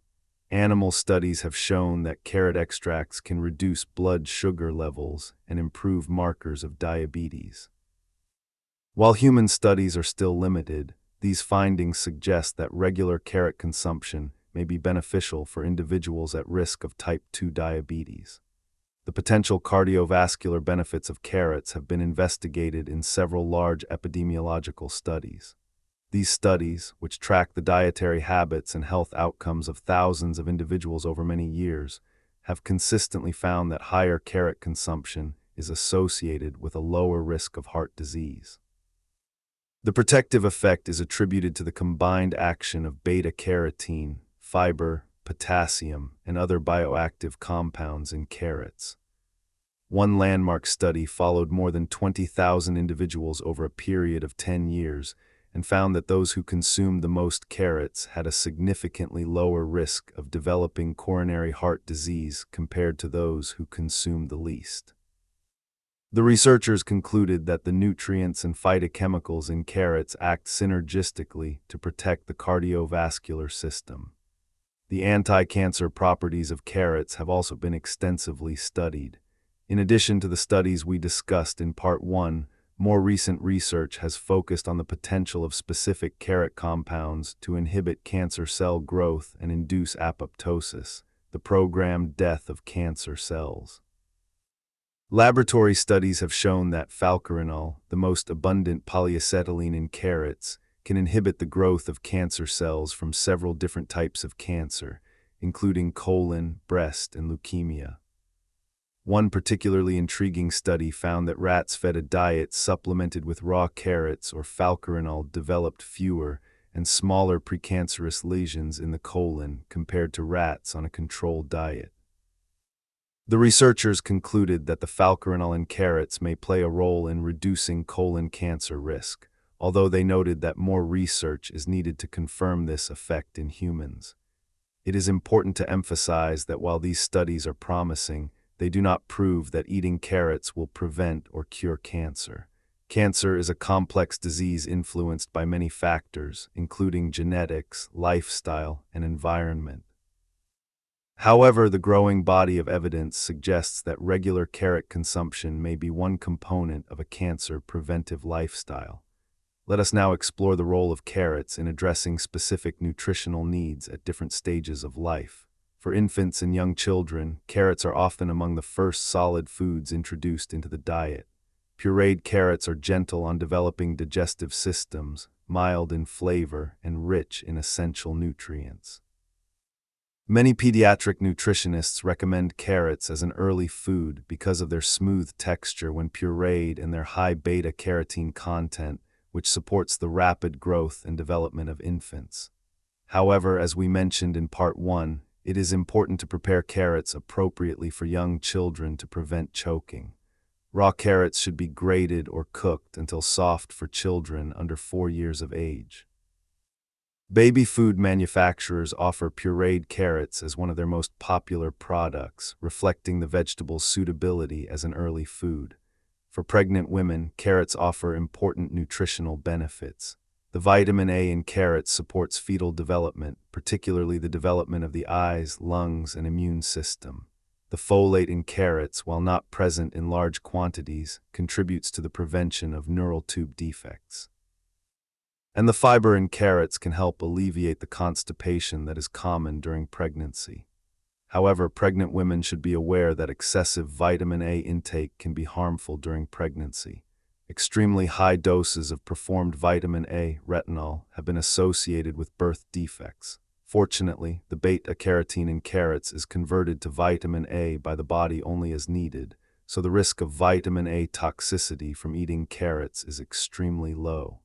Animal studies have shown that carrot extracts can reduce blood sugar levels and improve markers of diabetes. While human studies are still limited, these findings suggest that regular carrot consumption may be beneficial for individuals at risk of type 2 diabetes. The potential cardiovascular benefits of carrots have been investigated in several large epidemiological studies. These studies, which track the dietary habits and health outcomes of thousands of individuals over many years, have consistently found that higher carrot consumption is associated with a lower risk of heart disease. The protective effect is attributed to the combined action of beta-carotene, fiber, potassium, and other bioactive compounds in carrots. One landmark study followed more than 20,000 individuals over a period of 10 years and found that those who consumed the most carrots had a significantly lower risk of developing coronary heart disease compared to those who consumed the least. The researchers concluded that the nutrients and phytochemicals in carrots act synergistically to protect the cardiovascular system. The anti-cancer properties of carrots have also been extensively studied. In addition to the studies we discussed in Part 1, more recent research has focused on the potential of specific carrot compounds to inhibit cancer cell growth and induce apoptosis, the programmed death of cancer cells. Laboratory studies have shown that falcarinol, the most abundant polyacetylene in carrots, can inhibit the growth of cancer cells from several different types of cancer, including colon, breast, and leukemia. One particularly intriguing study found that rats fed a diet supplemented with raw carrots or falcarinol developed fewer and smaller precancerous lesions in the colon compared to rats on a controlled diet. The researchers concluded that the falcarinol in carrots may play a role in reducing colon cancer risk, although they noted that more research is needed to confirm this effect in humans. It is important to emphasize that while these studies are promising, they do not prove that eating carrots will prevent or cure cancer. Cancer is a complex disease influenced by many factors, including genetics, lifestyle, and environment. However, the growing body of evidence suggests that regular carrot consumption may be one component of a cancer-preventive lifestyle. Let us now explore the role of carrots in addressing specific nutritional needs at different stages of life. For infants and young children, carrots are often among the first solid foods introduced into the diet. Pureed carrots are gentle on developing digestive systems, mild in flavor, and rich in essential nutrients. Many pediatric nutritionists recommend carrots as an early food because of their smooth texture when pureed and their high beta-carotene content, which supports the rapid growth and development of infants. However, as we mentioned in Part 1, it is important to prepare carrots appropriately for young children to prevent choking. Raw carrots should be grated or cooked until soft for children under 4 years of age. Baby food manufacturers offer pureed carrots as one of their most popular products, reflecting the vegetable's suitability as an early food. For pregnant women, carrots offer important nutritional benefits. The vitamin A in carrots supports fetal development, particularly the development of the eyes, lungs, and immune system. The folate in carrots, while not present in large quantities, contributes to the prevention of neural tube defects. And the fiber in carrots can help alleviate the constipation that is common during pregnancy. However, pregnant women should be aware that excessive vitamin A intake can be harmful during pregnancy. Extremely high doses of performed vitamin A, retinol, have been associated with birth defects. Fortunately, the beta-carotene in carrots is converted to vitamin A by the body only as needed, so the risk of vitamin A toxicity from eating carrots is extremely low.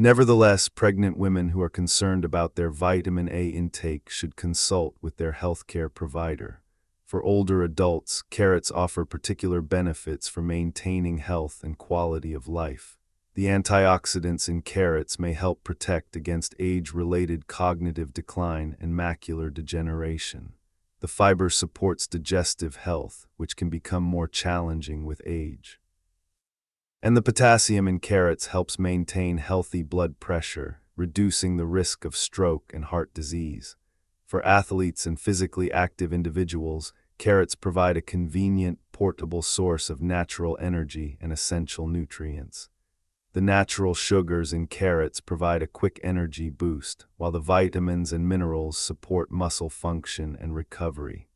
Nevertheless, pregnant women who are concerned about their vitamin A intake should consult with their healthcare provider. For older adults, carrots offer particular benefits for maintaining health and quality of life. The antioxidants in carrots may help protect against age-related cognitive decline and macular degeneration. The fiber supports digestive health, which can become more challenging with age. And the potassium in carrots helps maintain healthy blood pressure, reducing the risk of stroke and heart disease. For athletes and physically active individuals, carrots provide a convenient, portable source of natural energy and essential nutrients. The natural sugars in carrots provide a quick energy boost, while the vitamins and minerals support muscle function and recovery.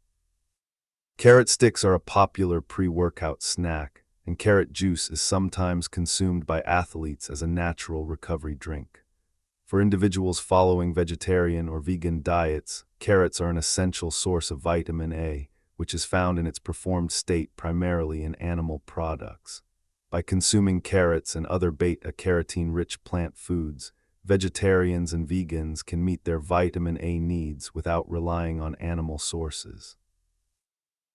Carrot sticks are a popular pre-workout snack, and carrot juice is sometimes consumed by athletes as a natural recovery drink. For individuals following vegetarian or vegan diets, carrots are an essential source of vitamin A, which is found in its performed state primarily in animal products. By consuming carrots and other beta-carotene-rich plant foods, vegetarians and vegans can meet their vitamin A needs without relying on animal sources.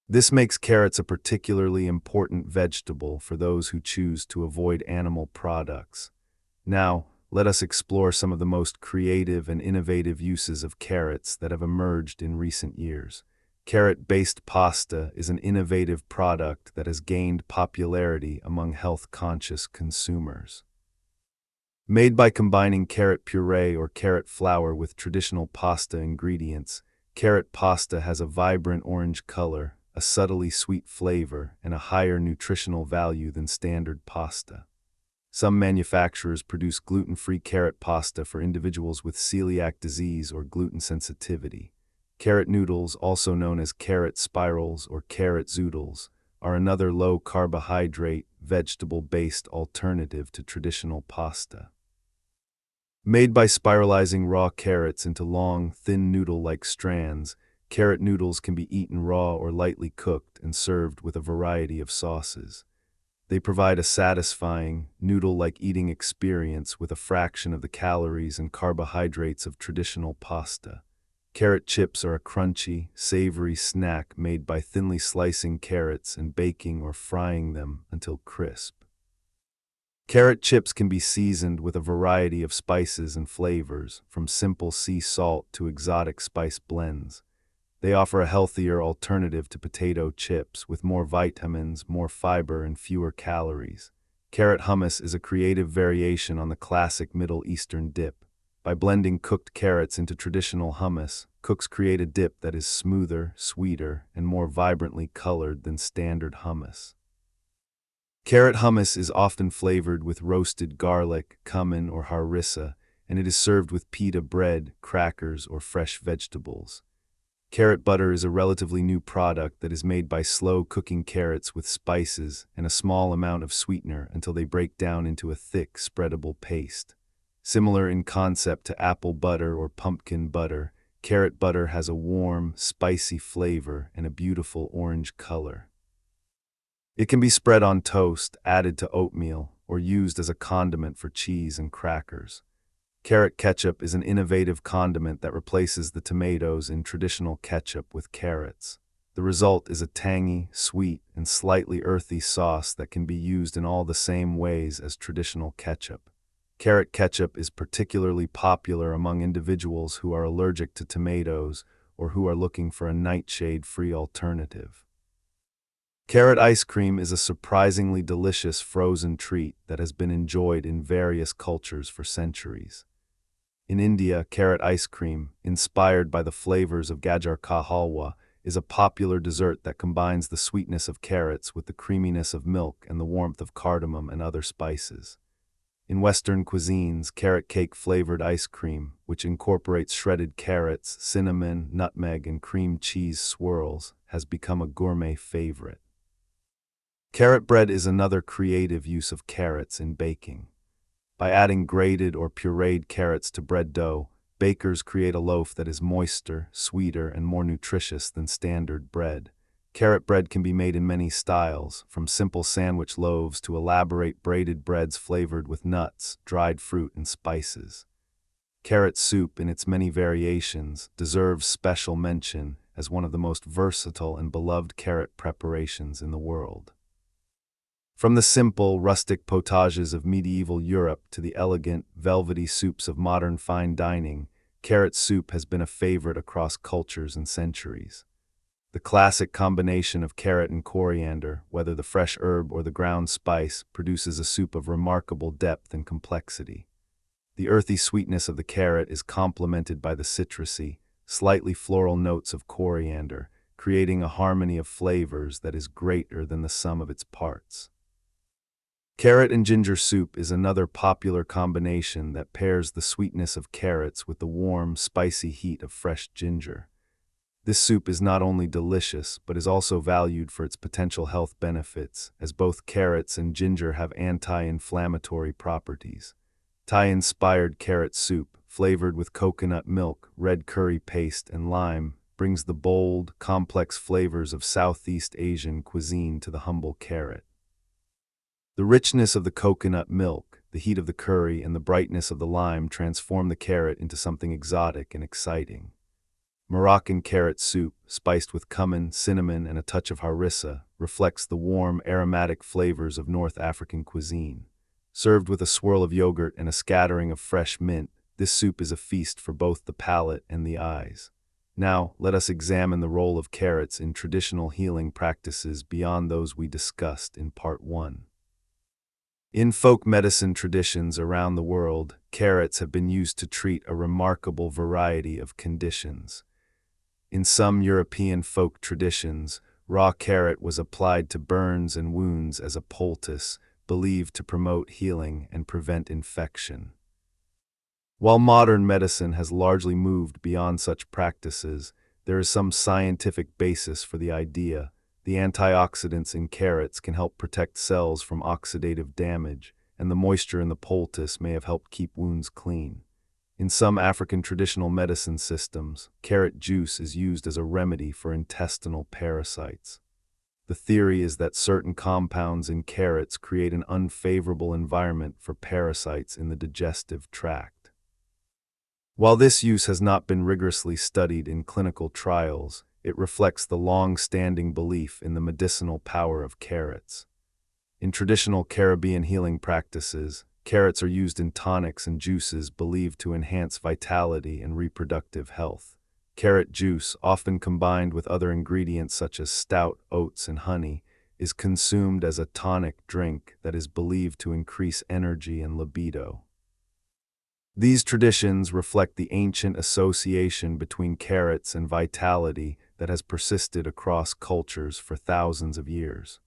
This makes carrots a particularly important vegetable for those who choose to avoid animal products. Now, let us explore some of the most creative and innovative uses of carrots that have emerged in recent years. Carrot-based pasta is an innovative product that has gained popularity among health-conscious consumers. Made by combining carrot puree or carrot flour with traditional pasta ingredients, carrot pasta has a vibrant orange color, a subtly sweet flavor, and a higher nutritional value than standard pasta. Some manufacturers produce gluten-free carrot pasta for individuals with celiac disease or gluten sensitivity. Carrot noodles, also known as carrot spirals or carrot zoodles, are another low-carbohydrate, vegetable-based alternative to traditional pasta. Made by spiralizing raw carrots into long, thin noodle-like strands, carrot noodles can be eaten raw or lightly cooked and served with a variety of sauces. They provide a satisfying, noodle-like eating experience with a fraction of the calories and carbohydrates of traditional pasta. Carrot chips are a crunchy, savory snack made by thinly slicing carrots and baking or frying them until crisp. Carrot chips can be seasoned with a variety of spices and flavors, from simple sea salt to exotic spice blends. They offer a healthier alternative to potato chips with more vitamins, more fiber, and fewer calories. Carrot hummus is a creative variation on the classic Middle Eastern dip. By blending cooked carrots into traditional hummus, cooks create a dip that is smoother, sweeter, and more vibrantly colored than standard hummus. Carrot hummus is often flavored with roasted garlic, cumin, or harissa, and it is served with pita bread, crackers, or fresh vegetables. Carrot butter is a relatively new product that is made by slow cooking carrots with spices and a small amount of sweetener until they break down into a thick, spreadable paste. Similar in concept to apple butter or pumpkin butter, carrot butter has a warm, spicy flavor and a beautiful orange color. It can be spread on toast, added to oatmeal, or used as a condiment for cheese and crackers. Carrot ketchup is an innovative condiment that replaces the tomatoes in traditional ketchup with carrots. The result is a tangy, sweet, and slightly earthy sauce that can be used in all the same ways as traditional ketchup. Carrot ketchup is particularly popular among individuals who are allergic to tomatoes or who are looking for a nightshade-free alternative. Carrot ice cream is a surprisingly delicious frozen treat that has been enjoyed in various cultures for centuries. In India, carrot ice cream, inspired by the flavors of Gajar ka Halwa, is a popular dessert that combines the sweetness of carrots with the creaminess of milk and the warmth of cardamom and other spices. In Western cuisines, carrot cake-flavored ice cream, which incorporates shredded carrots, cinnamon, nutmeg, and cream cheese swirls, has become a gourmet favorite. Carrot bread is another creative use of carrots in baking. By adding grated or pureed carrots to bread dough, bakers create a loaf that is moister, sweeter, and more nutritious than standard bread. Carrot bread can be made in many styles, from simple sandwich loaves to elaborate braided breads flavored with nuts, dried fruit, and spices. Carrot soup, in its many variations, deserves special mention as one of the most versatile and beloved carrot preparations in the world. From the simple, rustic potages of medieval Europe to the elegant, velvety soups of modern fine dining, carrot soup has been a favorite across cultures and centuries. The classic combination of carrot and coriander, whether the fresh herb or the ground spice, produces a soup of remarkable depth and complexity. The earthy sweetness of the carrot is complemented by the citrusy, slightly floral notes of coriander, creating a harmony of flavors that is greater than the sum of its parts. Carrot and ginger soup is another popular combination that pairs the sweetness of carrots with the warm, spicy heat of fresh ginger. This soup is not only delicious, but is also valued for its potential health benefits, as both carrots and ginger have anti-inflammatory properties. Thai-inspired carrot soup, flavored with coconut milk, red curry paste, and lime, brings the bold, complex flavors of Southeast Asian cuisine to the humble carrot. The richness of the coconut milk, the heat of the curry, and the brightness of the lime transform the carrot into something exotic and exciting. Moroccan carrot soup, spiced with cumin, cinnamon, and a touch of harissa, reflects the warm, aromatic flavors of North African cuisine. Served with a swirl of yogurt and a scattering of fresh mint, this soup is a feast for both the palate and the eyes. Now, let us examine the role of carrots in traditional healing practices beyond those we discussed in Part 1. In folk medicine traditions around the world, carrots have been used to treat a remarkable variety of conditions. In some European folk traditions, raw carrot was applied to burns and wounds as a poultice, believed to promote healing and prevent infection. While modern medicine has largely moved beyond such practices, there is some scientific basis for the idea. The antioxidants in carrots can help protect cells from oxidative damage, and the moisture in the poultice may have helped keep wounds clean. In some African traditional medicine systems, carrot juice is used as a remedy for intestinal parasites. The theory is that certain compounds in carrots create an unfavorable environment for parasites in the digestive tract. While this use has not been rigorously studied in clinical trials, it reflects the long-standing belief in the medicinal power of carrots. In traditional Caribbean healing practices, carrots are used in tonics and juices believed to enhance vitality and reproductive health. Carrot juice, often combined with other ingredients such as stout, oats, and honey, is consumed as a tonic drink that is believed to increase energy and libido. These traditions reflect the ancient association between carrots and vitality that has persisted across cultures for thousands of years.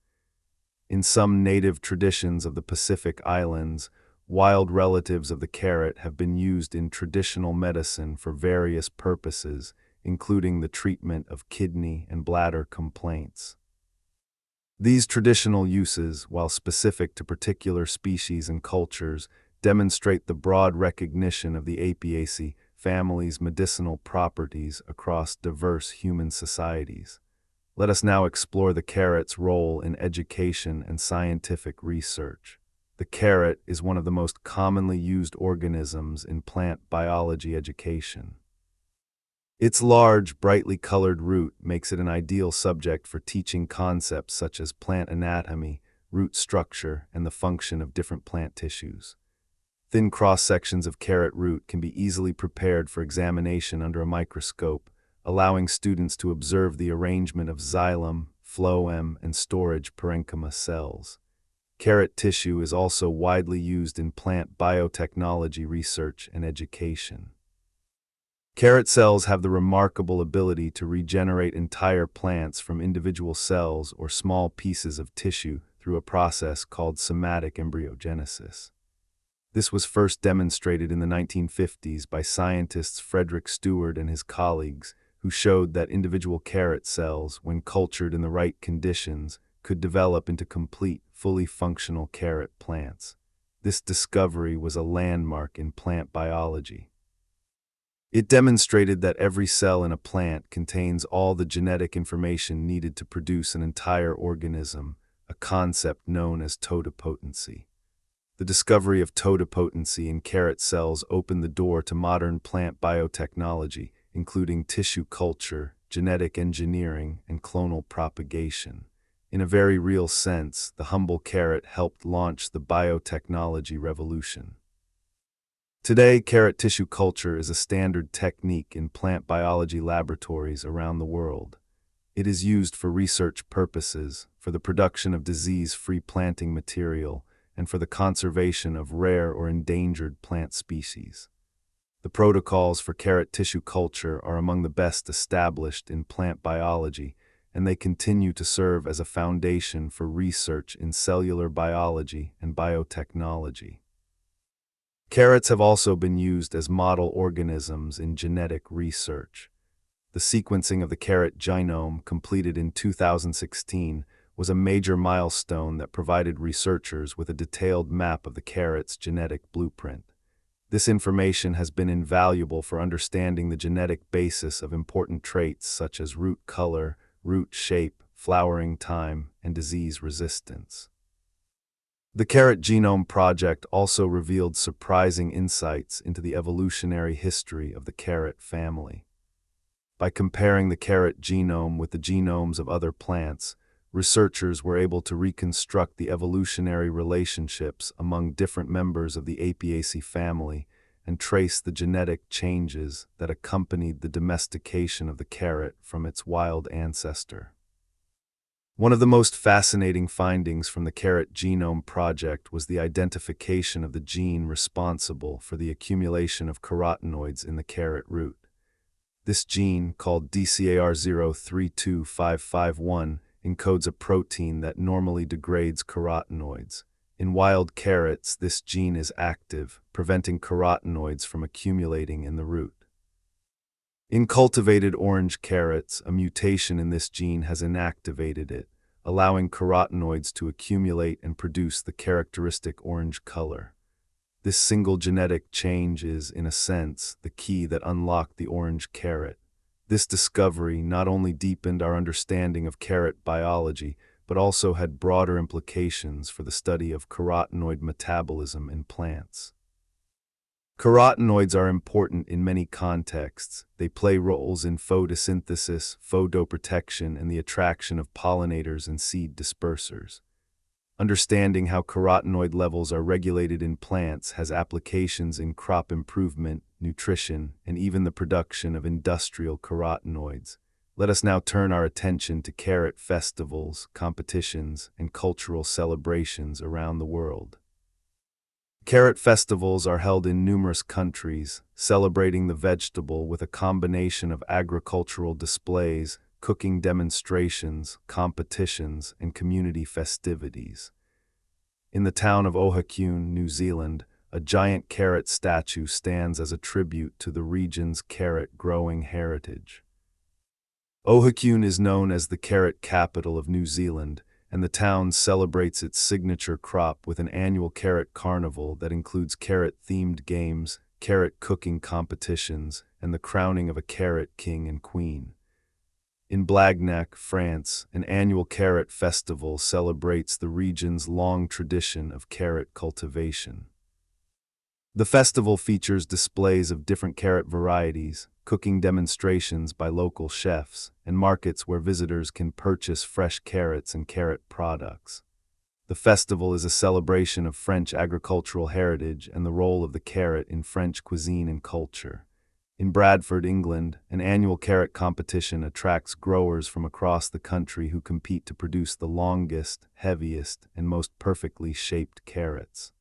In some native traditions of the Pacific Islands, wild relatives of the carrot have been used in traditional medicine for various purposes, including the treatment of kidney and bladder complaints. These traditional uses, while specific to particular species and cultures, demonstrate the broad recognition of the Apiaceae family's medicinal properties across diverse human societies. Let us now explore the carrot's role in education and scientific research. The carrot is one of the most commonly used organisms in plant biology education. Its large, brightly colored root makes it an ideal subject for teaching concepts such as plant anatomy, root structure, and the function of different plant tissues. Thin cross-sections of carrot root can be easily prepared for examination under a microscope, allowing students to observe the arrangement of xylem, phloem, and storage parenchyma cells. Carrot tissue is also widely used in plant biotechnology research and education. Carrot cells have the remarkable ability to regenerate entire plants from individual cells or small pieces of tissue through a process called somatic embryogenesis. This was first demonstrated in the 1950s by scientists Frederick Stewart and his colleagues, who showed that individual carrot cells, when cultured in the right conditions, could develop into complete, fully functional carrot plants. This discovery was a landmark in plant biology. It demonstrated that every cell in a plant contains all the genetic information needed to produce an entire organism, a concept known as totipotency. The discovery of totipotency in carrot cells opened the door to modern plant biotechnology, including tissue culture, genetic engineering, and clonal propagation. In a very real sense, the humble carrot helped launch the biotechnology revolution. Today, carrot tissue culture is a standard technique in plant biology laboratories around the world. It is used for research purposes, for the production of disease-free planting material, and for the conservation of rare or endangered plant species. The protocols for carrot tissue culture are among the best established in plant biology, and they continue to serve as a foundation for research in cellular biology and biotechnology. Carrots have also been used as model organisms in genetic research. The sequencing of the carrot genome, completed in 2016, was a major milestone that provided researchers with a detailed map of the carrot's genetic blueprint. This information has been invaluable for understanding the genetic basis of important traits such as root color, root shape, flowering time, and disease resistance. The Carrot Genome Project also revealed surprising insights into the evolutionary history of the carrot family. By comparing the carrot genome with the genomes of other plants, researchers were able to reconstruct the evolutionary relationships among different members of the Apiaceae family and trace the genetic changes that accompanied the domestication of the carrot from its wild ancestor. One of the most fascinating findings from the Carrot Genome Project was the identification of the gene responsible for the accumulation of carotenoids in the carrot root. This gene, called DCAR032551, encodes a protein that normally degrades carotenoids. In wild carrots, this gene is active, preventing carotenoids from accumulating in the root. In cultivated orange carrots, a mutation in this gene has inactivated it, allowing carotenoids to accumulate and produce the characteristic orange color. This single genetic change is, in a sense, the key that unlocked the orange carrot. This discovery not only deepened our understanding of carrot biology, but also had broader implications for the study of carotenoid metabolism in plants. Carotenoids are important in many contexts. They play roles in photosynthesis, photoprotection, and the attraction of pollinators and seed dispersers. Understanding how carotenoid levels are regulated in plants has applications in crop improvement, nutrition, and even the production of industrial carotenoids. Let us now turn our attention to carrot festivals, competitions, and cultural celebrations around the world. Carrot festivals are held in numerous countries, celebrating the vegetable with a combination of agricultural displays, cooking demonstrations, competitions, and community festivities. In the town of Ohakune, New Zealand, a giant carrot statue stands as a tribute to the region's carrot-growing heritage. Ohakune is known as the carrot capital of New Zealand, and the town celebrates its signature crop with an annual carrot carnival that includes carrot-themed games, carrot cooking competitions, and the crowning of a carrot king and queen. In Blagnac, France, an annual carrot festival celebrates the region's long tradition of carrot cultivation. The festival features displays of different carrot varieties, cooking demonstrations by local chefs, and markets where visitors can purchase fresh carrots and carrot products. The festival is a celebration of French agricultural heritage and the role of the carrot in French cuisine and culture. In Bradford, England, an annual carrot competition attracts growers from across the country who compete to produce the longest, heaviest, and most perfectly shaped carrots.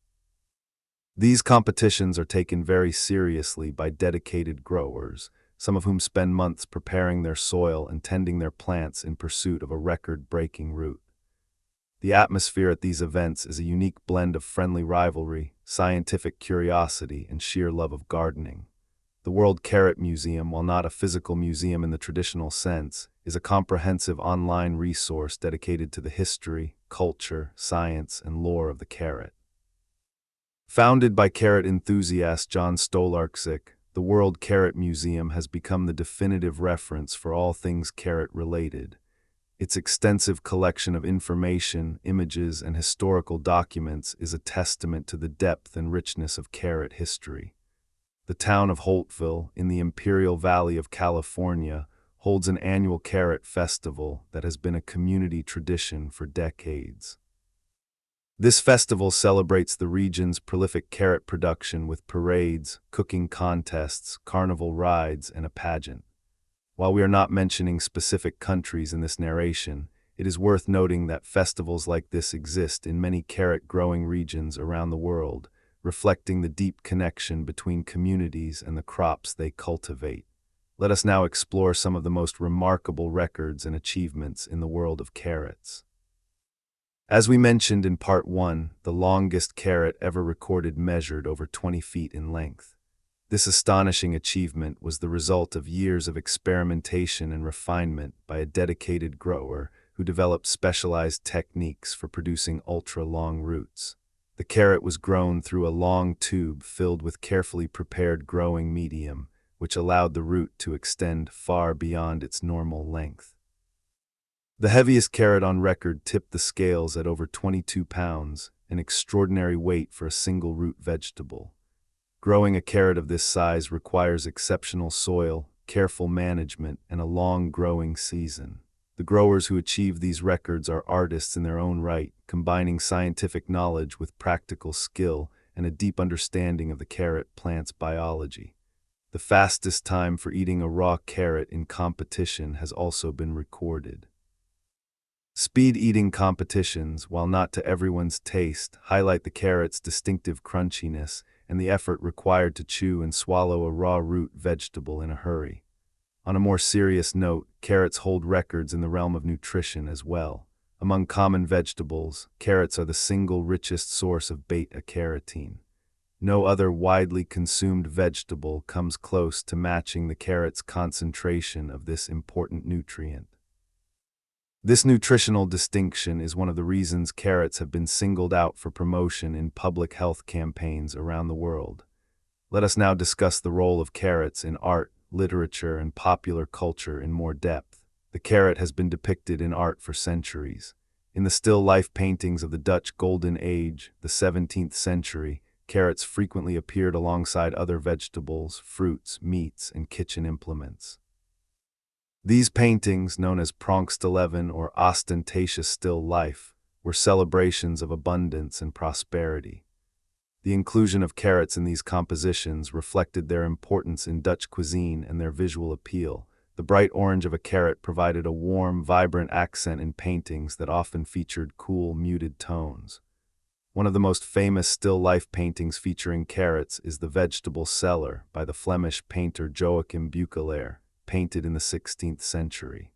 These competitions are taken very seriously by dedicated growers, some of whom spend months preparing their soil and tending their plants in pursuit of a record-breaking root. The atmosphere at these events is a unique blend of friendly rivalry, scientific curiosity, and sheer love of gardening. The World Carrot Museum, while not a physical museum in the traditional sense, is a comprehensive online resource dedicated to the history, culture, science, and lore of the carrot. Founded by carrot enthusiast John Stolarczyk, the World Carrot Museum has become the definitive reference for all things carrot-related. Its extensive collection of information, images, and historical documents is a testament to the depth and richness of carrot history. The town of Holtville, in the Imperial Valley of California, holds an annual carrot festival that has been a community tradition for decades. This festival celebrates the region's prolific carrot production with parades, cooking contests, carnival rides, and a pageant. While we are not mentioning specific countries in this narration, it is worth noting that festivals like this exist in many carrot-growing regions around the world, reflecting the deep connection between communities and the crops they cultivate. Let us now explore some of the most remarkable records and achievements in the world of carrots. As we mentioned in Part 1, the longest carrot ever recorded measured over 20 feet in length. This astonishing achievement was the result of years of experimentation and refinement by a dedicated grower who developed specialized techniques for producing ultra-long roots. The carrot was grown through a long tube filled with carefully prepared growing medium, which allowed the root to extend far beyond its normal length. The heaviest carrot on record tipped the scales at over 22 pounds, an extraordinary weight for a single root vegetable. Growing a carrot of this size requires exceptional soil, careful management, and a long growing season. The growers who achieve these records are artists in their own right, combining scientific knowledge with practical skill and a deep understanding of the carrot plant's biology. The fastest time for eating a raw carrot in competition has also been recorded. Speed-eating competitions, while not to everyone's taste, highlight the carrot's distinctive crunchiness and the effort required to chew and swallow a raw root vegetable in a hurry. On a more serious note, carrots hold records in the realm of nutrition as well. Among common vegetables, carrots are the single richest source of beta-carotene. No other widely consumed vegetable comes close to matching the carrot's concentration of this important nutrient. This nutritional distinction is one of the reasons carrots have been singled out for promotion in public health campaigns around the world. Let us now discuss the role of carrots in art, literature, and popular culture in more depth. The carrot has been depicted in art for centuries. In the still life paintings of the Dutch Golden Age, the 17th century, carrots frequently appeared alongside other vegetables, fruits, meats, and kitchen implements. These paintings, known as pranksstilleven or ostentatious still life, were celebrations of abundance and prosperity. The inclusion of carrots in these compositions reflected their importance in Dutch cuisine and their visual appeal. The bright orange of a carrot provided a warm, vibrant accent in paintings that often featured cool, muted tones. One of the most famous still-life paintings featuring carrots is The Vegetable Cellar by the Flemish painter Joachim Buchelaar, painted in the 16th century.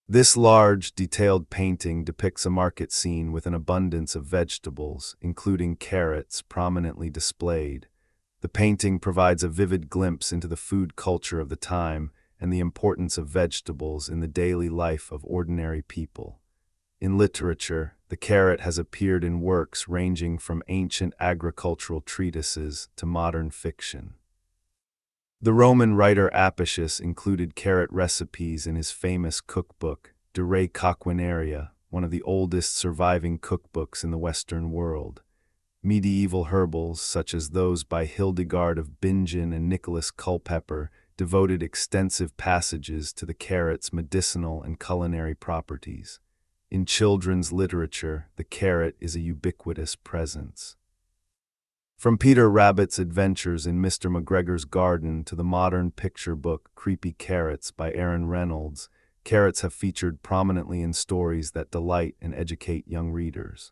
This large, detailed painting depicts a market scene with an abundance of vegetables, including carrots, prominently displayed. The painting provides a vivid glimpse into the food culture of the time and the importance of vegetables in the daily life of ordinary people. In literature, the carrot has appeared in works ranging from ancient agricultural treatises to modern fiction. The Roman writer Apicius included carrot recipes in his famous cookbook, De Re Coquinaria, one of the oldest surviving cookbooks in the Western world. Medieval herbals, such as those by Hildegard of Bingen and Nicholas Culpeper, devoted extensive passages to the carrot's medicinal and culinary properties. In children's literature, the carrot is a ubiquitous presence. From Peter Rabbit's adventures in Mr. McGregor's Garden to the modern picture book Creepy Carrots by Aaron Reynolds, carrots have featured prominently in stories that delight and educate young readers.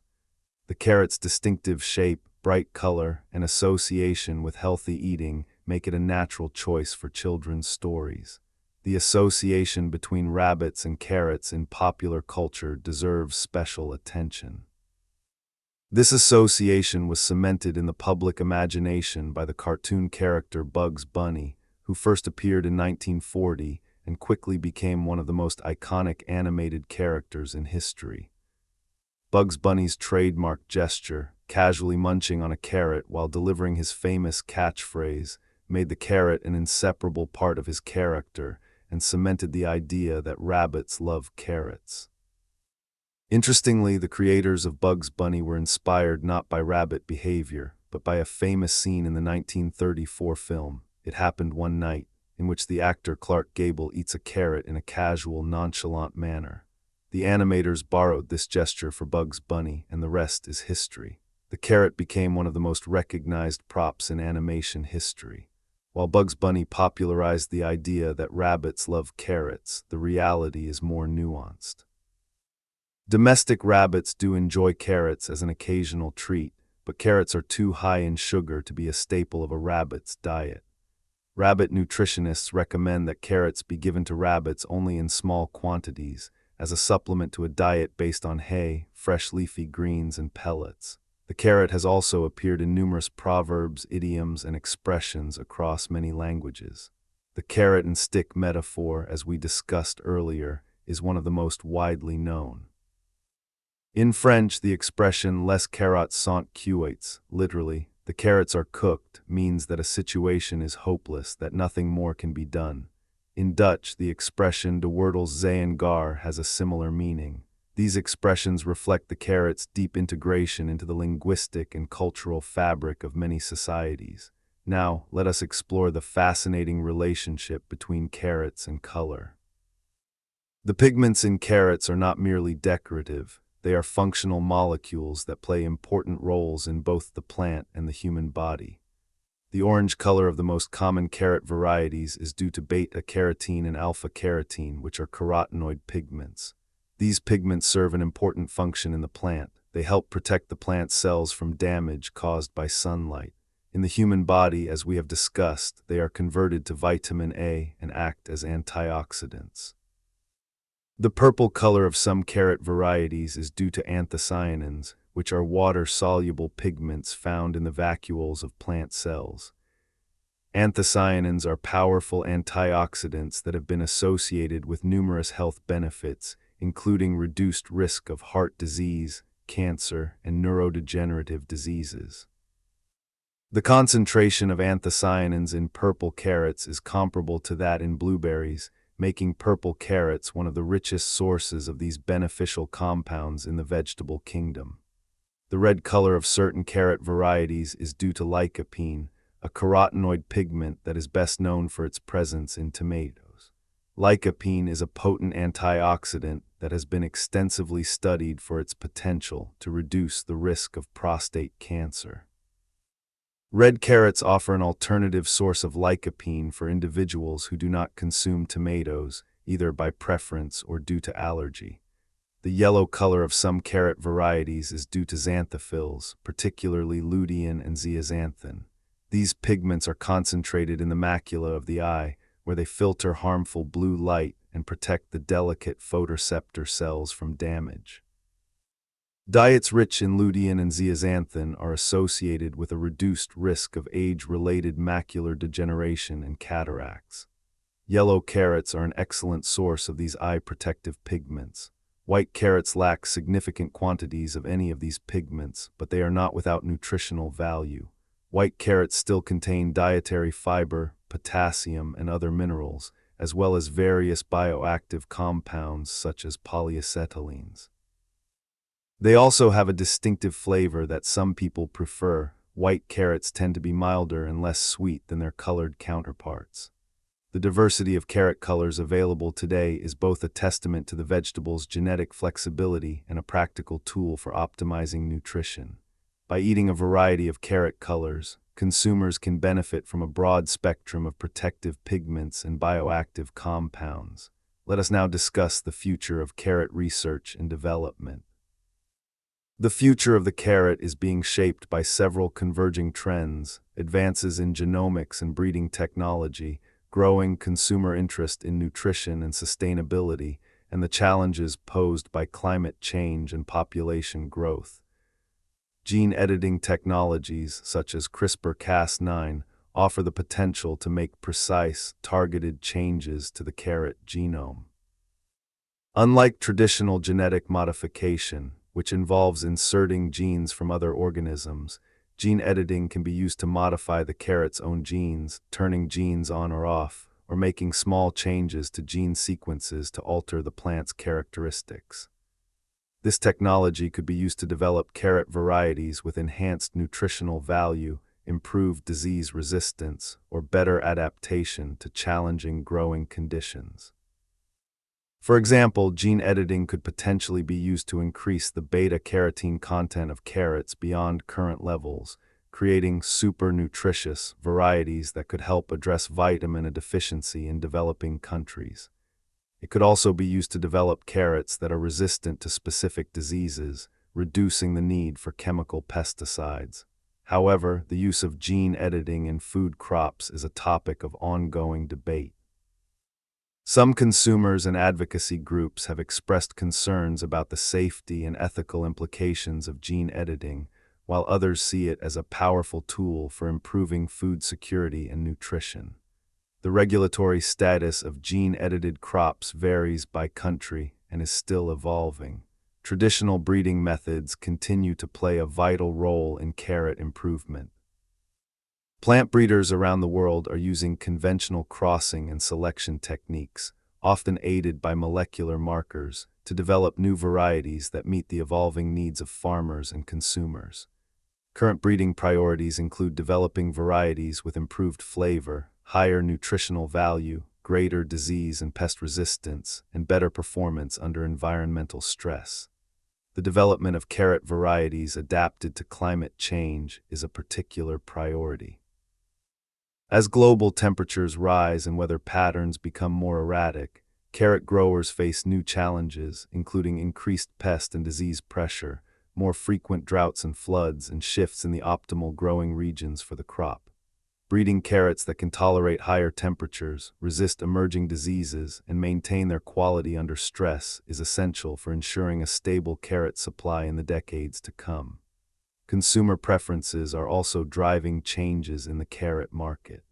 The carrot's distinctive shape, bright color, and association with healthy eating make it a natural choice for children's stories. The association between rabbits and carrots in popular culture deserves special attention. This association was cemented in the public imagination by the cartoon character Bugs Bunny, who first appeared in 1940 and quickly became one of the most iconic animated characters in history. Bugs Bunny's trademark gesture, casually munching on a carrot while delivering his famous catchphrase, made the carrot an inseparable part of his character and cemented the idea that rabbits love carrots. Interestingly, the creators of Bugs Bunny were inspired not by rabbit behavior, but by a famous scene in the 1934 film, It Happened One Night, in which the actor Clark Gable eats a carrot in a casual, nonchalant manner. The animators borrowed this gesture for Bugs Bunny, and the rest is history. The carrot became one of the most recognized props in animation history. While Bugs Bunny popularized the idea that rabbits love carrots, the reality is more nuanced. Domestic rabbits do enjoy carrots as an occasional treat, but carrots are too high in sugar to be a staple of a rabbit's diet. Rabbit nutritionists recommend that carrots be given to rabbits only in small quantities, as a supplement to a diet based on hay, fresh leafy greens, and pellets. The carrot has also appeared in numerous proverbs, idioms, and expressions across many languages. The carrot and stick metaphor, as we discussed earlier, is one of the most widely known. In French, the expression les carottes sont cuites, literally, the carrots are cooked, means that a situation is hopeless, that nothing more can be done. In Dutch, the expression de wortels zijn gaar has a similar meaning. These expressions reflect the carrot's deep integration into the linguistic and cultural fabric of many societies. Now, let us explore the fascinating relationship between carrots and color. The pigments in carrots are not merely decorative. They are functional molecules that play important roles in both the plant and the human body. The orange color of the most common carrot varieties is due to beta-carotene and alpha-carotene, which are carotenoid pigments. These pigments serve an important function in the plant. They help protect the plant cells from damage caused by sunlight. In the human body, as we have discussed, they are converted to vitamin A and act as antioxidants. The purple color of some carrot varieties is due to anthocyanins, which are water-soluble pigments found in the vacuoles of plant cells. Anthocyanins are powerful antioxidants that have been associated with numerous health benefits, including reduced risk of heart disease, cancer, and neurodegenerative diseases. The concentration of anthocyanins in purple carrots is comparable to that in blueberries, making purple carrots one of the richest sources of these beneficial compounds in the vegetable kingdom. The red color of certain carrot varieties is due to lycopene, a carotenoid pigment that is best known for its presence in tomatoes. Lycopene is a potent antioxidant that has been extensively studied for its potential to reduce the risk of prostate cancer. Red carrots offer an alternative source of lycopene for individuals who do not consume tomatoes, either by preference or due to allergy. The yellow color of some carrot varieties is due to xanthophylls, particularly lutein and zeaxanthin. These pigments are concentrated in the macula of the eye, where they filter harmful blue light and protect the delicate photoreceptor cells from damage. Diets rich in lutein and zeaxanthin are associated with a reduced risk of age-related macular degeneration and cataracts. Yellow carrots are an excellent source of these eye protective pigments. White carrots lack significant quantities of any of these pigments, but they are not without nutritional value. White carrots still contain dietary fiber, potassium, and other minerals, as well as various bioactive compounds such as polyacetylenes. They also have a distinctive flavor that some people prefer. White carrots tend to be milder and less sweet than their colored counterparts. The diversity of carrot colors available today is both a testament to the vegetable's genetic flexibility and a practical tool for optimizing nutrition. By eating a variety of carrot colors, consumers can benefit from a broad spectrum of protective pigments and bioactive compounds. Let us now discuss the future of carrot research and development. The future of the carrot is being shaped by several converging trends: advances in genomics and breeding technology, growing consumer interest in nutrition and sustainability, and the challenges posed by climate change and population growth. Gene editing technologies such as CRISPR-Cas9 offer the potential to make precise, targeted changes to the carrot genome. Unlike traditional genetic modification, which involves inserting genes from other organisms, gene editing can be used to modify the carrot's own genes, turning genes on or off, or making small changes to gene sequences to alter the plant's characteristics. This technology could be used to develop carrot varieties with enhanced nutritional value, improved disease resistance, or better adaptation to challenging growing conditions. For example, gene editing could potentially be used to increase the beta-carotene content of carrots beyond current levels, creating super nutritious varieties that could help address vitamin deficiency in developing countries. It could also be used to develop carrots that are resistant to specific diseases, reducing the need for chemical pesticides. However, the use of gene editing in food crops is a topic of ongoing debate. Some consumers and advocacy groups have expressed concerns about the safety and ethical implications of gene editing, while others see it as a powerful tool for improving food security and nutrition. The regulatory status of gene-edited crops varies by country and is still evolving. Traditional breeding methods continue to play a vital role in carrot improvement. Plant breeders around the world are using conventional crossing and selection techniques, often aided by molecular markers, to develop new varieties that meet the evolving needs of farmers and consumers. Current breeding priorities include developing varieties with improved flavor, higher nutritional value, greater disease and pest resistance, and better performance under environmental stress. The development of carrot varieties adapted to climate change is a particular priority. As global temperatures rise and weather patterns become more erratic, carrot growers face new challenges, including increased pest and disease pressure, more frequent droughts and floods, and shifts in the optimal growing regions for the crop. Breeding carrots that can tolerate higher temperatures, resist emerging diseases, and maintain their quality under stress is essential for ensuring a stable carrot supply in the decades to come. Consumer preferences are also driving changes in the carrot market.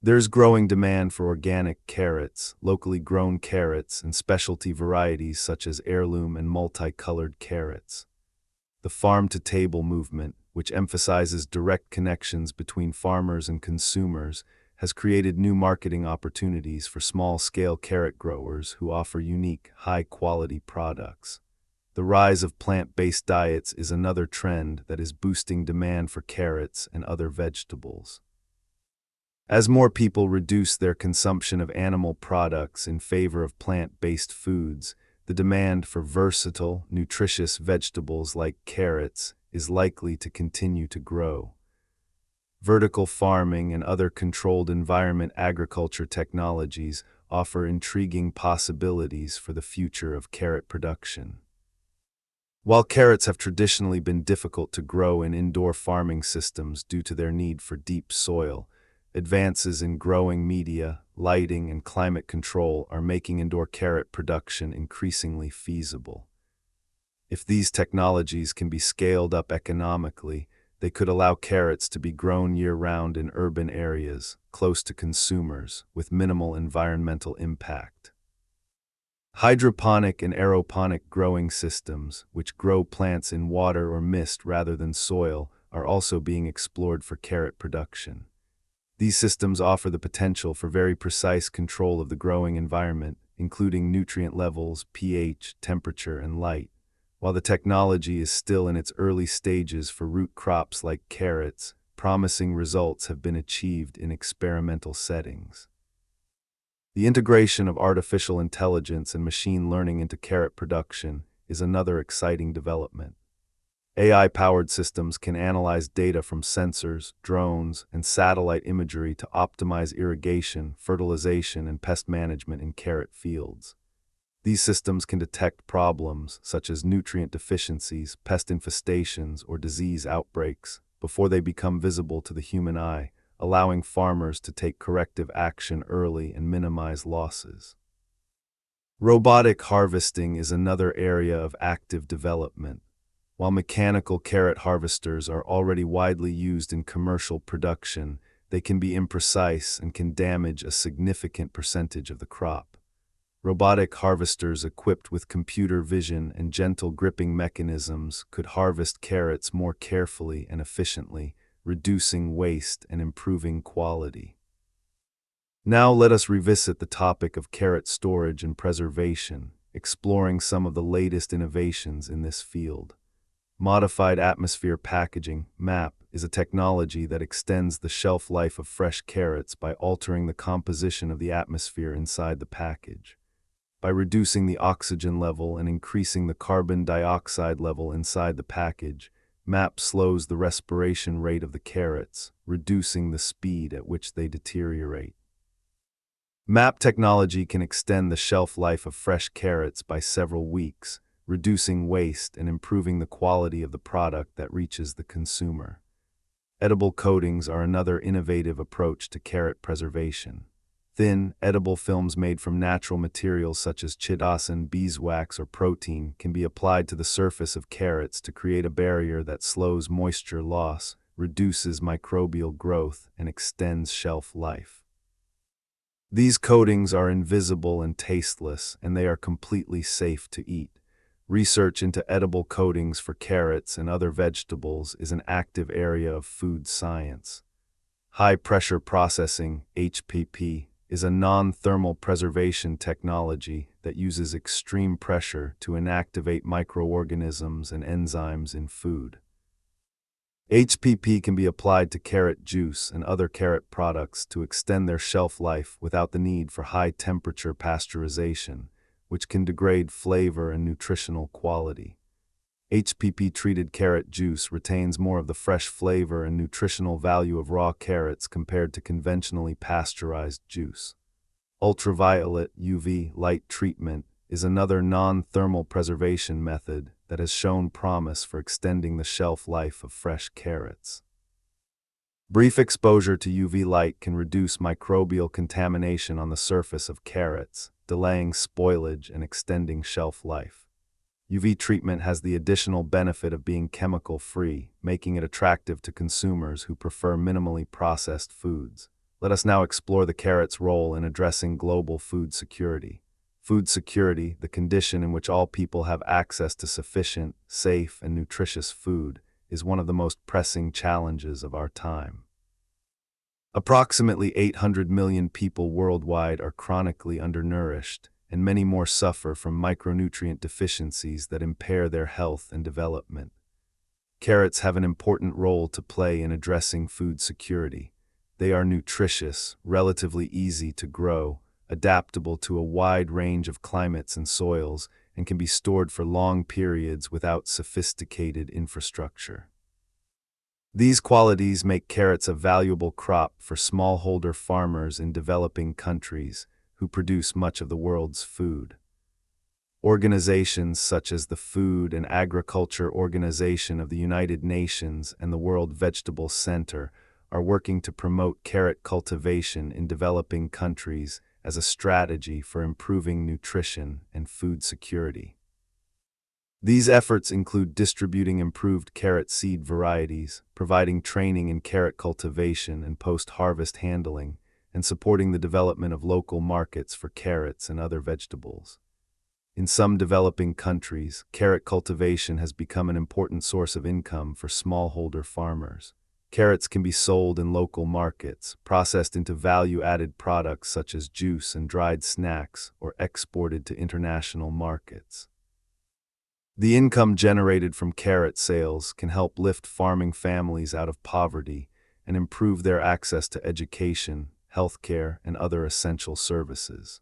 There's growing demand for organic carrots, locally grown carrots, and specialty varieties such as heirloom and multicolored carrots. The farm-to-table movement, which emphasizes direct connections between farmers and consumers, has created new marketing opportunities for small-scale carrot growers who offer unique, high-quality products. The rise of plant-based diets is another trend that is boosting demand for carrots and other vegetables. As more people reduce their consumption of animal products in favor of plant-based foods, the demand for versatile, nutritious vegetables like carrots is likely to continue to grow. Vertical farming and other controlled environment agriculture technologies offer intriguing possibilities for the future of carrot production. While carrots have traditionally been difficult to grow in indoor farming systems due to their need for deep soil, advances in growing media, lighting, and climate control are making indoor carrot production increasingly feasible. If these technologies can be scaled up economically, they could allow carrots to be grown year-round in urban areas, close to consumers, with minimal environmental impact. Hydroponic and aeroponic growing systems, which grow plants in water or mist rather than soil, are also being explored for carrot production. These systems offer the potential for very precise control of the growing environment, including nutrient levels, pH, temperature, and light. While the technology is still in its early stages for root crops like carrots, promising results have been achieved in experimental settings. The integration of artificial intelligence and machine learning into carrot production is another exciting development. AI-powered systems can analyze data from sensors, drones, and satellite imagery to optimize irrigation, fertilization, and pest management in carrot fields. These systems can detect problems such as nutrient deficiencies, pest infestations, or disease outbreaks before they become visible to the human eye, allowing farmers to take corrective action early and minimize losses. Robotic harvesting is another area of active development. While mechanical carrot harvesters are already widely used in commercial production, they can be imprecise and can damage a significant percentage of the crop. Robotic harvesters equipped with computer vision and gentle gripping mechanisms could harvest carrots more carefully and efficiently, reducing waste and improving quality. Now let us revisit the topic of carrot storage and preservation, exploring some of the latest innovations in this field. Modified atmosphere packaging, MAP, is a technology that extends the shelf life of fresh carrots by altering the composition of the atmosphere inside the package. By reducing the oxygen level and increasing the carbon dioxide level inside the package, MAP slows the respiration rate of the carrots, reducing the speed at which they deteriorate. MAP technology can extend the shelf life of fresh carrots by several weeks, reducing waste and improving the quality of the product that reaches the consumer. Edible coatings are another innovative approach to carrot preservation. Thin, edible films made from natural materials such as chitosan, beeswax, or protein can be applied to the surface of carrots to create a barrier that slows moisture loss, reduces microbial growth, and extends shelf life. These coatings are invisible and tasteless, and they are completely safe to eat. Research into edible coatings for carrots and other vegetables is an active area of food science. High-pressure processing, HPP, is a non-thermal preservation technology that uses extreme pressure to inactivate microorganisms and enzymes in food. HPP can be applied to carrot juice and other carrot products to extend their shelf life without the need for high-temperature pasteurization, which can degrade flavor and nutritional quality. HPP-treated carrot juice retains more of the fresh flavor and nutritional value of raw carrots compared to conventionally pasteurized juice. Ultraviolet UV light treatment is another non-thermal preservation method that has shown promise for extending the shelf life of fresh carrots. Brief exposure to UV light can reduce microbial contamination on the surface of carrots, delaying spoilage and extending shelf life. UV treatment has the additional benefit of being chemical-free, making it attractive to consumers who prefer minimally processed foods. Let us now explore the carrot's role in addressing global food security. Food security, the condition in which all people have access to sufficient, safe, and nutritious food, is one of the most pressing challenges of our time. Approximately 800 million people worldwide are chronically undernourished, and many more suffer from micronutrient deficiencies that impair their health and development. Carrots have an important role to play in addressing food security. They are nutritious, relatively easy to grow, adaptable to a wide range of climates and soils, and can be stored for long periods without sophisticated infrastructure. These qualities make carrots a valuable crop for smallholder farmers in developing countries who produce much of the world's food. Organizations such as the Food and Agriculture Organization of the United Nations and the World Vegetable Center are working to promote carrot cultivation in developing countries as a strategy for improving nutrition and food security. These efforts include distributing improved carrot seed varieties, providing training in carrot cultivation and post-harvest handling, and supporting the development of local markets for carrots and other vegetables. In some developing countries, carrot cultivation has become an important source of income for smallholder farmers. Carrots can be sold in local markets, processed into value-added products such as juice and dried snacks, or exported to international markets. The income generated from carrot sales can help lift farming families out of poverty and improve their access to education, healthcare, and other essential services.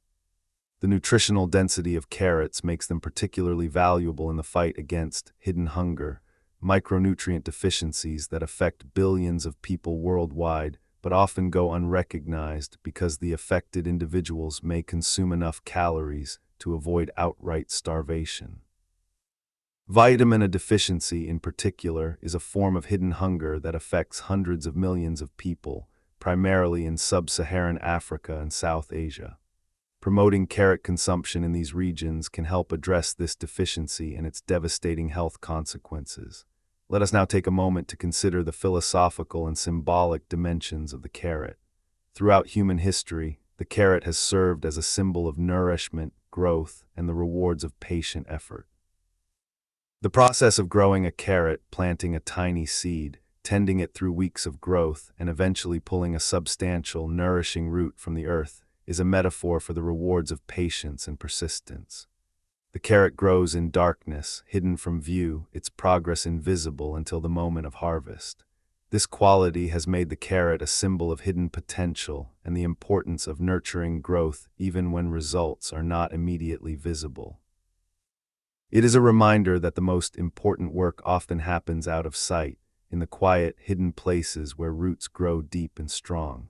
The nutritional density of carrots makes them particularly valuable in the fight against hidden hunger, micronutrient deficiencies that affect billions of people worldwide but often go unrecognized because the affected individuals may consume enough calories to avoid outright starvation. Vitamin A deficiency, in particular, is a form of hidden hunger that affects hundreds of millions of people, primarily in sub-Saharan Africa and South Asia. Promoting carrot consumption in these regions can help address this deficiency and its devastating health consequences. Let us now take a moment to consider the philosophical and symbolic dimensions of the carrot. Throughout human history, the carrot has served as a symbol of nourishment, growth, and the rewards of patient effort. The process of growing a carrot, planting a tiny seed, tending it through weeks of growth, and eventually pulling a substantial, nourishing root from the earth, is a metaphor for the rewards of patience and persistence. The carrot grows in darkness, hidden from view, its progress invisible until the moment of harvest. This quality has made the carrot a symbol of hidden potential and the importance of nurturing growth even when results are not immediately visible. It is a reminder that the most important work often happens out of sight, in the quiet, hidden places where roots grow deep and strong.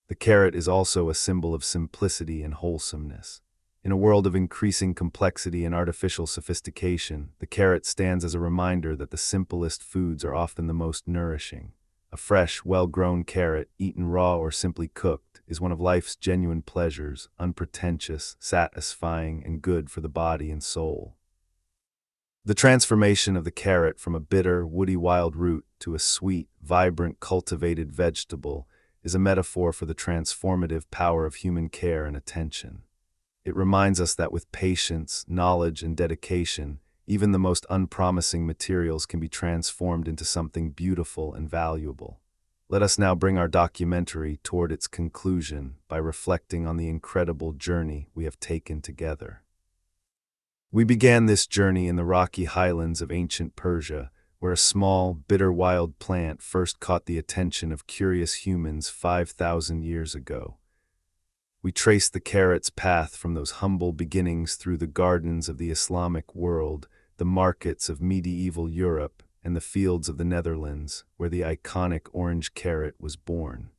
The carrot is also a symbol of simplicity and wholesomeness. In a world of increasing complexity and artificial sophistication, the carrot stands as a reminder that the simplest foods are often the most nourishing. A fresh, well-grown carrot, eaten raw or simply cooked, is one of life's genuine pleasures, unpretentious, satisfying, and good for the body and soul. The transformation of the carrot from a bitter, woody wild root to a sweet, vibrant, cultivated vegetable is a metaphor for the transformative power of human care and attention. It reminds us that with patience, knowledge, and dedication, even the most unpromising materials can be transformed into something beautiful and valuable. Let us now bring our documentary toward its conclusion by reflecting on the incredible journey we have taken together. We began this journey in the rocky highlands of ancient Persia, where a small, bitter wild plant first caught the attention of curious humans 5,000 years ago. We traced the carrot's path from those humble beginnings through the gardens of the Islamic world, the markets of medieval Europe, and the fields of the Netherlands, where the iconic orange carrot was born.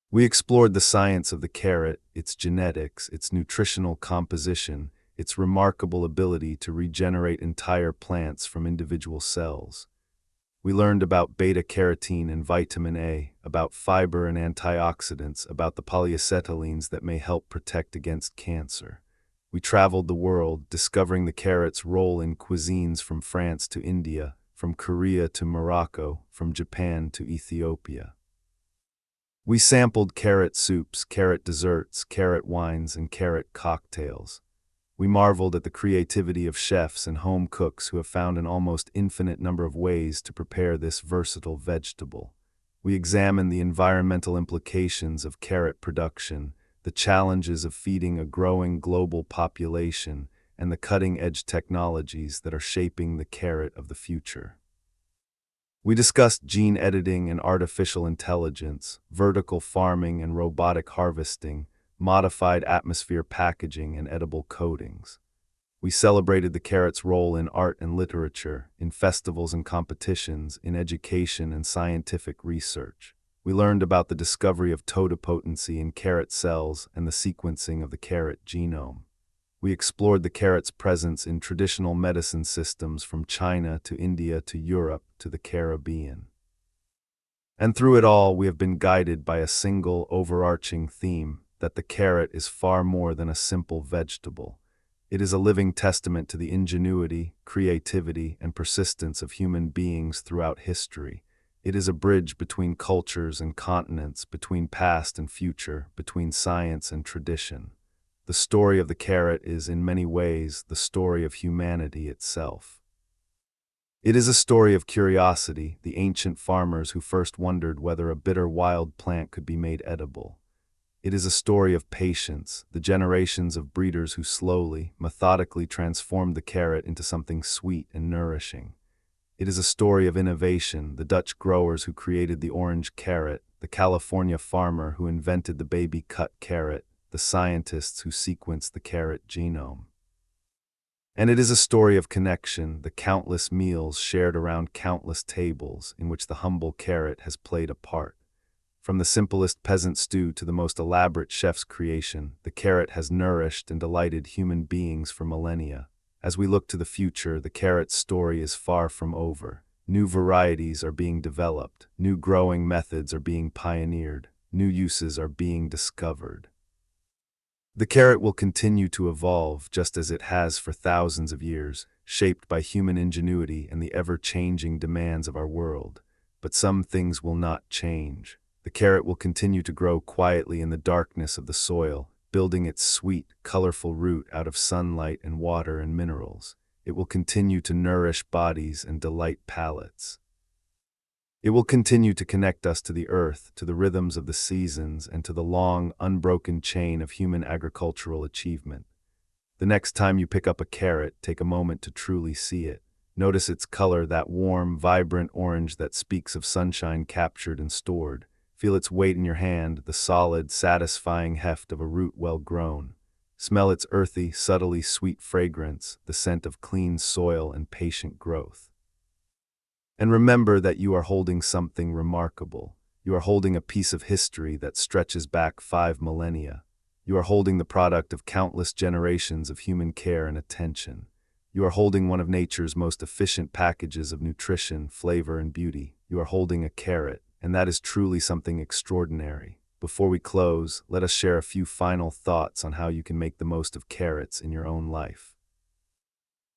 We explored the science of the carrot, its genetics, its nutritional composition, its remarkable ability to regenerate entire plants from individual cells. We learned about beta-carotene and vitamin A, about fiber and antioxidants, about the polyacetylenes that may help protect against cancer. We traveled the world, discovering the carrot's role in cuisines from France to India, from Korea to Morocco, from Japan to Ethiopia. We sampled carrot soups, carrot desserts, carrot wines, and carrot cocktails. We marveled at the creativity of chefs and home cooks who have found an almost infinite number of ways to prepare this versatile vegetable. We examined the environmental implications of carrot production, the challenges of feeding a growing global population, and the cutting-edge technologies that are shaping the carrot of the future. We discussed gene editing and artificial intelligence, vertical farming and robotic harvesting, modified atmosphere packaging and edible coatings. We celebrated the carrot's role in art and literature, in festivals and competitions, in education and scientific research. We learned about the discovery of totipotency in carrot cells and the sequencing of the carrot genome. We explored the carrot's presence in traditional medicine systems from China to India to Europe to the Caribbean. And through it all, we have been guided by a single overarching theme, that the carrot is far more than a simple vegetable. It is a living testament to the ingenuity, creativity, and persistence of human beings throughout history. It is a bridge between cultures and continents, between past and future, between science and tradition. The story of the carrot is, in many ways, the story of humanity itself. It is a story of curiosity, the ancient farmers who first wondered whether a bitter wild plant could be made edible. It is a story of patience, the generations of breeders who slowly, methodically transformed the carrot into something sweet and nourishing. It is a story of innovation, the Dutch growers who created the orange carrot, the California farmer who invented the baby-cut carrot, the scientists who sequenced the carrot genome. And it is a story of connection, the countless meals shared around countless tables in which the humble carrot has played a part. From the simplest peasant stew to the most elaborate chef's creation, the carrot has nourished and delighted human beings for millennia. As we look to the future, the carrot's story is far from over. New varieties are being developed, new growing methods are being pioneered, new uses are being discovered. The carrot will continue to evolve just as it has for thousands of years, shaped by human ingenuity and the ever-changing demands of our world. But some things will not change. The carrot will continue to grow quietly in the darkness of the soil, building its sweet, colorful root out of sunlight and water and minerals. It will continue to nourish bodies and delight palates. It will continue to connect us to the earth, to the rhythms of the seasons, and to the long, unbroken chain of human agricultural achievement. The next time you pick up a carrot, take a moment to truly see it. Notice its color, that warm, vibrant orange that speaks of sunshine captured and stored. Feel its weight in your hand, the solid, satisfying heft of a root well grown. Smell its earthy, subtly sweet fragrance, the scent of clean soil and patient growth. And remember that you are holding something remarkable. You are holding a piece of history that stretches back 5 millennia. You are holding the product of countless generations of human care and attention. You are holding one of nature's most efficient packages of nutrition, flavor, and beauty. You are holding a carrot. And that is truly something extraordinary. Before we close, let us share a few final thoughts on how you can make the most of carrots in your own life.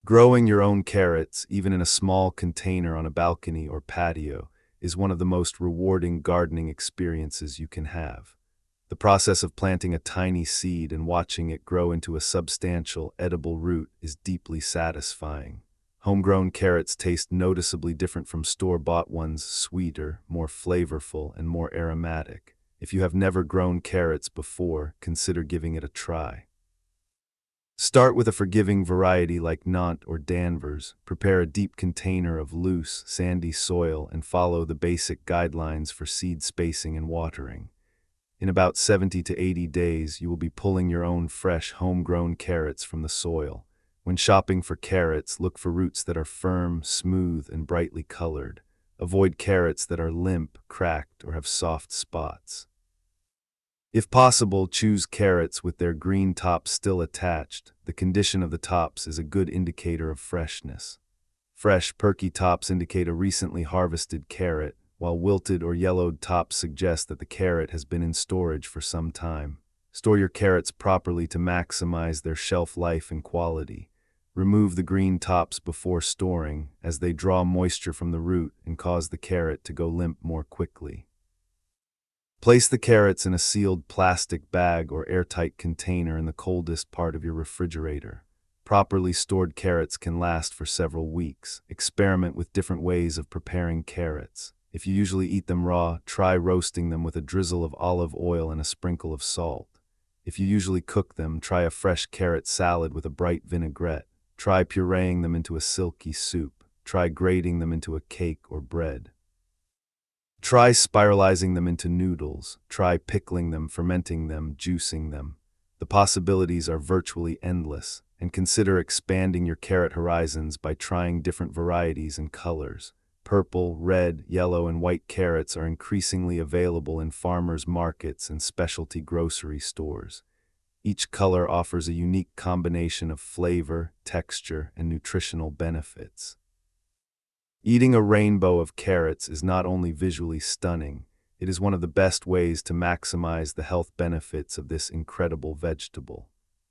Growing your own carrots, even in a small container on a balcony or patio, is one of the most rewarding gardening experiences you can have. The process of planting a tiny seed and watching it grow into a substantial, edible root is deeply satisfying. Homegrown carrots taste noticeably different from store-bought ones, sweeter, more flavorful, and more aromatic. If you have never grown carrots before, consider giving it a try. Start with a forgiving variety like Nantes or Danvers. Prepare a deep container of loose, sandy soil and follow the basic guidelines for seed spacing and watering. In about 70 to 80 days, you will be pulling your own fresh, homegrown carrots from the soil. When shopping for carrots, look for roots that are firm, smooth, and brightly colored. Avoid carrots that are limp, cracked, or have soft spots. If possible, choose carrots with their green tops still attached. The condition of the tops is a good indicator of freshness. Fresh, perky tops indicate a recently harvested carrot, while wilted or yellowed tops suggest that the carrot has been in storage for some time. Store your carrots properly to maximize their shelf life and quality. Remove the green tops before storing, as they draw moisture from the root and cause the carrot to go limp more quickly. Place the carrots in a sealed plastic bag or airtight container in the coldest part of your refrigerator. Properly stored carrots can last for several weeks. Experiment with different ways of preparing carrots. If you usually eat them raw, try roasting them with a drizzle of olive oil and a sprinkle of salt. If you usually cook them, try a fresh carrot salad with a bright vinaigrette. Try pureeing them into a silky soup. Try grating them into a cake or bread. Try spiralizing them into noodles. Try pickling them, fermenting them, juicing them. The possibilities are virtually endless, and consider expanding your carrot horizons by trying different varieties and colors. Purple, red, yellow, and white carrots are increasingly available in farmers' markets and specialty grocery stores. Each color offers a unique combination of flavor, texture, and nutritional benefits. Eating a rainbow of carrots is not only visually stunning, it is one of the best ways to maximize the health benefits of this incredible vegetable.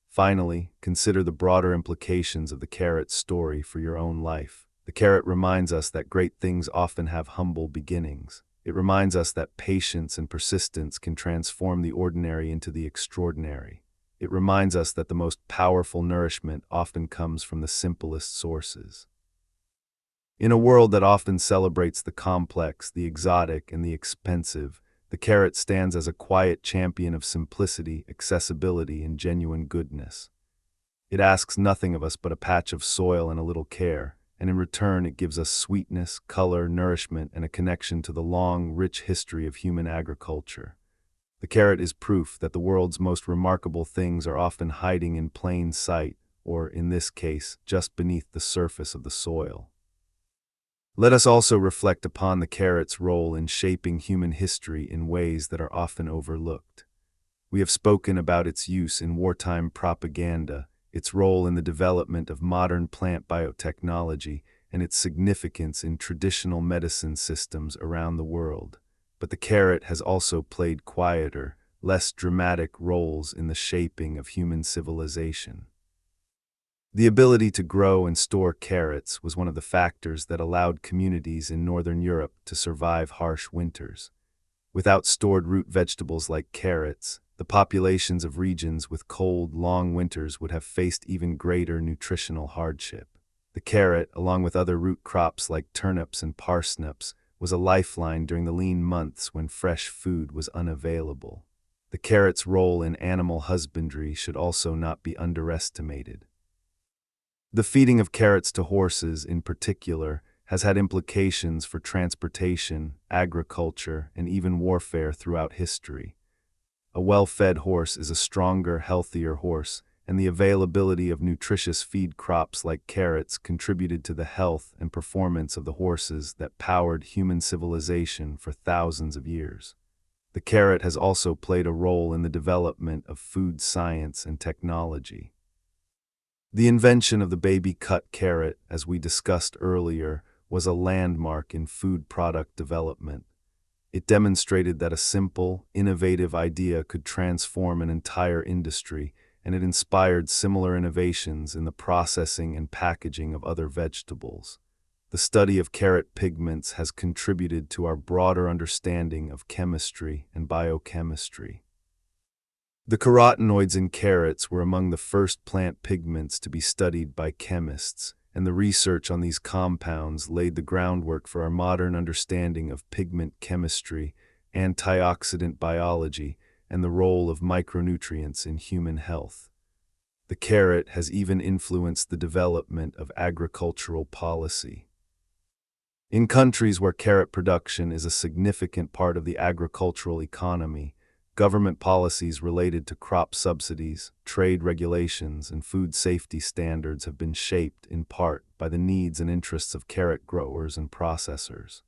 Finally, consider the broader implications of the carrot story for your own life. The carrot reminds us that great things often have humble beginnings. It reminds us that patience and persistence can transform the ordinary into the extraordinary. It reminds us that the most powerful nourishment often comes from the simplest sources. In a world that often celebrates the complex, the exotic, and the expensive, the carrot stands as a quiet champion of simplicity, accessibility, and genuine goodness. It asks nothing of us but a patch of soil and a little care, and in return it gives us sweetness, color, nourishment, and a connection to the long, rich history of human agriculture. The carrot is proof that the world's most remarkable things are often hiding in plain sight, or, in this case, just beneath the surface of the soil. Let us also reflect upon the carrot's role in shaping human history in ways that are often overlooked. We have spoken about its use in wartime propaganda, its role in the development of modern plant biotechnology, and its significance in traditional medicine systems around the world. But the carrot has also played quieter, less dramatic roles in the shaping of human civilization. The ability to grow and store carrots was one of the factors that allowed communities in Northern Europe to survive harsh winters. Without stored root vegetables like carrots, the populations of regions with cold, long winters would have faced even greater nutritional hardship. The carrot, along with other root crops like turnips and parsnips, was a lifeline during the lean months when fresh food was unavailable. The carrot's role in animal husbandry should also not be underestimated. The feeding of carrots to horses, in particular, has had implications for transportation, agriculture, and even warfare throughout history. A well-fed horse is a stronger, healthier horse, and the availability of nutritious feed crops like carrots contributed to the health and performance of the horses that powered human civilization for thousands of years. The carrot has also played a role in the development of food science and technology. The invention of the baby-cut carrot, as we discussed earlier, was a landmark in food product development. It demonstrated that a simple, innovative idea could transform an entire industry, and it inspired similar innovations in the processing and packaging of other vegetables. The study of carrot pigments has contributed to our broader understanding of chemistry and biochemistry. The carotenoids in carrots were among the first plant pigments to be studied by chemists, and the research on these compounds laid the groundwork for our modern understanding of pigment chemistry, antioxidant biology, and the role of micronutrients in human health. The carrot has even influenced the development of agricultural policy. In countries where carrot production is a significant part of the agricultural economy, government policies related to crop subsidies, trade regulations, and food safety standards have been shaped, in part, by the needs and interests of carrot growers and processors.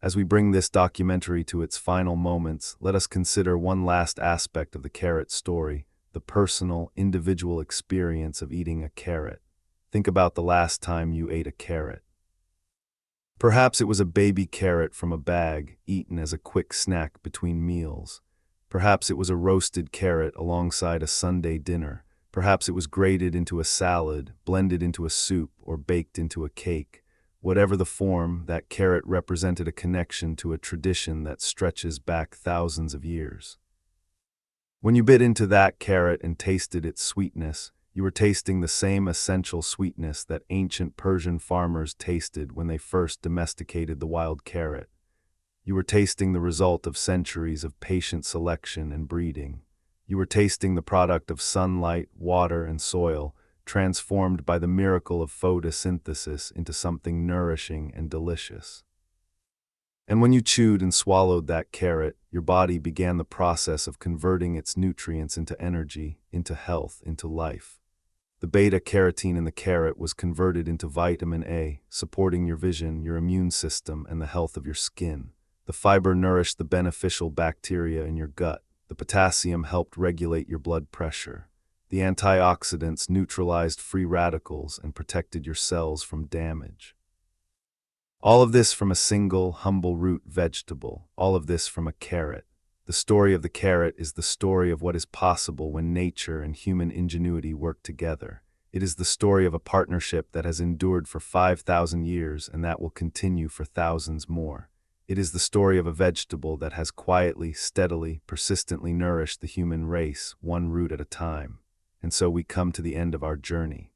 As we bring this documentary to its final moments, let us consider one last aspect of the carrot story, the personal, individual experience of eating a carrot. Think about the last time you ate a carrot. Perhaps it was a baby carrot from a bag, eaten as a quick snack between meals. Perhaps it was a roasted carrot alongside a Sunday dinner. Perhaps it was grated into a salad, blended into a soup, or baked into a cake. Whatever the form, that carrot represented a connection to a tradition that stretches back thousands of years. When you bit into that carrot and tasted its sweetness, you were tasting the same essential sweetness that ancient Persian farmers tasted when they first domesticated the wild carrot. You were tasting the result of centuries of patient selection and breeding. You were tasting the product of sunlight, water, and soil, transformed by the miracle of photosynthesis into something nourishing and delicious. And when you chewed and swallowed that carrot, your body began the process of converting its nutrients into energy, into health, into life. The beta-carotene in the carrot was converted into vitamin A, supporting your vision, your immune system, and the health of your skin. The fiber nourished the beneficial bacteria in your gut. The potassium helped regulate your blood pressure. The antioxidants neutralized free radicals and protected your cells from damage. All of this from a single, humble root vegetable. All of this from a carrot. The story of the carrot is the story of what is possible when nature and human ingenuity work together. It is the story of a partnership that has endured for 5,000 years and that will continue for thousands more. It is the story of a vegetable that has quietly, steadily, persistently nourished the human race, one root at a time. And so we come to the end of our journey.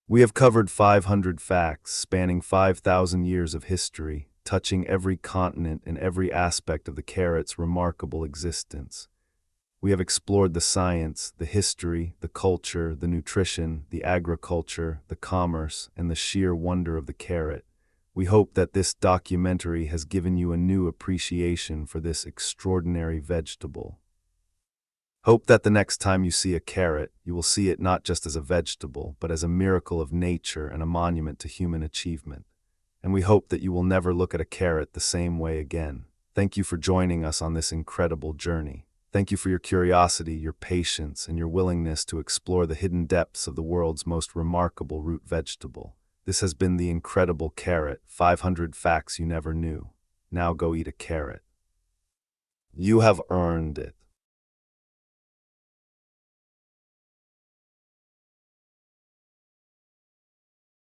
We have covered 500 facts spanning 5,000 years of history, touching every continent and every aspect of the carrot's remarkable existence. We have explored the science, the history, the culture, the nutrition, the agriculture, the commerce, and the sheer wonder of the carrot. We hope that this documentary has given you a new appreciation for this extraordinary vegetable. Hope that the next time you see a carrot, you will see it not just as a vegetable, but as a miracle of nature and a monument to human achievement. And we hope that you will never look at a carrot the same way again. Thank you for joining us on this incredible journey. Thank you for your curiosity, your patience, and your willingness to explore the hidden depths of the world's most remarkable root vegetable. This has been the incredible carrot, 500 facts you never knew. Now go eat a carrot. You have earned it.